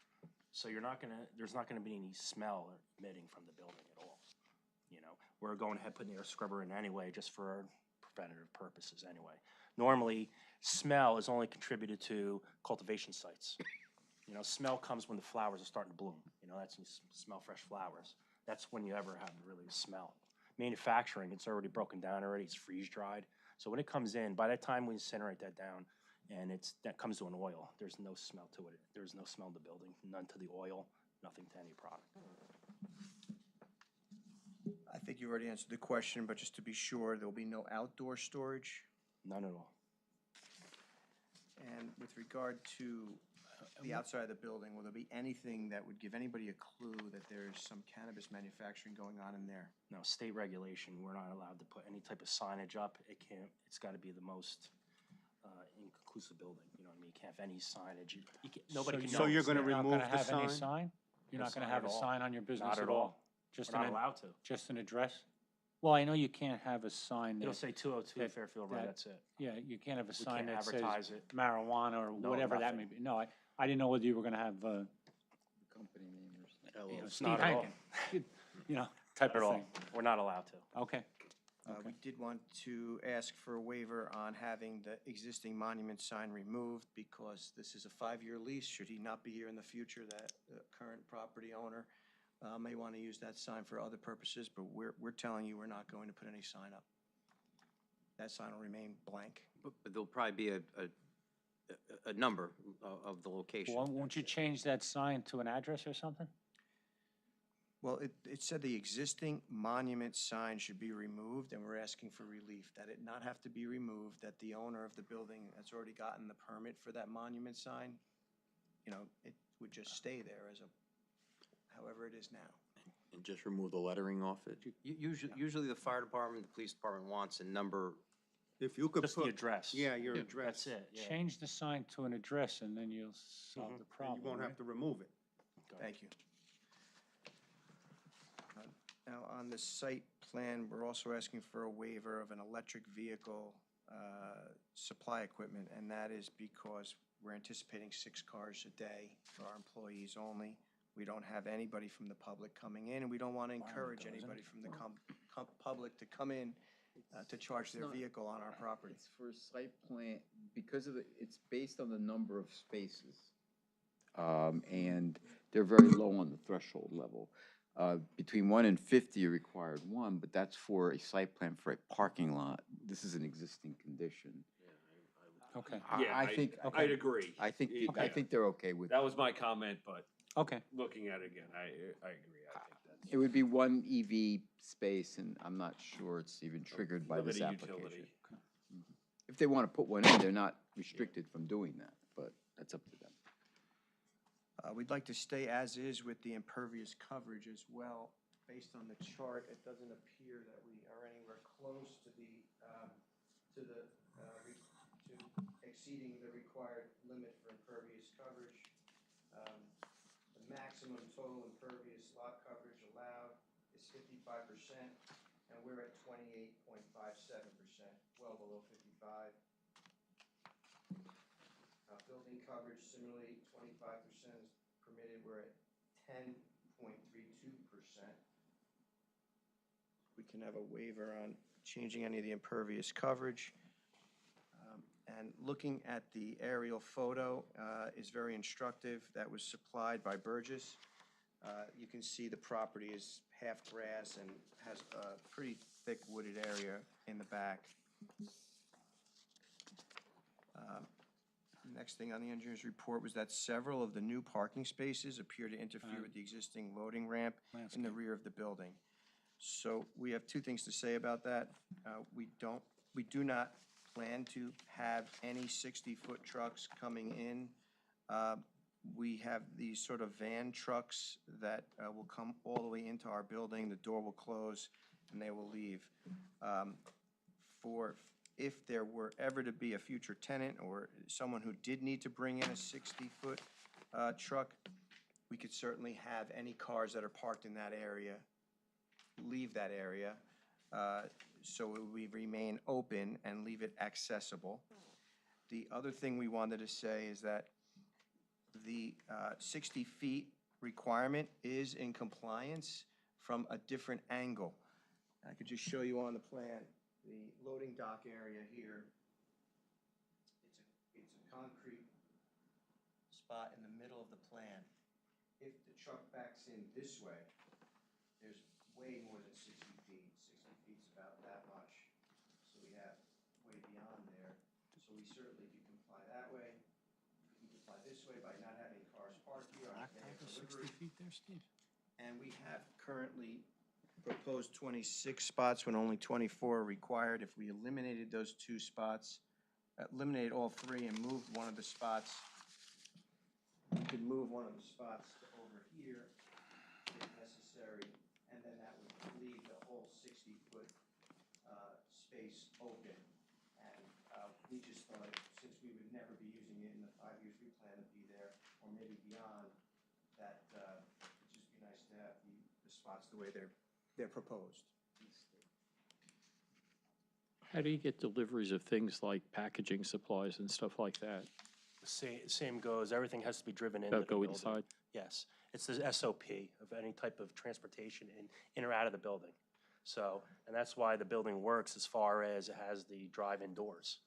So there's not gonna be any smell emitting from the building at all. You know, we're going ahead putting the air scrubber in anyway, just for preventative purposes anyway. Normally, smell is only contributed to cultivation sites. You know, smell comes when the flowers are starting to bloom. You know, that's when you smell fresh flowers. That's when you ever have really a smell. Manufacturing, it's already broken down already, it's freeze dried. So when it comes in, by the time we incinerate that down and that comes to an oil, there's no smell to it. There's no smell to the building, none to the oil, nothing to any product. I think you already answered the question, but just to be sure, there will be no outdoor storage? None at all. And with regard to the outside of the building, will there be anything that would give anybody a clue that there's some cannabis manufacturing going on in there? No, state regulation, we're not allowed to put any type of signage up. It's gotta be the most inclusive building, you know what I mean? You can't have any signage. Nobody can know. So you're gonna You're not remove gonna the have any sign? sign? You're No not gonna sign have at a all. sign on your business Not at all? Just We're not an, allowed to. just an address? Well, I know you can't have a sign It'll that, say 202 that- Fairfield Road, that- that's it. yeah, you can't have a We sign can't that says advertise it. marijuana or No, whatever that may nothing. be. No, I didn't know whether you were gonna have, Company name or something. you know, It's Steve not at all. Hankin, you know, type Not at of all. thing. We're not allowed to. Okay, We did want to ask for a waiver on having the existing monument sign removed because this is a 5-year lease. Should he not be here in the future, that the current property owner may want to use that sign for other purposes, but we're telling you we're not going to put any sign up. That sign will remain blank. But there'll probably be a number of the location. Won't you change that sign to an address or something? Well, it said the existing monument sign should be removed, and we're asking for relief, that it not have to be removed, that the owner of the building that's already gotten the permit for that monument sign, you know, it would just stay there as however it is now. And just remove the lettering off it? Usually the fire department, the police department wants a number. If you could Just the address. Yeah, your address. That's it, yeah. Change the sign to an address and then you'll solve the And problem. you won't have to remove it. Thank you. Now, on the site plan, we're also asking for a waiver of an electric vehicle supply equipment, and that is because we're anticipating 6 cars a day for our employees only. We don't have anybody from the public coming in, and we don't want to encourage anybody from the public to come in to charge their vehicle on our property. It's for site plan, because of it's based on the number of spaces. And they're very low on the threshold level. Between 1 and 50, you required 1, but that's for a site plan for a parking lot. This is an existing condition. Okay. Yeah, I'd agree. I think they're okay with. That was my comment, but Okay. looking at it again, I agree. I think that's. It would be 1 EV space, and I'm not sure it's even triggered by this Limited application. utility. If they want to put one in, they're not restricted from doing that, but that's up to them. We'd like to stay as is with the impervious coverage as well. Based on the chart, it doesn't appear that we are anywhere close to exceeding the required limit for impervious coverage. The maximum total impervious lot coverage allowed is 55%, and we're at 28.57%, well below 55. Building coverage, similarly, 25% is permitted, we're at 10.32%. We can have a waiver on changing any of the impervious coverage. And looking at the aerial photo is very instructive. That was supplied by Burgess. You can see the property is half grass and has a pretty thick wooded area in the back. Next thing on the engineer's report was that several of the new parking spaces appear to interfere with the existing loading ramp in the rear of the building. So we have 2 things to say about that. We do not plan to have any 60-foot trucks coming in. We have these sort of van trucks that will come all the way into our building. The door will close and they will leave. If there were ever to be a future tenant or someone who did need to bring in a 60-foot truck, we could certainly have any cars that are parked in that area leave that area, so we remain open and leave it accessible. The other thing we wanted to say is that the 60 feet requirement is in compliance from a different angle. I could just show you on the plan. The loading dock area here, it's a concrete spot in the middle of the plan. If the truck backs in this way, there's way more than 60 feet. 60 feet's about that much. So we have way beyond there. So we certainly can comply that way. We can comply this way by not having cars parked here on the day of delivery. 60 feet there, Steve? And we have currently proposed 26 spots when only 24 are required. If we eliminated those 2 spots, eliminated all 3 and moved one of the spots, we could move one of the spots to over here if necessary, and then that would leave the whole 60-foot space open. And we just thought, since we would never be using it in the 5 years we plan to be there, or maybe beyond, that it'd just be nice to have the spots the way they're proposed. How do you get deliveries of things like packaging supplies and stuff like that? Same goes, everything has to be driven into the Go building. inside? Yes, it's the SOP of any type of transportation in or out of the building. So, and that's why the building works as far as it has the drive-in doors.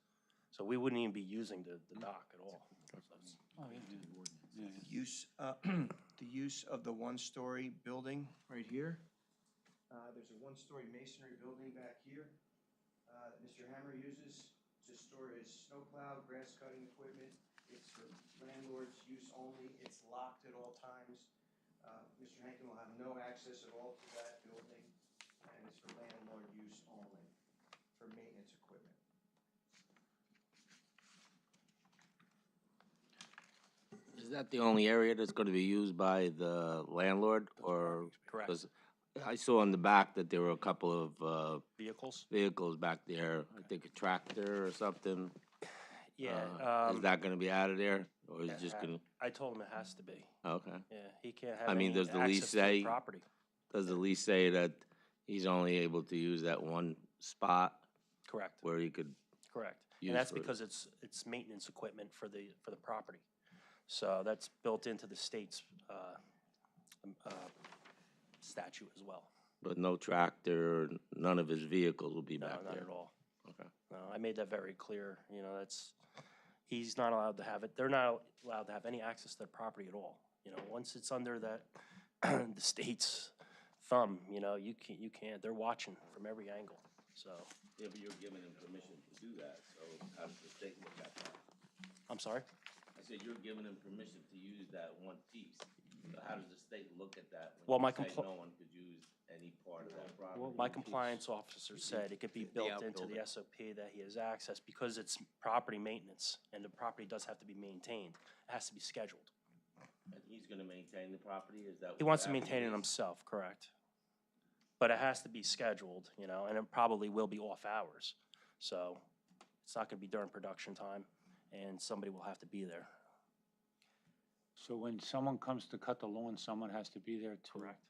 So we wouldn't even be using the dock at all. So it's- The use of the one-story building right here. There's a one-story masonry building back here that Mr. Hammer uses to store his snowplow, grass cutting equipment. It's for landlord's use only. It's locked at all times. Mr. Hankin will have no access at all to that building, and it's for landlord use only, for maintenance equipment. Is that the only area that's gonna be used by the landlord, or? Correct. 'Cause I saw in the back that there were a couple of, Vehicles? vehicles back there, I think a tractor or something. Yeah. Is that gonna be out of there, or is it just gonna, I told him it has to be. okay. Yeah, he can't have I mean, any does the lease access to the say, property. does the lease say that he's only able to use that one spot Correct, where he could? correct. Use And that's for- because it's maintenance equipment for the property. So that's built into the state's statute as well. But no tractor, none of his vehicles will be No, back not there? at all. Okay. No, I made that very clear, you know, he's not allowed to have it, they're not allowed to have any access to their property at all. You know, once it's under that, the state's thumb, you know, you can't, they're watching from every angle, so. Yeah, but you're giving him permission to do that, so how does the state look at that? I'm sorry? I said you're giving him permission to use that one piece. So how does the state look at that Well, when my you say no one could use any part of that property? My compliance officer said it could be built into the SOP that he has access because it's property maintenance and the property does have to be maintained. It has to be scheduled. And he's gonna maintain the property, is that? He wants to maintain it himself, correct? But it has to be scheduled, you know, and it probably will be off hours. So it's not gonna be during production time and somebody will have to be there. So when someone comes to cut the lawn, someone has to be there too? Correct.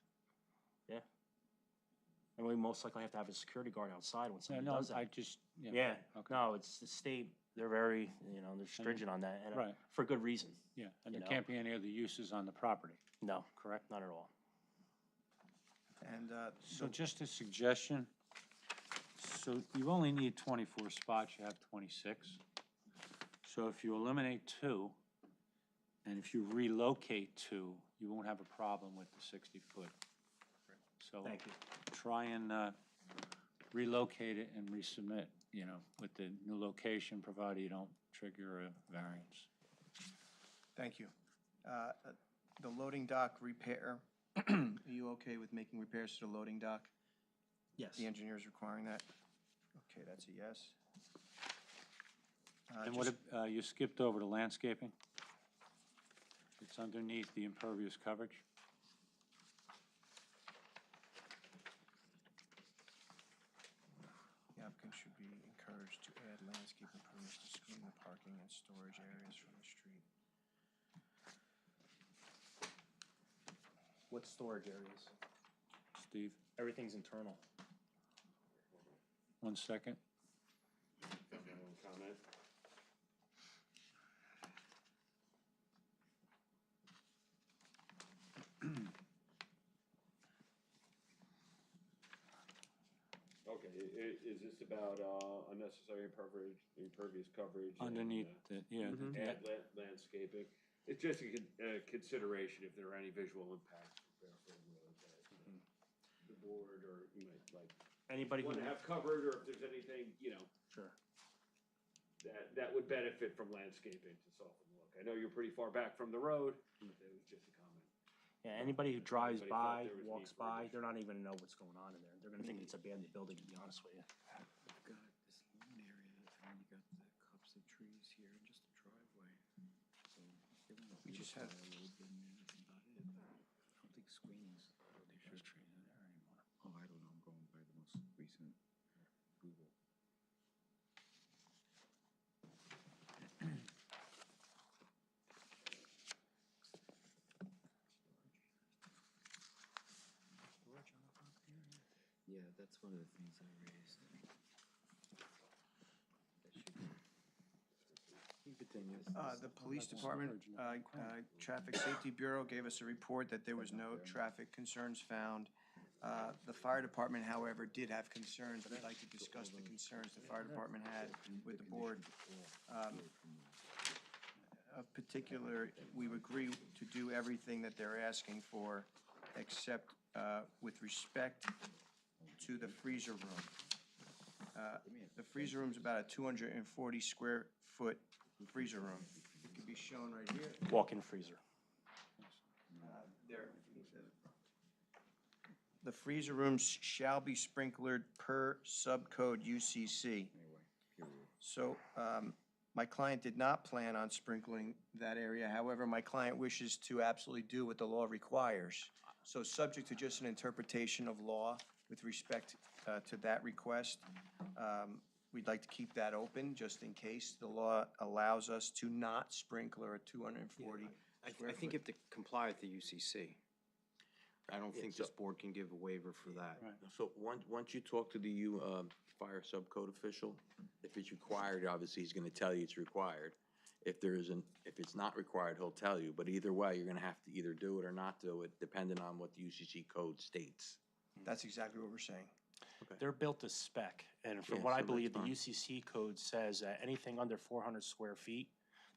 Yeah. And we most likely have to have a security guard outside when Yeah, somebody no, does that. I just, yeah. Yeah, Okay. no, it's the state, they're very, you know, they're stringent on that, and Right. for good reason. Yeah, and You there know. can't be any other uses on the property, No, correct? not at all. And So just a suggestion, so you only need 24 spots, you have 26. So if you eliminate 2, and if you relocate 2, you won't have a problem with the 60-foot. So Thank you. try and relocate it and resubmit, you know, with the new location, provided you don't trigger a variance. Thank you. The loading dock repair, are you okay with making repairs to the loading dock? Yes. The engineer's requiring that? Okay, that's a yes. And what, you skipped over the landscaping? It's underneath the impervious coverage. The applicant should be encouraged to add landscape improvements to screen the parking and storage areas from the street. What storage areas? Steve, Everything's internal. 1 second. Comment? Okay, is this about unnecessary impervious coverage? and, Underneath, yeah. add landscaping? It's just a consideration if there are any visual impacts for Fairfield Road that the board or you might like Anybody who, want to have covered, or if there's anything, you know, sure. that would benefit from landscaping to soften the look. I know you're pretty far back from the road, but it was just a comment. Yeah, anybody who drives Anybody thought by, there was walks need for by, they're not even gonna know what's going on in there. They're gonna think it's an abandoned building, to be honest with you. You've got this lawn area, and you got the cups of trees here, and just a driveway. So, given the We just had- a little bit, and that's about it. I don't think screening's. There's trees in there anymore. Oh, I don't know, I'm going by the most recent Google. Yeah, that's one of the things I raised. You continue. The police department, Traffic Safety Bureau gave us a report that there was no traffic concerns found The fire department, however, did have concerns. We'd like to discuss the concerns the fire department had with the board. Of particular, we would agree to do everything that they're asking for, except with respect to the freezer room. The freezer room's about a 240 square foot freezer room. It can be shown right here. Walk-in freezer. There. The freezer rooms shall be sprinklered per subcode UCC. So, my client did not plan on sprinkling that area. However, my client wishes to absolutely do what the law requires. So, subject to just an interpretation of law with respect to that request, we'd like to keep that open just in case the law allows us to not sprinkler a 240 I square think foot. you have to comply with the UCC. I don't think this board can give a waiver for that. So once you talk to the fire subcode official, if it's required, obviously he's gonna tell you it's required. If it's not required, he'll tell you, but either way, you're gonna have to either do it or not do it, depending on what the UCC code states. That's exactly what we're saying. They're built to spec, and from Yeah, what so I that's believe, the fine. UCC code says that anything under 400 square feet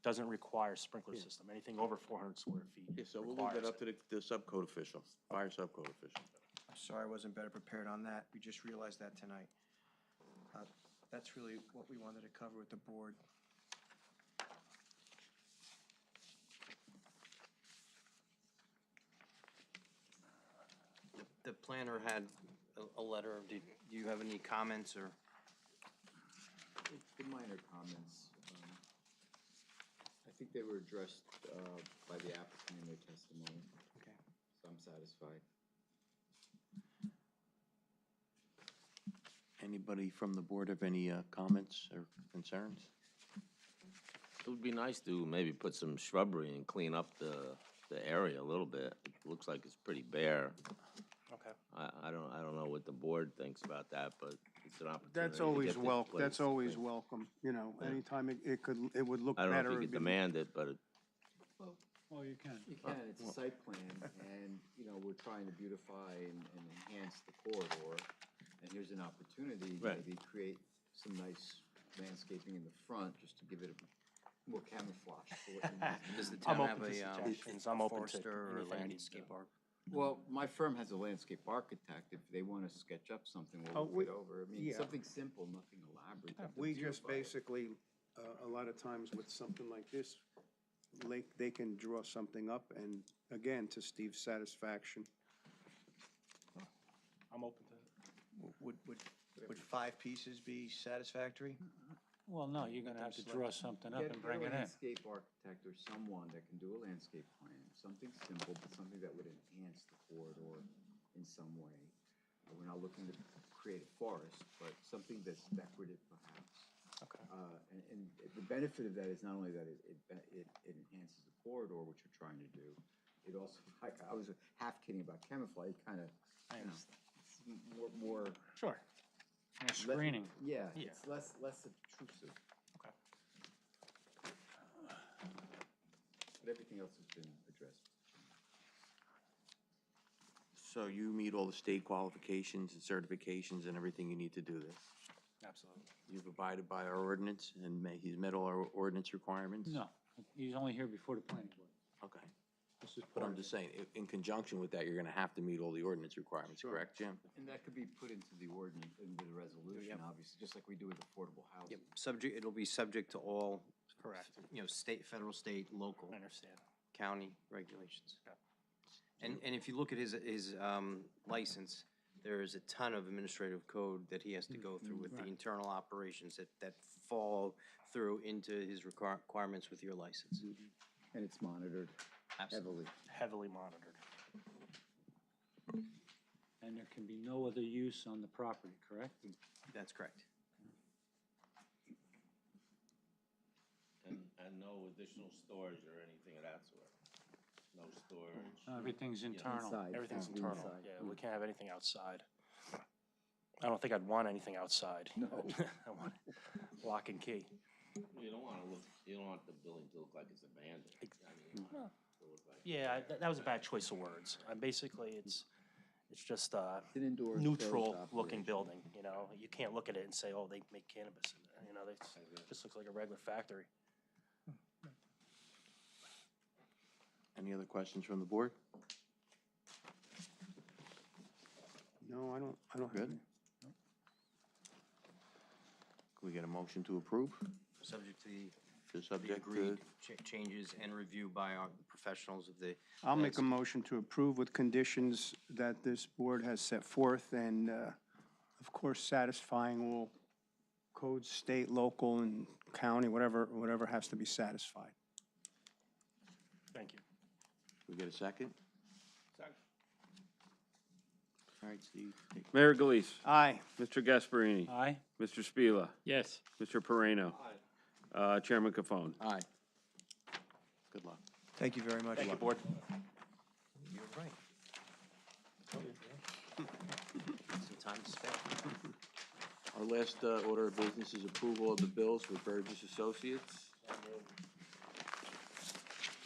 doesn't require a sprinkler system. Anything over 400 square feet Yeah, so we'll leave requires that up it. to the subcode official, fire subcode official. I'm sorry I wasn't better prepared on that. We just realized that tonight. That's really what we wanted to cover with the board. The planner had a letter. Do you have any comments or? The minor comments. I think they were addressed by the applicant in their testimony. Okay. So I'm satisfied. Anybody from the board have any comments or concerns? It would be nice to maybe put some shrubbery and clean up the area a little bit. It looks like it's pretty bare. Okay. I don't know what the board thinks about that, but it's an opportunity. That's to always get this welcome, place that's always clean. welcome, you know, Yeah. anytime it would look I better. don't know if you it'd could be- demand it, but Well, you can. You can, it's a site plan, and, you know, we're trying to beautify and enhance the corridor. And here's an opportunity to Right. maybe create some nice landscaping in the front, just to give it a more camouflage. for what it needs. Does the I'm town have open to a suggestions. I'm open to forester or anything needs landscape done. architect? Well, my firm has a landscape architect. If they want to sketch up something, Oh, we'll we- look it over. I mean, yeah. something simple, nothing elaborate. but We just beautify it. basically, a lot of times with something like this, they can draw something up, and again, to Steve's satisfaction. I'm open to it. Would 5 pieces be satisfactory? Well, no, you're gonna have to draw something up and bring Get it a in. landscape architect or someone that can do a landscape plan, something simple, but something that would enhance the corridor in some way. We're not looking to create a forest, but something that's decorative perhaps. Okay. And the benefit of that is not only that it enhances the corridor, which you're trying to do, it also, I was half kidding about camouflage, it kind of, I you know, understand. it's more. Sure. And screening. Yeah, Yeah. it's less obtrusive. Okay. But everything else has been addressed. So you meet all the state qualifications and certifications and everything you need to do this? Absolutely. You've abided by our ordinance and he's met all our ordinance requirements? No, he's only here before the planning board. Okay. This is But part I'm of just it. saying, in conjunction with that, you're gonna have to meet all the ordinance requirements, correct, Jim? And that could be put into the ordinance, into the resolution, obviously, just like we do with affordable housing. Yep, it'll be subject to all, Correct. you know, state, federal, state, local, I understand. county regulations. Okay. And if you look at his license, there is a ton of administrative code that he has to go through with the internal operations that fall through into his requirements with your license. And it's monitored Absolutely. heavily. Heavily monitored. And there can be no other use on the property, correct? That's correct. and no additional storage or anything of that sort. No storage. Everything's internal. Inside. Everything's Yeah. internal. Inside. Yeah, we can't have anything outside. I don't think I'd want anything outside. No. I want lock and key. You don't want the building to look like it's abandoned. I mean, you want it to look like. Yeah, that was a bad choice of words. Basically, it's It's just It's an indoor sales neutral-looking operation. building, you know? You can't look at it and say, oh, they make cannabis in there, you know? It just looks like a regular factory. Any other questions from the board? No, I don't. Good. Can we get a motion to approve? Subject to The the subject agreed to, changes and review by our professionals of the. I'll make a landscape. motion to approve with conditions that this board has set forth and, of course, satisfying all codes, state, local, and county, whatever has to be satisfied. Thank you. we get a second? Second. All right, Steve. Mayor Galise. Aye. Mr. Gasparini. Aye? Mr. Spila. Yes. Mr. Moreno. Chairman Capone. Aye. Good luck. Thank you very much. Thank you, board. You're right. Some time to spare. Our last order of business is approval of the bills for Burgess Associates.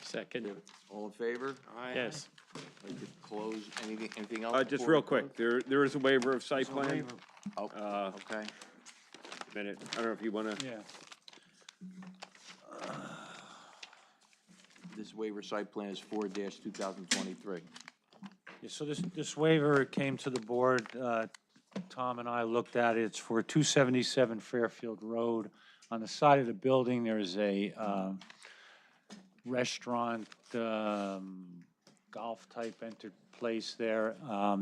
Second. All in favor? Yes. Like to close, anything else? Just before real we quick, close? there is a waiver of site plan. Oh, okay. Minute, I don't know if you wanna. Yeah. This waiver site plan is 4-2023. Yeah, so this waiver came to the board, Tom and I looked at it, it's for 277 Fairfield Road. On the side of the building, there's a restaurant, golf-type place there.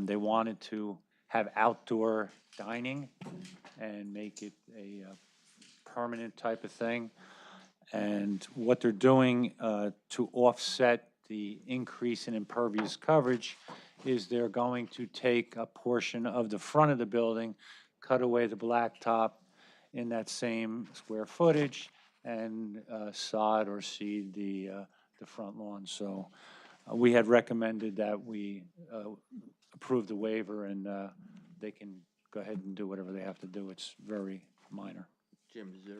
They wanted to have outdoor dining and make it a permanent type of thing. And what they're doing to offset the increase in impervious coverage is they're going to take a portion of the front of the building, cut away the blacktop in that same square footage, and sod or seed the front lawn. So we had recommended that we approve the waiver, and they can go ahead and do whatever they have to do. It's very minor. Jim, is there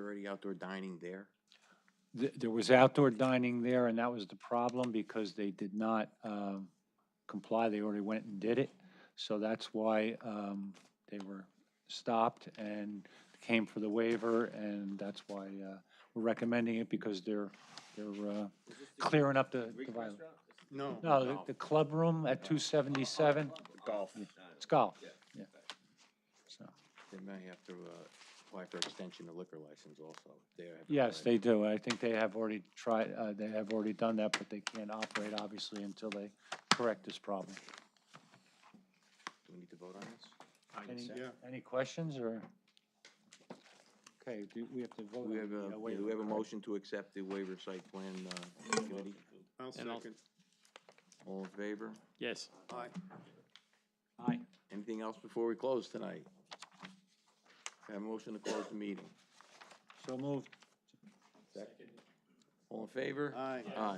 already outdoor dining there? There was outdoor dining there, and that was the problem because they did not comply. They already went and did it. So that's why they were stopped and came for the waiver, and that's why we're recommending it, because they're clearing up the violation. No. No, the club room at 277. Golf. It's golf, yeah. So, They may have to apply for extension of liquor license also. They have. yes, they do. I think they have already tried, they have already done that, but they can't operate, obviously, until they correct this problem. Do we need to vote on this? Any questions, or? Okay, we have to vote We on have the a, waiver, do we have a correct? motion to accept the waiver site plan committee? I'll second. All in favor? Yes. Aye. Aye. Anything else before we close tonight? Have a motion to close the meeting. So moved. All in favor? Aye. Aye.